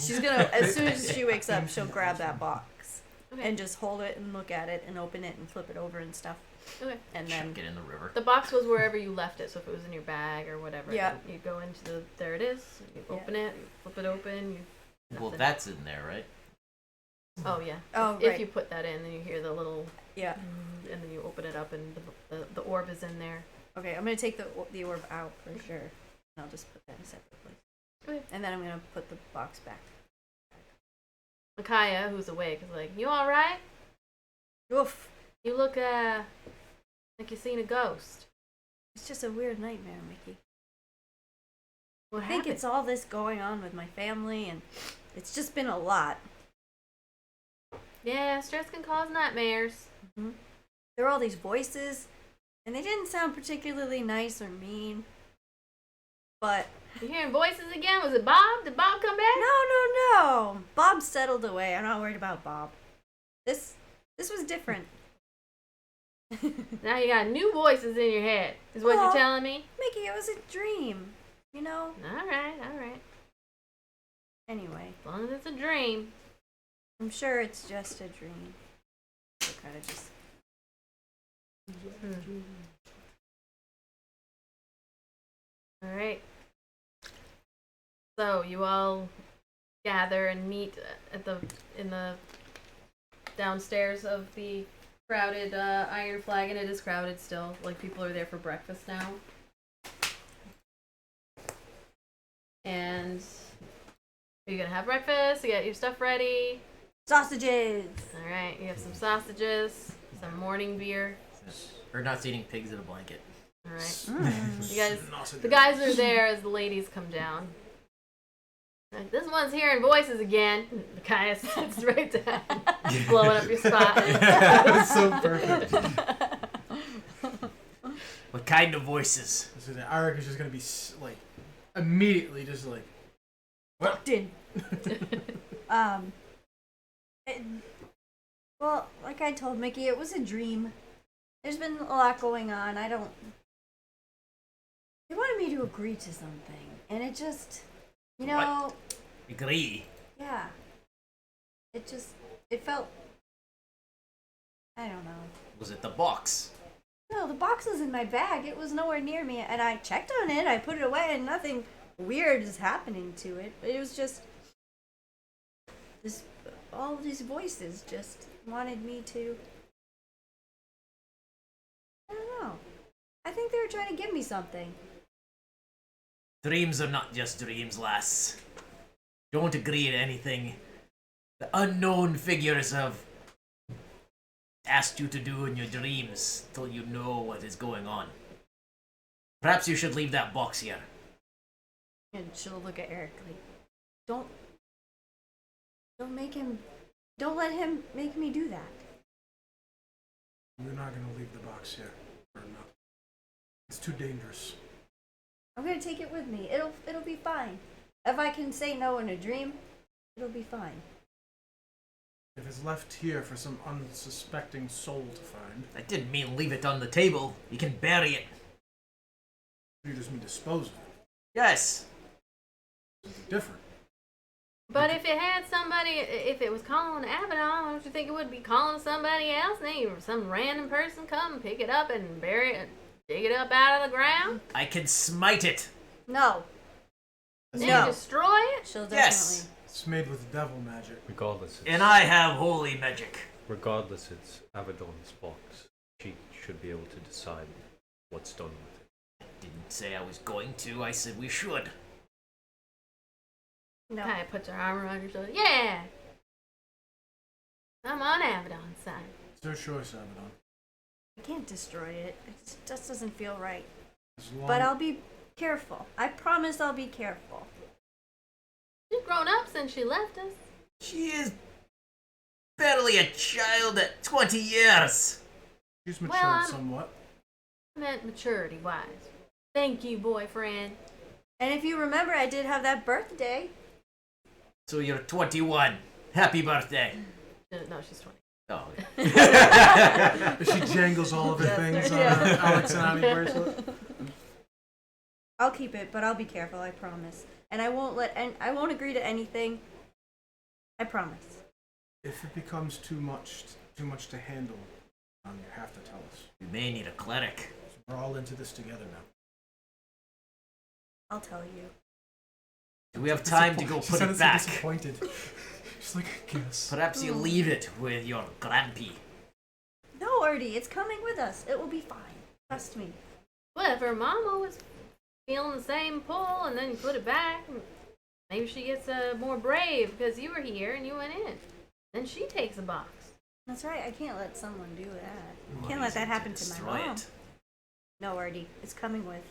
She's gonna, as soon as she wakes up, she'll grab that box okay. and just hold it and look at it and open it and flip it over and stuff. Okay. And then Chuck it in the river. The box was wherever you left it, so if it was in your bag or whatever, Yeah. then you go into the, there it is, you open it, you flip it open, you... Well, nothing. that's in there, right? Oh, yeah. Oh, If right. you put that in, then you hear the little... yeah. And then you open it up and the orb is in there. Okay, I'm gonna take the orb out for sure. And I'll just put that in a separate place. Okay. And then I'm gonna put the box back. Micaiah, who's awake, is like, you alright? Oof. You look, like you seen a ghost. It's just a weird nightmare, Mickey. What I think happened? it's all this going on with my family, and it's just been a lot. Yeah, stress can cause nightmares. Mm-hmm. There were all these voices, and they didn't sound particularly nice or mean. But You hearing voices again? Was it Bob? Did Bob come back? no. Bob settled away. I'm not worried about Bob. This was different. Now you got new voices in your head, is what Well- you're telling me? Mickey, it was a dream. You know? Alright. Anyway, As long as it's a dream. I'm sure it's just a dream. So kind of just. Alright. So you all gather and meet at in the downstairs of the crowded Iron Flag, and it is crowded still. Like, people are there for breakfast now. And are you gonna have breakfast? You got your stuff ready? Sausages! Alright, you have some sausages, some morning beer. Or not eating pigs in a blanket. Alright. Mm. You guys, the guys are there as the ladies come down. Like, this one's hearing voices again. Kaya sits right down, blowing up your spot. That's so perfect. What kind of voices? Aaric is just gonna be like immediately just like Walked in. Well, like I told Mickey, it was a dream. There's been a lot going on. They wanted me to agree to something, and it just, you know, Agree. yeah. It felt, I don't know. Was it the box? No, the box was in my bag. It was nowhere near me, and I checked on it. I put it away, and nothing weird is happening to it. But it was just all these voices just wanted me to. I don't know. I think they were trying to give me something. Dreams are not just dreams, lass. Don't agree to anything the unknown figures have asked you to do in your dreams till you know what is going on. Perhaps you should leave that box here. And she'll look at Aaric like, don't let him make me do that. we're not gonna leave the box here. Or not. It's too dangerous. I'm gonna take it with me. It'll be fine. If I can say no in a dream, it'll be fine. If it's left here for some unsuspecting soul to find, I didn't mean leave it on the table. You can bury it. you just mean dispose of it. Yes. Different. But if it had somebody, if it was calling Avadon, don't you think it would be calling somebody else? Then some random person come pick it up and bury it, dig it up out of the ground, I can smite it. No. then No. destroy it. She'll definitely. Yes. It's made with devil magic. Regardless, it's, And I have holy magic. regardless, it's Avadon's box. She should be able to decide what's done with it. I didn't say I was going to. I said we should. No. Kind of puts her arm around your shoulder. Yeah. I'm on Avadon's side. It's their choice, Avadon. I can't destroy it. It just doesn't feel right. As long But I'll be careful. I promise I'll be careful. She's grown up since she left us. She is barely a child at 20 years. she's Well, matured I'm- somewhat. I meant maturity-wise. Thank you, boyfriend. And if you remember, I did have that birthday. So you're 21. Happy birthday. No, she's 20. Oh. She jangles all of the things on her Alex and Ani bracelet. I'll keep it, but I'll be careful. I promise. And I won't I won't agree to anything. I promise. If it becomes too much to handle, you have to tell us. We may need a cleric. We're all into this together now. I'll tell you. Do we have time to go She put sounded it so back? disappointed. She's like, I guess. Perhaps you leave it with your grampy. No, Artie, it's coming with us. It will be fine. Trust me. Well, if her mama was feeling the same pull and then you put it back, maybe she gets more brave because you were here and you went in. Then she takes a box. That's right. I can't let someone do that. What Can't is let that it happen to my destroy mom. it? No, Artie, it's coming with.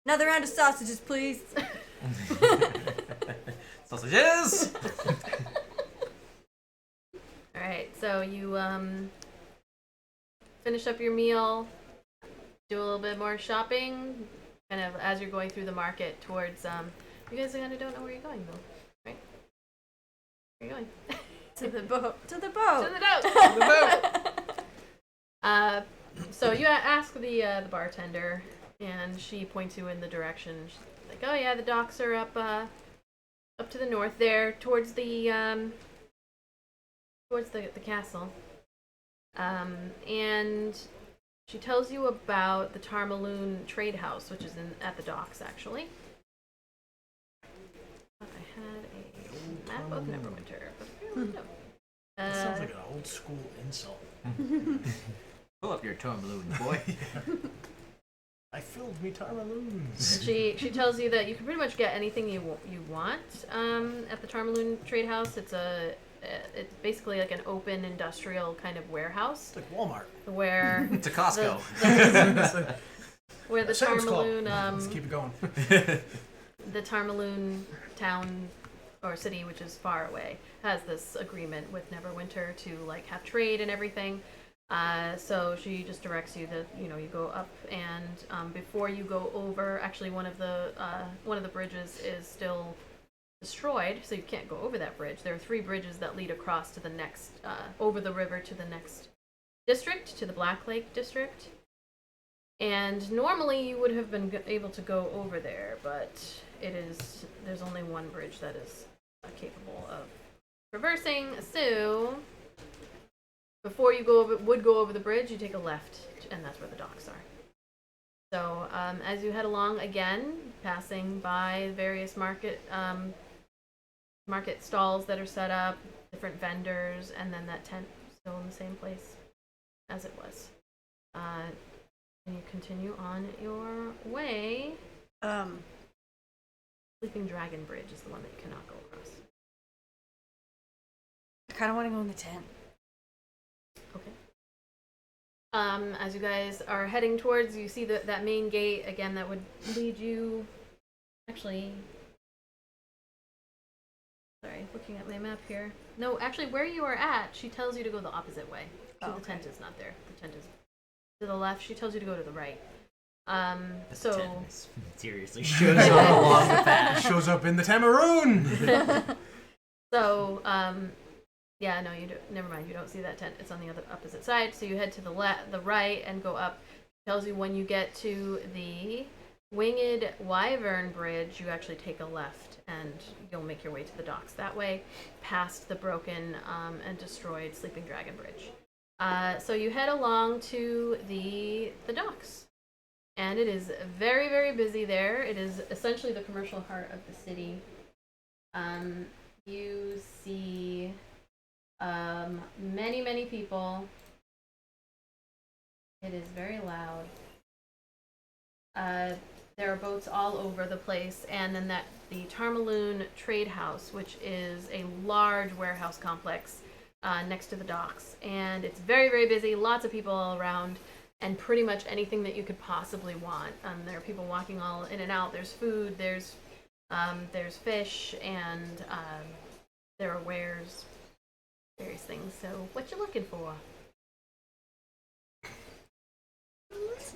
Another round of sausages, please. Sausages! Alright, so you finish up your meal, do a little bit more shopping, kind of as you're going through the market towards you guys kind of don't know where you're going though, right? Where are you going? To the boat. To the To boat. the boat! So you ask the bartender, and she points you in the direction. She's like, "Oh yeah, the docks are up to the north there, towards the castle." And she tells you about the Tarmaloon Trade House, which is at the docks actually. I had a map of Neverwinter, but apparently no. That sounds like an old school insult. Pull up your Tarmaloon, boy. I filled me Tarmaloons. She tells you that you can pretty much get anything you want at the Tarmaloon Trade House. It's basically like an open industrial kind of warehouse It's like Walmart. where To Costco. where the Sam's Club. Tarmaloon Let's keep it going. the Tarmaloon town or city, which is far away, has this agreement with Neverwinter to like have trade and everything. So she just directs you that you go up, and before you go over, actually one of the bridges is still destroyed, so you can't go over that bridge. There are 3 bridges that lead across to the next over the river to the next district, to the Black Lake district. And normally you would have been able to go over there, but there's only one bridge that is capable of traversing. So before you would go over the bridge, you take a left, and that's where the docks are. So as you head along again, passing by various market stalls that are set up, different vendors, and then that tent still in the same place as it was. And you continue on your way. Sleeping Dragon Bridge is the one that you cannot go across. I kind of want to go in the tent. Okay. As you guys are heading towards, you see that main gate again that would lead you. Actually, sorry, looking at my map here. No, actually, where you are at, she tells you to go the opposite way. So Oh, the tent okay. is not there. The tent is to the left. She tells you to go to the right. The So tent mysteriously shows up along the It path. shows up in the Tamaroon. So, yeah, no, you do. Never mind. You don't see that tent. It's on the other opposite side. So you head to the right and go up. Tells you when you get to the Winged Wyvern Bridge, you actually take a left, and you'll make your way to the docks that way, past the broken and destroyed Sleeping Dragon Bridge. So you head along to the docks. And it is very, very busy there. It is essentially the commercial heart of the city. You see many, many people. It is very loud. There are boats all over the place, and then the Tarmaloon Trade House, which is a large warehouse complex next to the docks, and it's very, very busy. Lots of people all around, and pretty much anything that you could possibly want. There are people walking all in and out. There's food. There's fish, and there are wares, various things. So, what you looking for?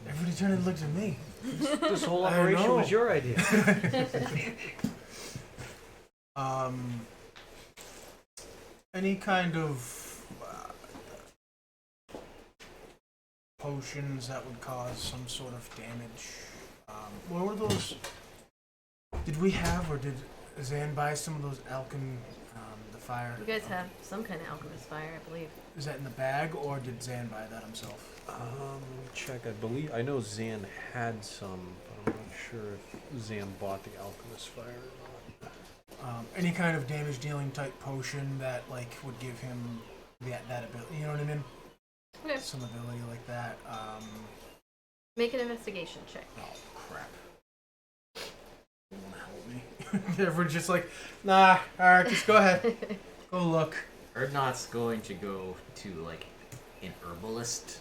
Everybody turned and looked at me. This whole I operation know. was your idea. Any kind of potions that would cause some sort of damage. What were those? Did we have, or did Zan buy some of those the fire? You guys have some kind of alchemist fire, I believe. Is that in the bag, or did Zan buy that himself? Let me check. I know Zan had some, but I'm not sure if Zan bought the alchemist fire or not. Any kind of damage dealing type potion that like would give him that ability. You know what I mean? Okay. Some ability like that. Make an investigation check. Oh crap! You wanna help me? Everyone's just like, nah. All right, just go ahead. Go look. Erdnot's going to go to like an herbalist,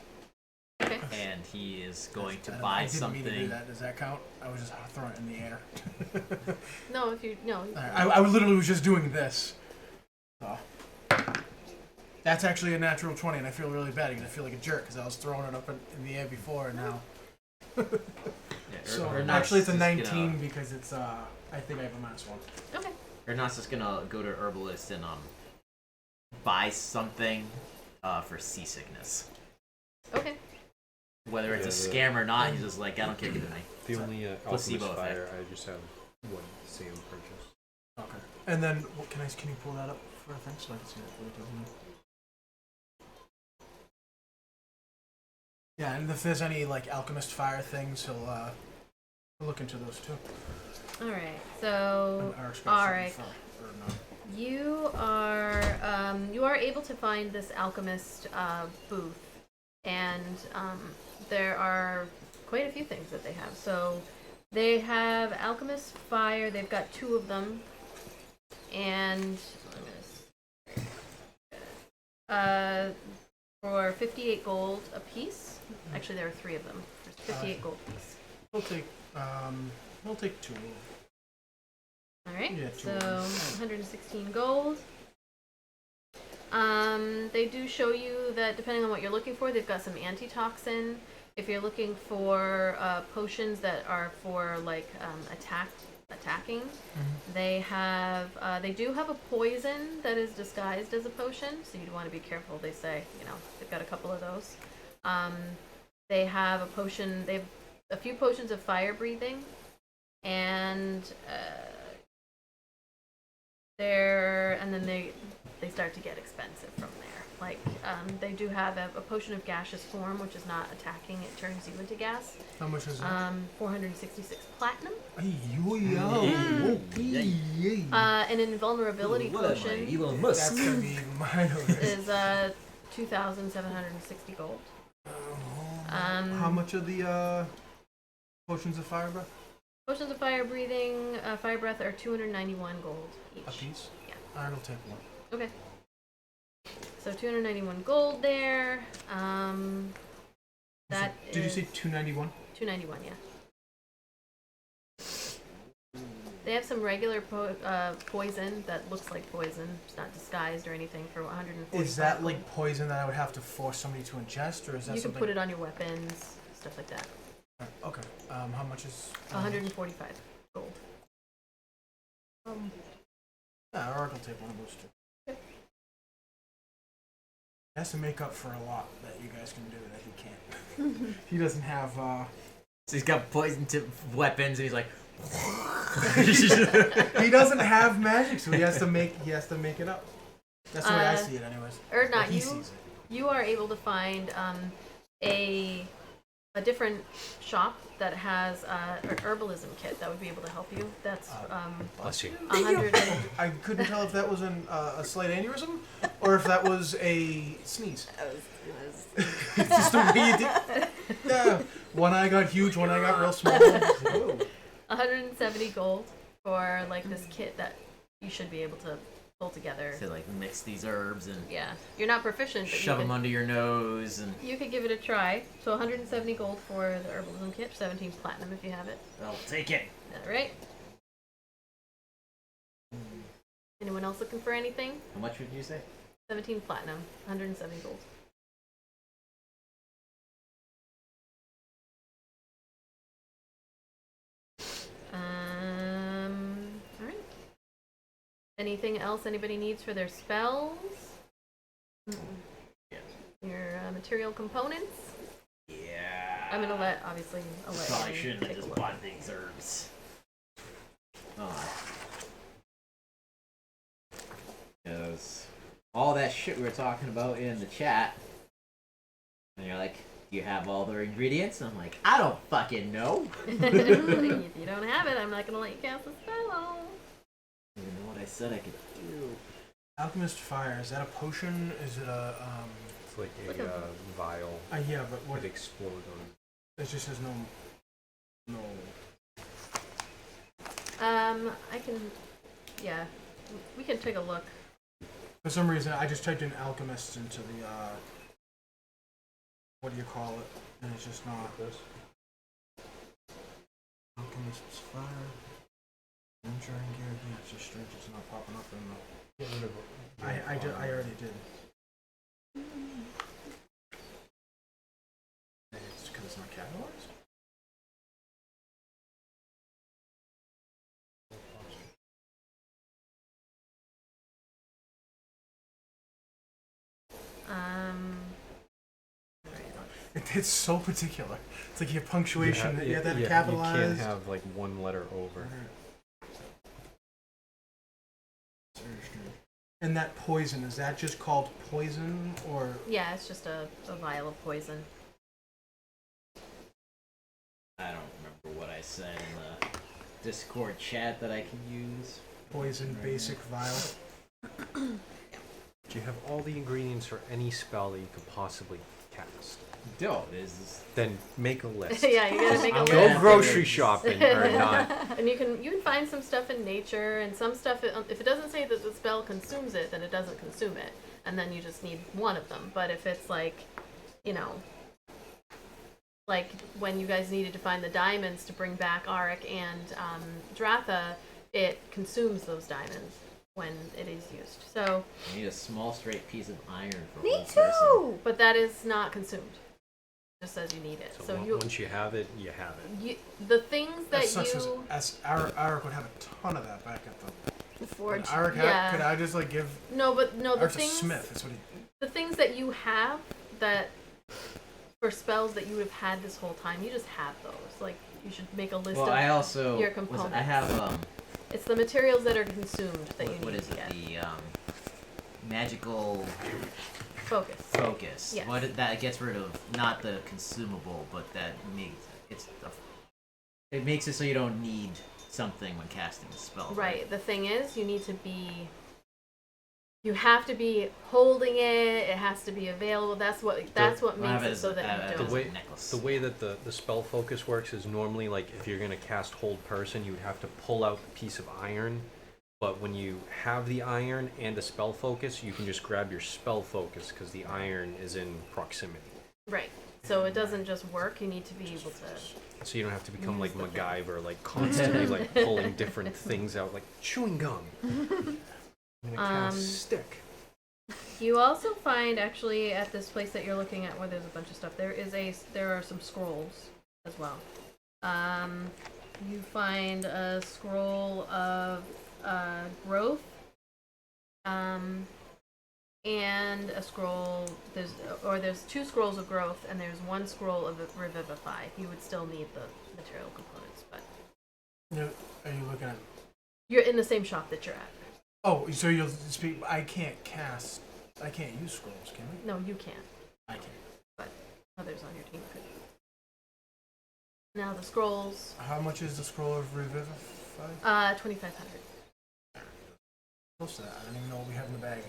Okay. and he is going to I buy didn't something. mean to do that. Does that count? I was just throwing it in the air. No, if you no. I literally was just doing this. Oh. That's actually a natural 20, and I feel really bad because I feel like a jerk because I was throwing it up in the air before, and now. Yeah, So Erdnot's actually, it's a just 19 because it's I think I have a -1. Okay. Erdnot's just gonna go to herbalist and buy something for seasickness. Okay. Whether it's a Yeah, scam or not, he's just like, I don't care, give it to me. The only placebo alchemist effect. fire I just have one Sam purchased. Okay. And then, can you pull that up for a thing so I can see that? Yeah, and if there's any like alchemist fire things, he'll look into those too. All right. So And Aaric's got Aaric, something for- or no. you are able to find this alchemist booth, and there are quite a few things that they have. So they have alchemist fire. They've got 2 of them, and for 58 gold a piece. Actually, there are 3 of them. There's 58 gold piece. We'll take 2. All right. Yeah, So 2. 116 gold. They do show you that depending on what you're looking for, they've got some antitoxin. If you're looking for potions that are for like attacking, they do have a poison that is disguised as a potion, so you'd want to be careful. They say, they've got a couple of those. They have a potion. They have a few potions of fire breathing, and then they start to get expensive from there. Like they do have a potion of gaseous form, which is not attacking; it turns you into gas. How much is it? 466 platinum. An invulnerability potion Elon That's Musk. gonna be mine. is 2,760 gold. How much are the potions of fire breath? Potions of fire breathing, fire breath are 291 gold each. A piece? Yeah. Alright, I'll take one. Okay. So 291 gold there. That Did you is say 291? 291, yeah. They have some regular poison that looks like poison. It's not disguised or anything for 140. Is that like poison that I would have to force somebody to ingest, or is that You can something? put it on your weapons, stuff like that. Okay. How much is? 145 gold. Yeah, Aaric will take one of those 2. Okay. Has to make up for a lot that you guys can do that he can't. He doesn't have. So he's got poison tip weapons, and he's like, He doesn't have magic, so he has to make it up. That's the way I see it, anyways. Erdnot, He sees it. you are able to find a a different shop that has an herbalism kit that would be able to help you. That's Bless you. 100. I couldn't tell if that was a slight aneurysm or if that was a sneeze. It's just the way you did. Yeah. One eye got huge, one eye got real small. Whoa. 170 gold for like this kit that you should be able to pull together. To like mix these herbs and Yeah, you're not proficient, but shove them under your nose and. you could give it a try. So 170 gold for the herbalism kit, 17 platinum if you have it. I'll take it. All right. Anyone else looking for anything? How much would you say? 17 platinum, 170 gold. All right. Anything else anybody needs for their spells? Yeah. Your material components? Yeah. I'm gonna let, obviously, I'll let Probably Aaron shouldn't have take a just look. bought these herbs. Because all that shit we were talking about in the chat, and you're like, do you have all the ingredients? And I'm like, I don't fucking know. If you don't have it, I'm not gonna let you cast the spell. I don't even know what I said I could do. Alchemist fire, is that a potion? Is it a It's like Like a a- vial yeah, but what that explodes on. it just has no I can, yeah, we can take a look. for some reason I just typed in alchemist into the what do you call it? And it's just not This. alchemist's fire. Ensuring gear, yeah, it's just strange it's not popping up in the Get rid of it. I already did. It's because it's not capitalized? It's so particular. It's like your punctuation, you have that capitalized. You can't have like one letter over. And that poison, is that just called poison or Yeah, it's just a vial of poison. I don't remember what I said in the Discord chat that I can use. poison basic vial? Do you have all the ingredients for any spell that you could possibly cast? Dope. Is Then make a list. Yeah, you gotta make a I'm list. gonna Go have grocery to- shopping or not. And you can find some stuff in nature, and some stuff, if it doesn't say that the spell consumes it, then it doesn't consume it, and then you just need one of them. But if it's like, you know, like when you guys needed to find the diamonds to bring back Aaric and Dratha, it consumes those diamonds when it is used. So, I need a small straight piece of iron for Me one person. too! but that is not consumed. It just says you need it. So, once you have it, you have it. The things that That sucks you as Aaric would have a ton of that back at the forge, Aaric yeah. could I just like give No, the Aaric's a things smith, that's what he the things that you have that for spells that you would have had this whole time, you just have those. Like you should make a list Well, of I also your I components. have It's the materials that are consumed that you what need is to it? get. The magical Focus. focus. Yes. That gets rid of not the consumable, but that makes it makes it so you don't need something when casting a spell. Right. The thing is, you have to be holding it. It has to be available. That's what makes it so that you don't. The way that the spell focus works is normally like if you're gonna cast hold person, you would have to pull out the piece of iron. But when you have the iron and a spell focus, you can just grab your spell focus because the iron is in proximity. Right. So it doesn't just work. You need to be able to. So you don't have to become like Use the thing. MacGyver, like constantly like pulling different things out, like chewing gum. I'm gonna cast stick. You also find actually at this place that you're looking at where there's a bunch of stuff. There are some scrolls as well. You find a scroll of growth, and a scroll. There's two scrolls of growth, and there's one scroll of revivify. You would still need the material components, but No, are you looking at you're in the same shop that you're at. Oh, so you'll speak I can't use scrolls, can I? No, you can't. I can't. But others on your team could. Now the scrolls, How much is the scroll of Revivify? 2,500. Close to that. I don't even know what we have in the bag.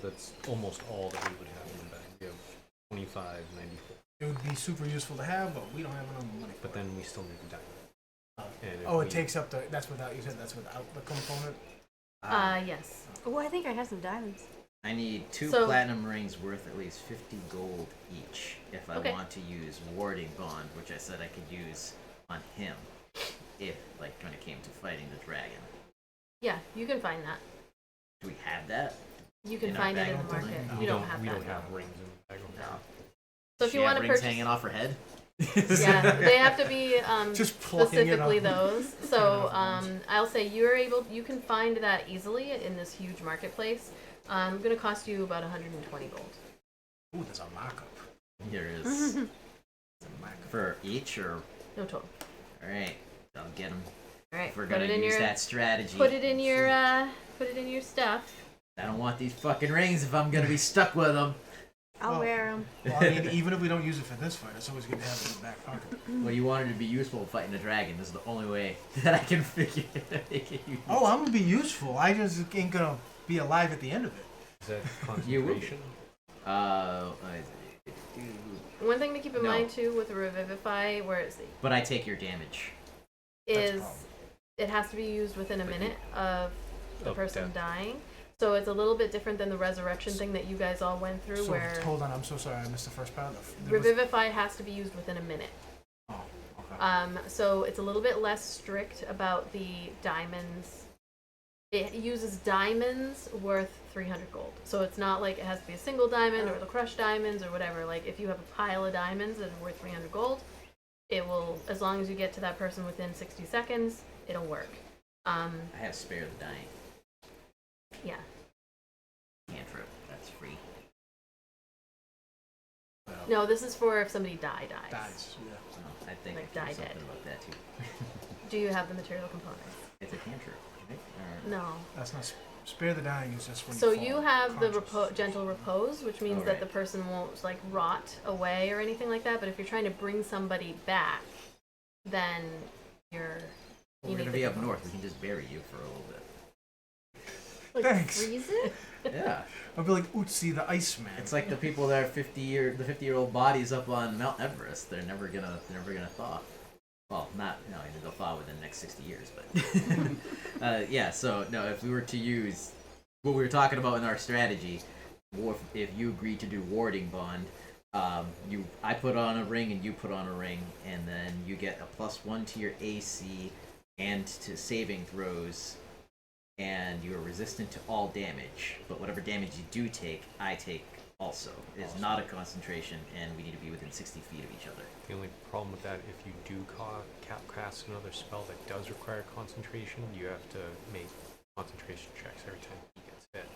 That's almost all that we would have in the bag. We have 25.94. It would be super useful to have, but we don't have enough money. But then we still need the diamond. And if Oh, it we- takes up the. That's without. You said that's without the component. Yes. Oh, I think I have some diamonds. I need 2 So- platinum rings worth at least 50 gold each if I Okay. want to use warding bond, which I said I could use on him if, like, when it came to fighting the dragon. Yeah, you can find that. Do we have that? You can In our find it bag? in the I don't think- market. no. You don't have we that. don't have rings in the bag. No. So if She you have want to rings purchase, hanging off her head. yeah, they have to be Just plucking it specifically up. those. So I'll say you can find that easily in this huge marketplace. Going to cost you about 120 gold. Ooh, there's a markup. Here is There's a markup. for each, or No total. all right, I'll get them. All right, If we're put gonna it in use your that strategy. put it in your stuff. I don't want these fucking rings if I'm gonna be stuck with them. I'll Well- wear them. Well, I mean, even if we don't use it for this fight, it's always good to have it in the back pocket. Well, you wanted to be useful fighting a dragon. This is the only way that I can figure to make it useful. Oh, I'm gonna be useful. I just ain't gonna be alive at the end of it. Is that You will. concentration? One thing to keep in No. mind too with Revivify, where it's But I take your damage. That's a is problem. it has to be used within a minute of the Of person death. dying. So it's a little bit different than the resurrection thing that you guys all went through, So, where hold on, I'm so sorry, I missed the first part. There was- Revivify has to be used within a minute. Oh, okay. So it's a little bit less strict about the diamonds. It uses diamonds worth 300 gold. So it's not like it has to be a single diamond or the crushed diamonds or whatever. Like if you have a pile of diamonds that are worth 300 gold, it will, as long as you get to that person within 60 seconds, it'll work. I have spare the dying Yeah. cantrip. That's free. Well, No, this is for if somebody dies. dies. Yeah. Oh, I think Like I can die do something dead. about that too. Do you have the material components? It's a cantrip, right? No. That's not spare the dying. Is just when So you, you fall have the unconscious. gentle repose, which means that Alright. the person won't like rot away or anything like that. But if you're trying to bring somebody back, then you're Well, you we're need gonna the be up components. north. We can just bury you for a little bit. Like, Thanks. freeze it? Yeah, I'll be like Utsi the Iceman. it's like the people that are 50-year-old bodies up on Mount Everest. They're never gonna thaw. Well, not they'll thaw within the next 60 years, but yeah. So no, if we were to use what we were talking about in our strategy, or if you agree to do warding bond, I put on a ring and you put on a ring, and then you get a +1 to your AC and to saving throws, and you are resistant to all damage. But whatever damage you do take, I take also. It is not a concentration, and we need to be within 60 feet of each other. The only problem with that, if you do cast another spell that does require concentration, you have to make concentration checks every time he gets hit.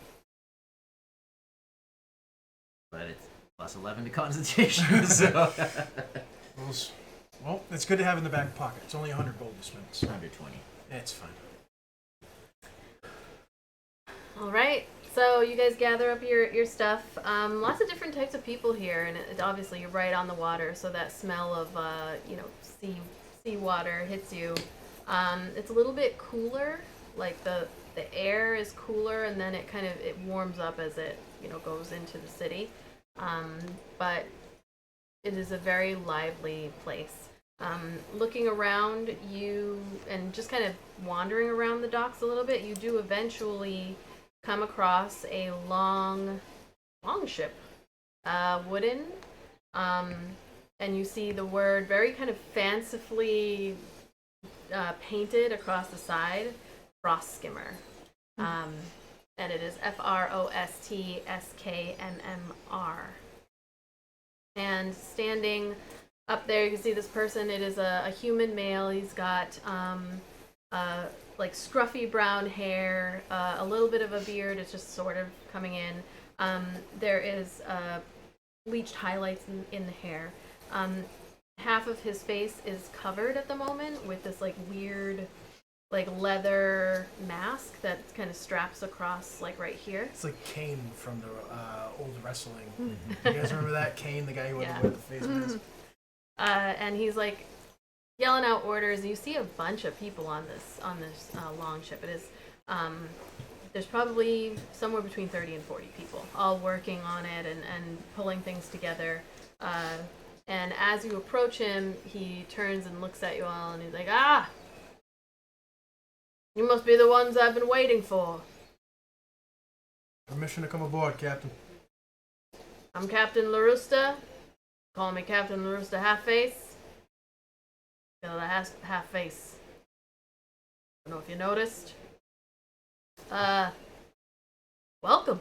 But it's +11 to concentration, so Well, it's good to have in the back pocket. It's only 100 gold to spend. So 120. it's fine. All right. So you guys gather up your stuff. Lots of different types of people here, and obviously you're right on the water, so that smell of sea water hits you. It's a little bit cooler, like the air is cooler, and then it warms up as it goes into the city. But it is a very lively place. Looking around you and just kind of wandering around the docks a little bit, you do eventually come across a long ship, wooden, and you see the word very kind of fancifully painted across the side, Frostskmmr. And it is Frostskmmr. And standing up there, you can see this person. It is a human male. He's got like scruffy brown hair, a little bit of a beard. It's just sort of coming in. There is bleached highlights in the hair. Half of his face is covered at the moment with this like weird like leather mask that kind of straps across like right here. It's like Kane from the old wrestling. You guys remember that Kane, the guy who had Yeah. to wear the face mask? And he's like yelling out orders. You see a bunch of people on this long ship. It is there's probably somewhere between 30 and 40 people all working on it and pulling things together. And as you approach him, he turns and looks at you all, and he's like, "Ah, you must be the ones I've been waiting for. Permission to come aboard, Captain. I'm Captain LaRusta. Call me Captain LaRusta Half-Face. You know, the half-face. I don't know if you noticed. Welcome.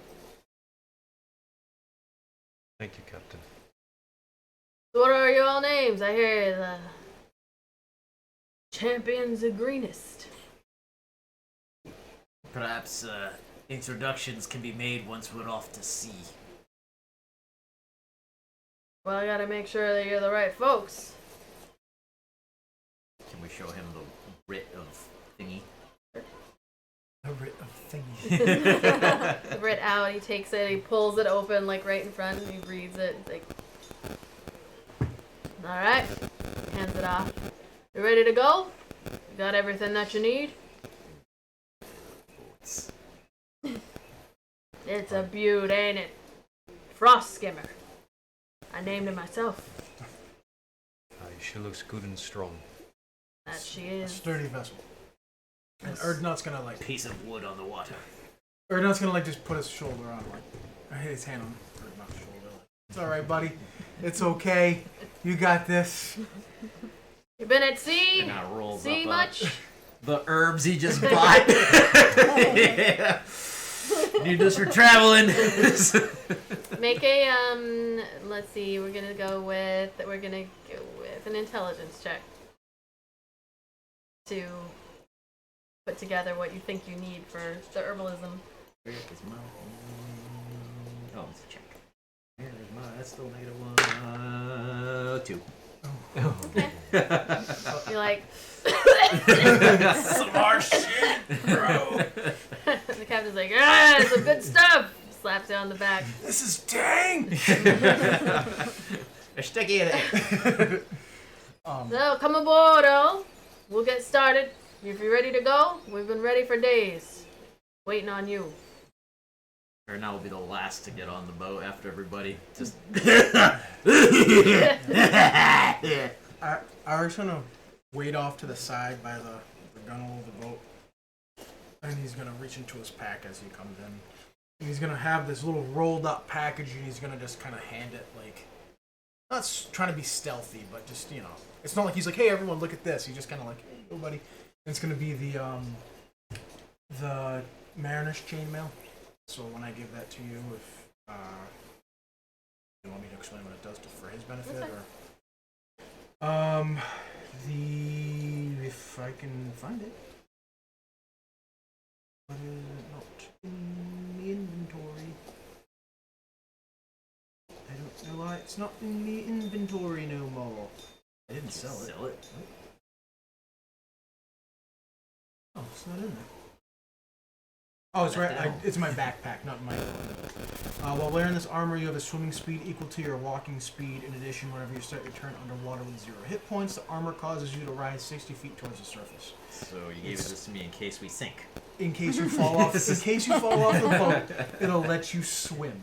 Thank you, Captain. So what are your all names? I hear the Champions of Greenest. Perhaps introductions can be made once we're off to sea. Well, I gotta make sure that you're the right folks. Can we show him the writ of thingy? A writ of thingy. The writ out, he takes it, he pulls it open like right in front, and he reads it. He's like, "Alright," hands it off. "You ready to go? You got everything that you need?" It's a beaut, ain't it? Frostskmmr. I named it myself. She looks good and strong. That she A is. sturdy vessel. And Erdnot's gonna like Piece of wood on the water. Erdnot's gonna like just put his shoulder on his hand on Erdnot's shoulder. It's alright, buddy. It's okay. You got this. You been at sea? And now rolls See up, much? the herbs he just bought. Yeah. Need this for traveling. Make a let's see, we're gonna go with an intelligence check to put together what you think you need for the herbalism. Where is my... Oh, it's a check. Where is my... That's still -1. 2. Okay. You're like Some more shit, bro. the captain's like, "Ah, some good stuff." Slaps you on the back. This is dang. A sticky in it. So come aboard, all. We'll get started. If you're ready to go, we've been ready for days. Waiting on you. Or now will be the last to get on the boat after everybody. Just... Aaric's gonna wade off to the side by the gunwale of the boat. And he's gonna reach into his pack as he comes in. And he's gonna have this little rolled up package and he's gonna just kind of hand it like, not trying to be stealthy, but just, you know, it's not like he's like, "Hey everyone, look at this." He's just kind of like, "Hey, yo, buddy." And it's gonna be the Mariners chainmail. So when I give that to you, if you want me to explain what it does for his benefit, or if I can find it. But is it not in the inventory? I don't know why it's not in the inventory no more. I didn't sell it. Sell it? Oh, it's not in there. Oh, it's right. It's in my backpack, not in my. While wearing this armor, you have a swimming speed equal to your walking speed. In addition, whenever you start your turn underwater with 0 hit points, the armor causes you to rise 60 feet towards the surface. So you gave this to me in case we sink. In case you fall off, the boat, it'll let you swim.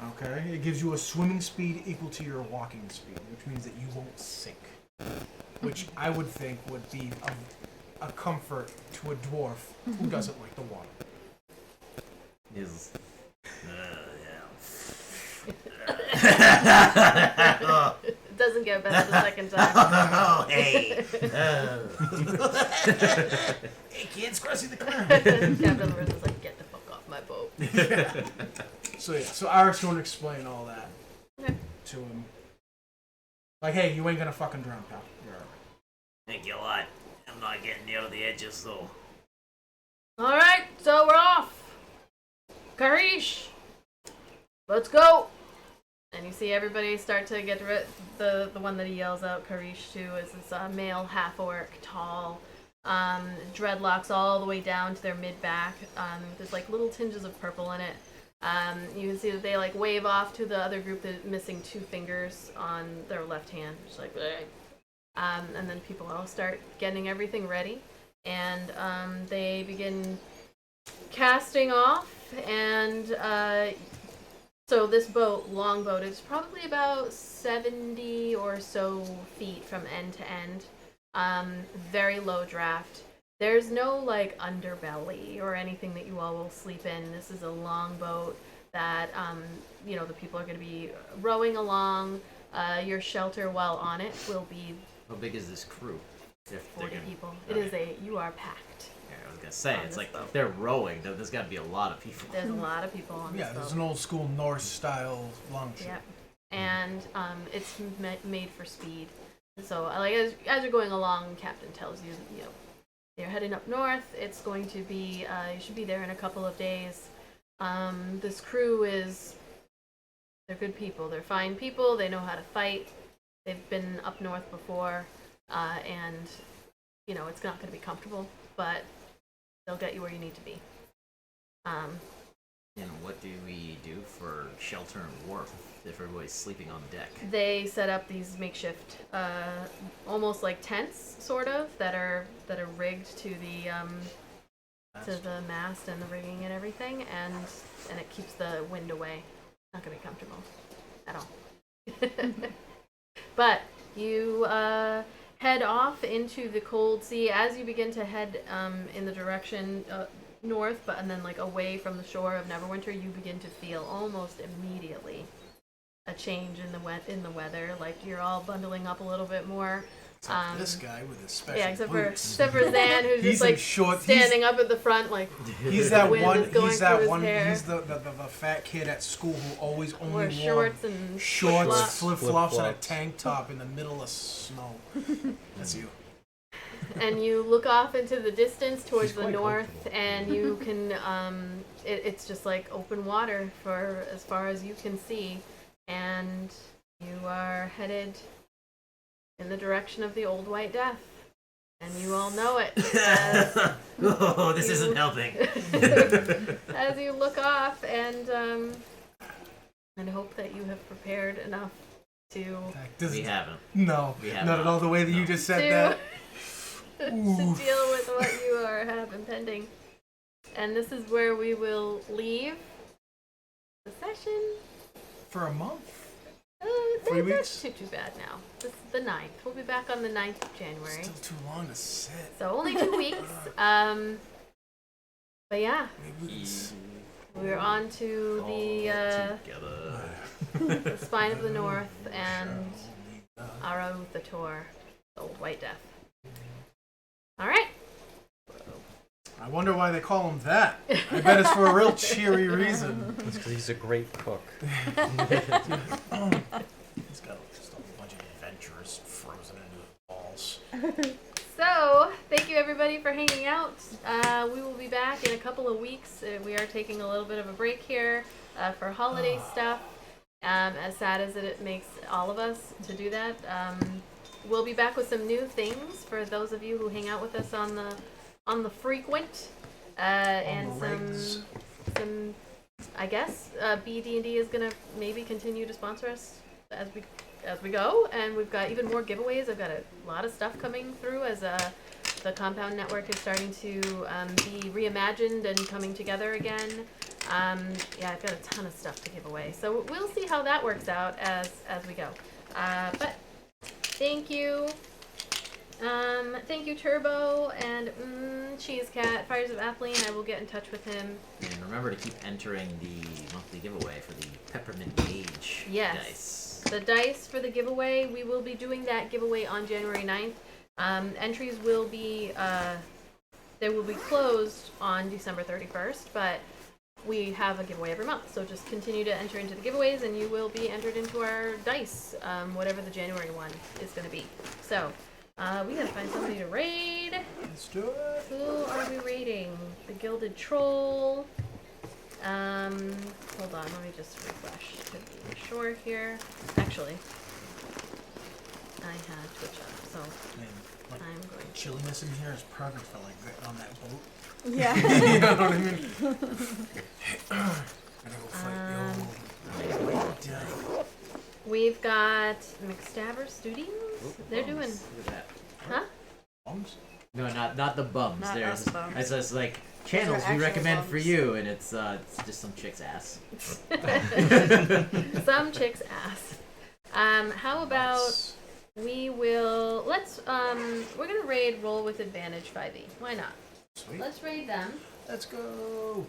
Okay, it gives you a swimming speed equal to your walking speed, which means that you won't sink. Which I would think would be a comfort to a dwarf who doesn't like the water. Is It doesn't get better the second time. Oh, hey. Hey, kids, crossing the clown. Captain Larissa's like, "Get the fuck off my boat." So yeah, so Aaric's going to explain all that to him. Like, "Hey, you ain't gonna fucking drown, pal. You're alright." Thank you a lot. I'm not getting near the edges, though. Alright, so we're off. Karish, let's go. And you see everybody start to get the one that he yells out Karish to is this male half-orc, tall, dreadlocks all the way down to their mid-back. There's like little tinges of purple in it. You can see that they like wave off to the other group that's missing 2 fingers on their left hand. Just like, bleh. And then people all start getting everything ready, and they begin casting off. And so this boat, longboat, is probably about 70 or so feet from end to end. Very low draft. There's no like underbelly or anything that you all will sleep in. This is a long boat that the people are going to be rowing along. Your shelter while on it will be. How big is this crew? 40 people. Okay. You are packed. Yeah, I was gonna say On it's this like boat. if they're rowing, there's got to be a lot of people. There's a lot of people on Yeah, this there's boat. an old school Norse style longship. Yeah, and it's made for speed. So like as you're going along, Captain tells you, you're heading up north. It's going to be you should be there in a couple of days. This crew they're good people. They're fine people. They know how to fight. They've been up north before, and it's not going to be comfortable, but they'll get you where you need to be. And what do we do for shelter and warmth if everybody's sleeping on deck? They set up these makeshift, almost like tents, sort of, that are rigged to the mast and the rigging and everything, and it keeps the wind away. Not gonna be comfortable at all. But you head off into the cold sea as you begin to head in the direction north, and then like away from the shore of Neverwinter. You begin to feel almost immediately a change in the weather. Like you're all bundling up a little bit more. Except this guy with his special except boots. for Zan, who's He's just like in short. standing up at the front, like He's that wind one. is going He's that through his one. hair. He's the fat kid at school who always only wore wore shorts and shorts, flip-flops. flip-flops, and a Flip-flops. tank top in the middle of snow. That's you. And you look off into the distance towards He's the quite north, comfortable. and you can it's just like open water for as far as you can see, and you are headed in the direction of the Old White Death, and you all know it Oh, this isn't helping. as you look off and hope that you have prepared enough to We haven't. No, We have not at not. all. The way that you No. just said to, that. to Oof. deal with what you have impending. And this is where we will leave the session. For a month. 3 weeks? That's too bad now. This is the 9th. We'll be back on the 9th of January. Still too long to sit. So only 2 weeks. But yeah, Maybe it's we're on to the Together. Spine of the North and Aaric, the Old White Death. All right. I wonder why they call him that. I bet it's for a real cheery reason. It's because he's a great cook. He's got just a bunch of adventurers frozen into his balls. So, thank you everybody for hanging out. We will be back in a couple of weeks. We are taking a little bit of a break here for holiday stuff. As sad as it makes all of us to do that. We'll be back with some new things for those of you who hang out with us on the frequent, and the regs. some I guess BD&D is gonna maybe continue to sponsor us as we go, and we've got even more giveaways. I've got a lot of stuff coming through as the Compound Network is starting to be reimagined and coming together again. Yeah, I've got a ton of stuff to give away, so we'll see how that works out as we go. But thank you. Thank you, Turbo and Cheese Cat, Fires of Athleen. I will get in touch with him. And remember to keep entering the monthly giveaway for the Peppermint Mage Yes. dice. The dice for the giveaway, we will be doing that giveaway on January 9th. Entries will be, they will be closed on December 31st, but we have a giveaway every month. So just continue to enter into the giveaways and you will be entered into our dice, whatever the January one is going to be. So, we gotta find somebody to raid. Let's do it. Who are we raiding? The Gilded Troll. Hold on, let me just refresh to be sure here. Actually, I had Twitch up, so Man, like, I'm going to. chilliness in here is perfect for like on that boat. Yeah. You know what I mean? Gotta go we've got McStabber Studios. They're doing. Look at that. Huh? Bums? No, not the bums. Not There's us bums. it's just like Those channels are we actual recommend for bums. you, and it's just some chick's ass. Some chick's ass. How about Nice. we will we're gonna raid roll with advantage 5e. Why not? Sweet. Let's raid them. Let's go.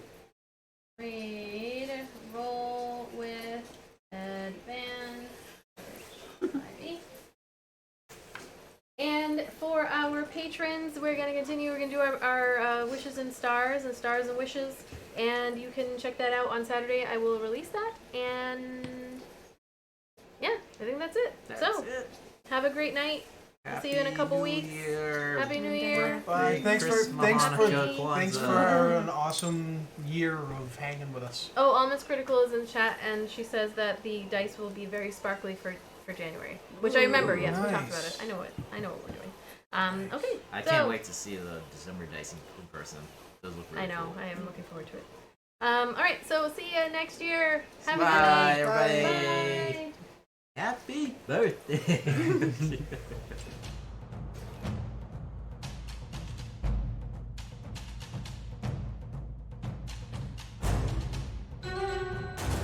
Raid roll with advantage 5e. And for our patrons, we're gonna continue. We're gonna do our wishes and stars and wishes, and you can check that out on Saturday. I will release that, and yeah, I think that's it. So it. have a great night. I'll see you in a couple weeks. Happy New Year. Bye. Thanks for an awesome year of hanging with us. Oh, Almost Critical is in chat, and she says that the dice will be very sparkly for January, which I remember. Yes, we talked about nice. it. I know what we're doing. Okay. I so, can't wait to see the December dice in person. Those look really I know. cool. I am looking forward to it. All right. So see you next year. Have a Bye, good night. everybody. Bye. Happy birthday.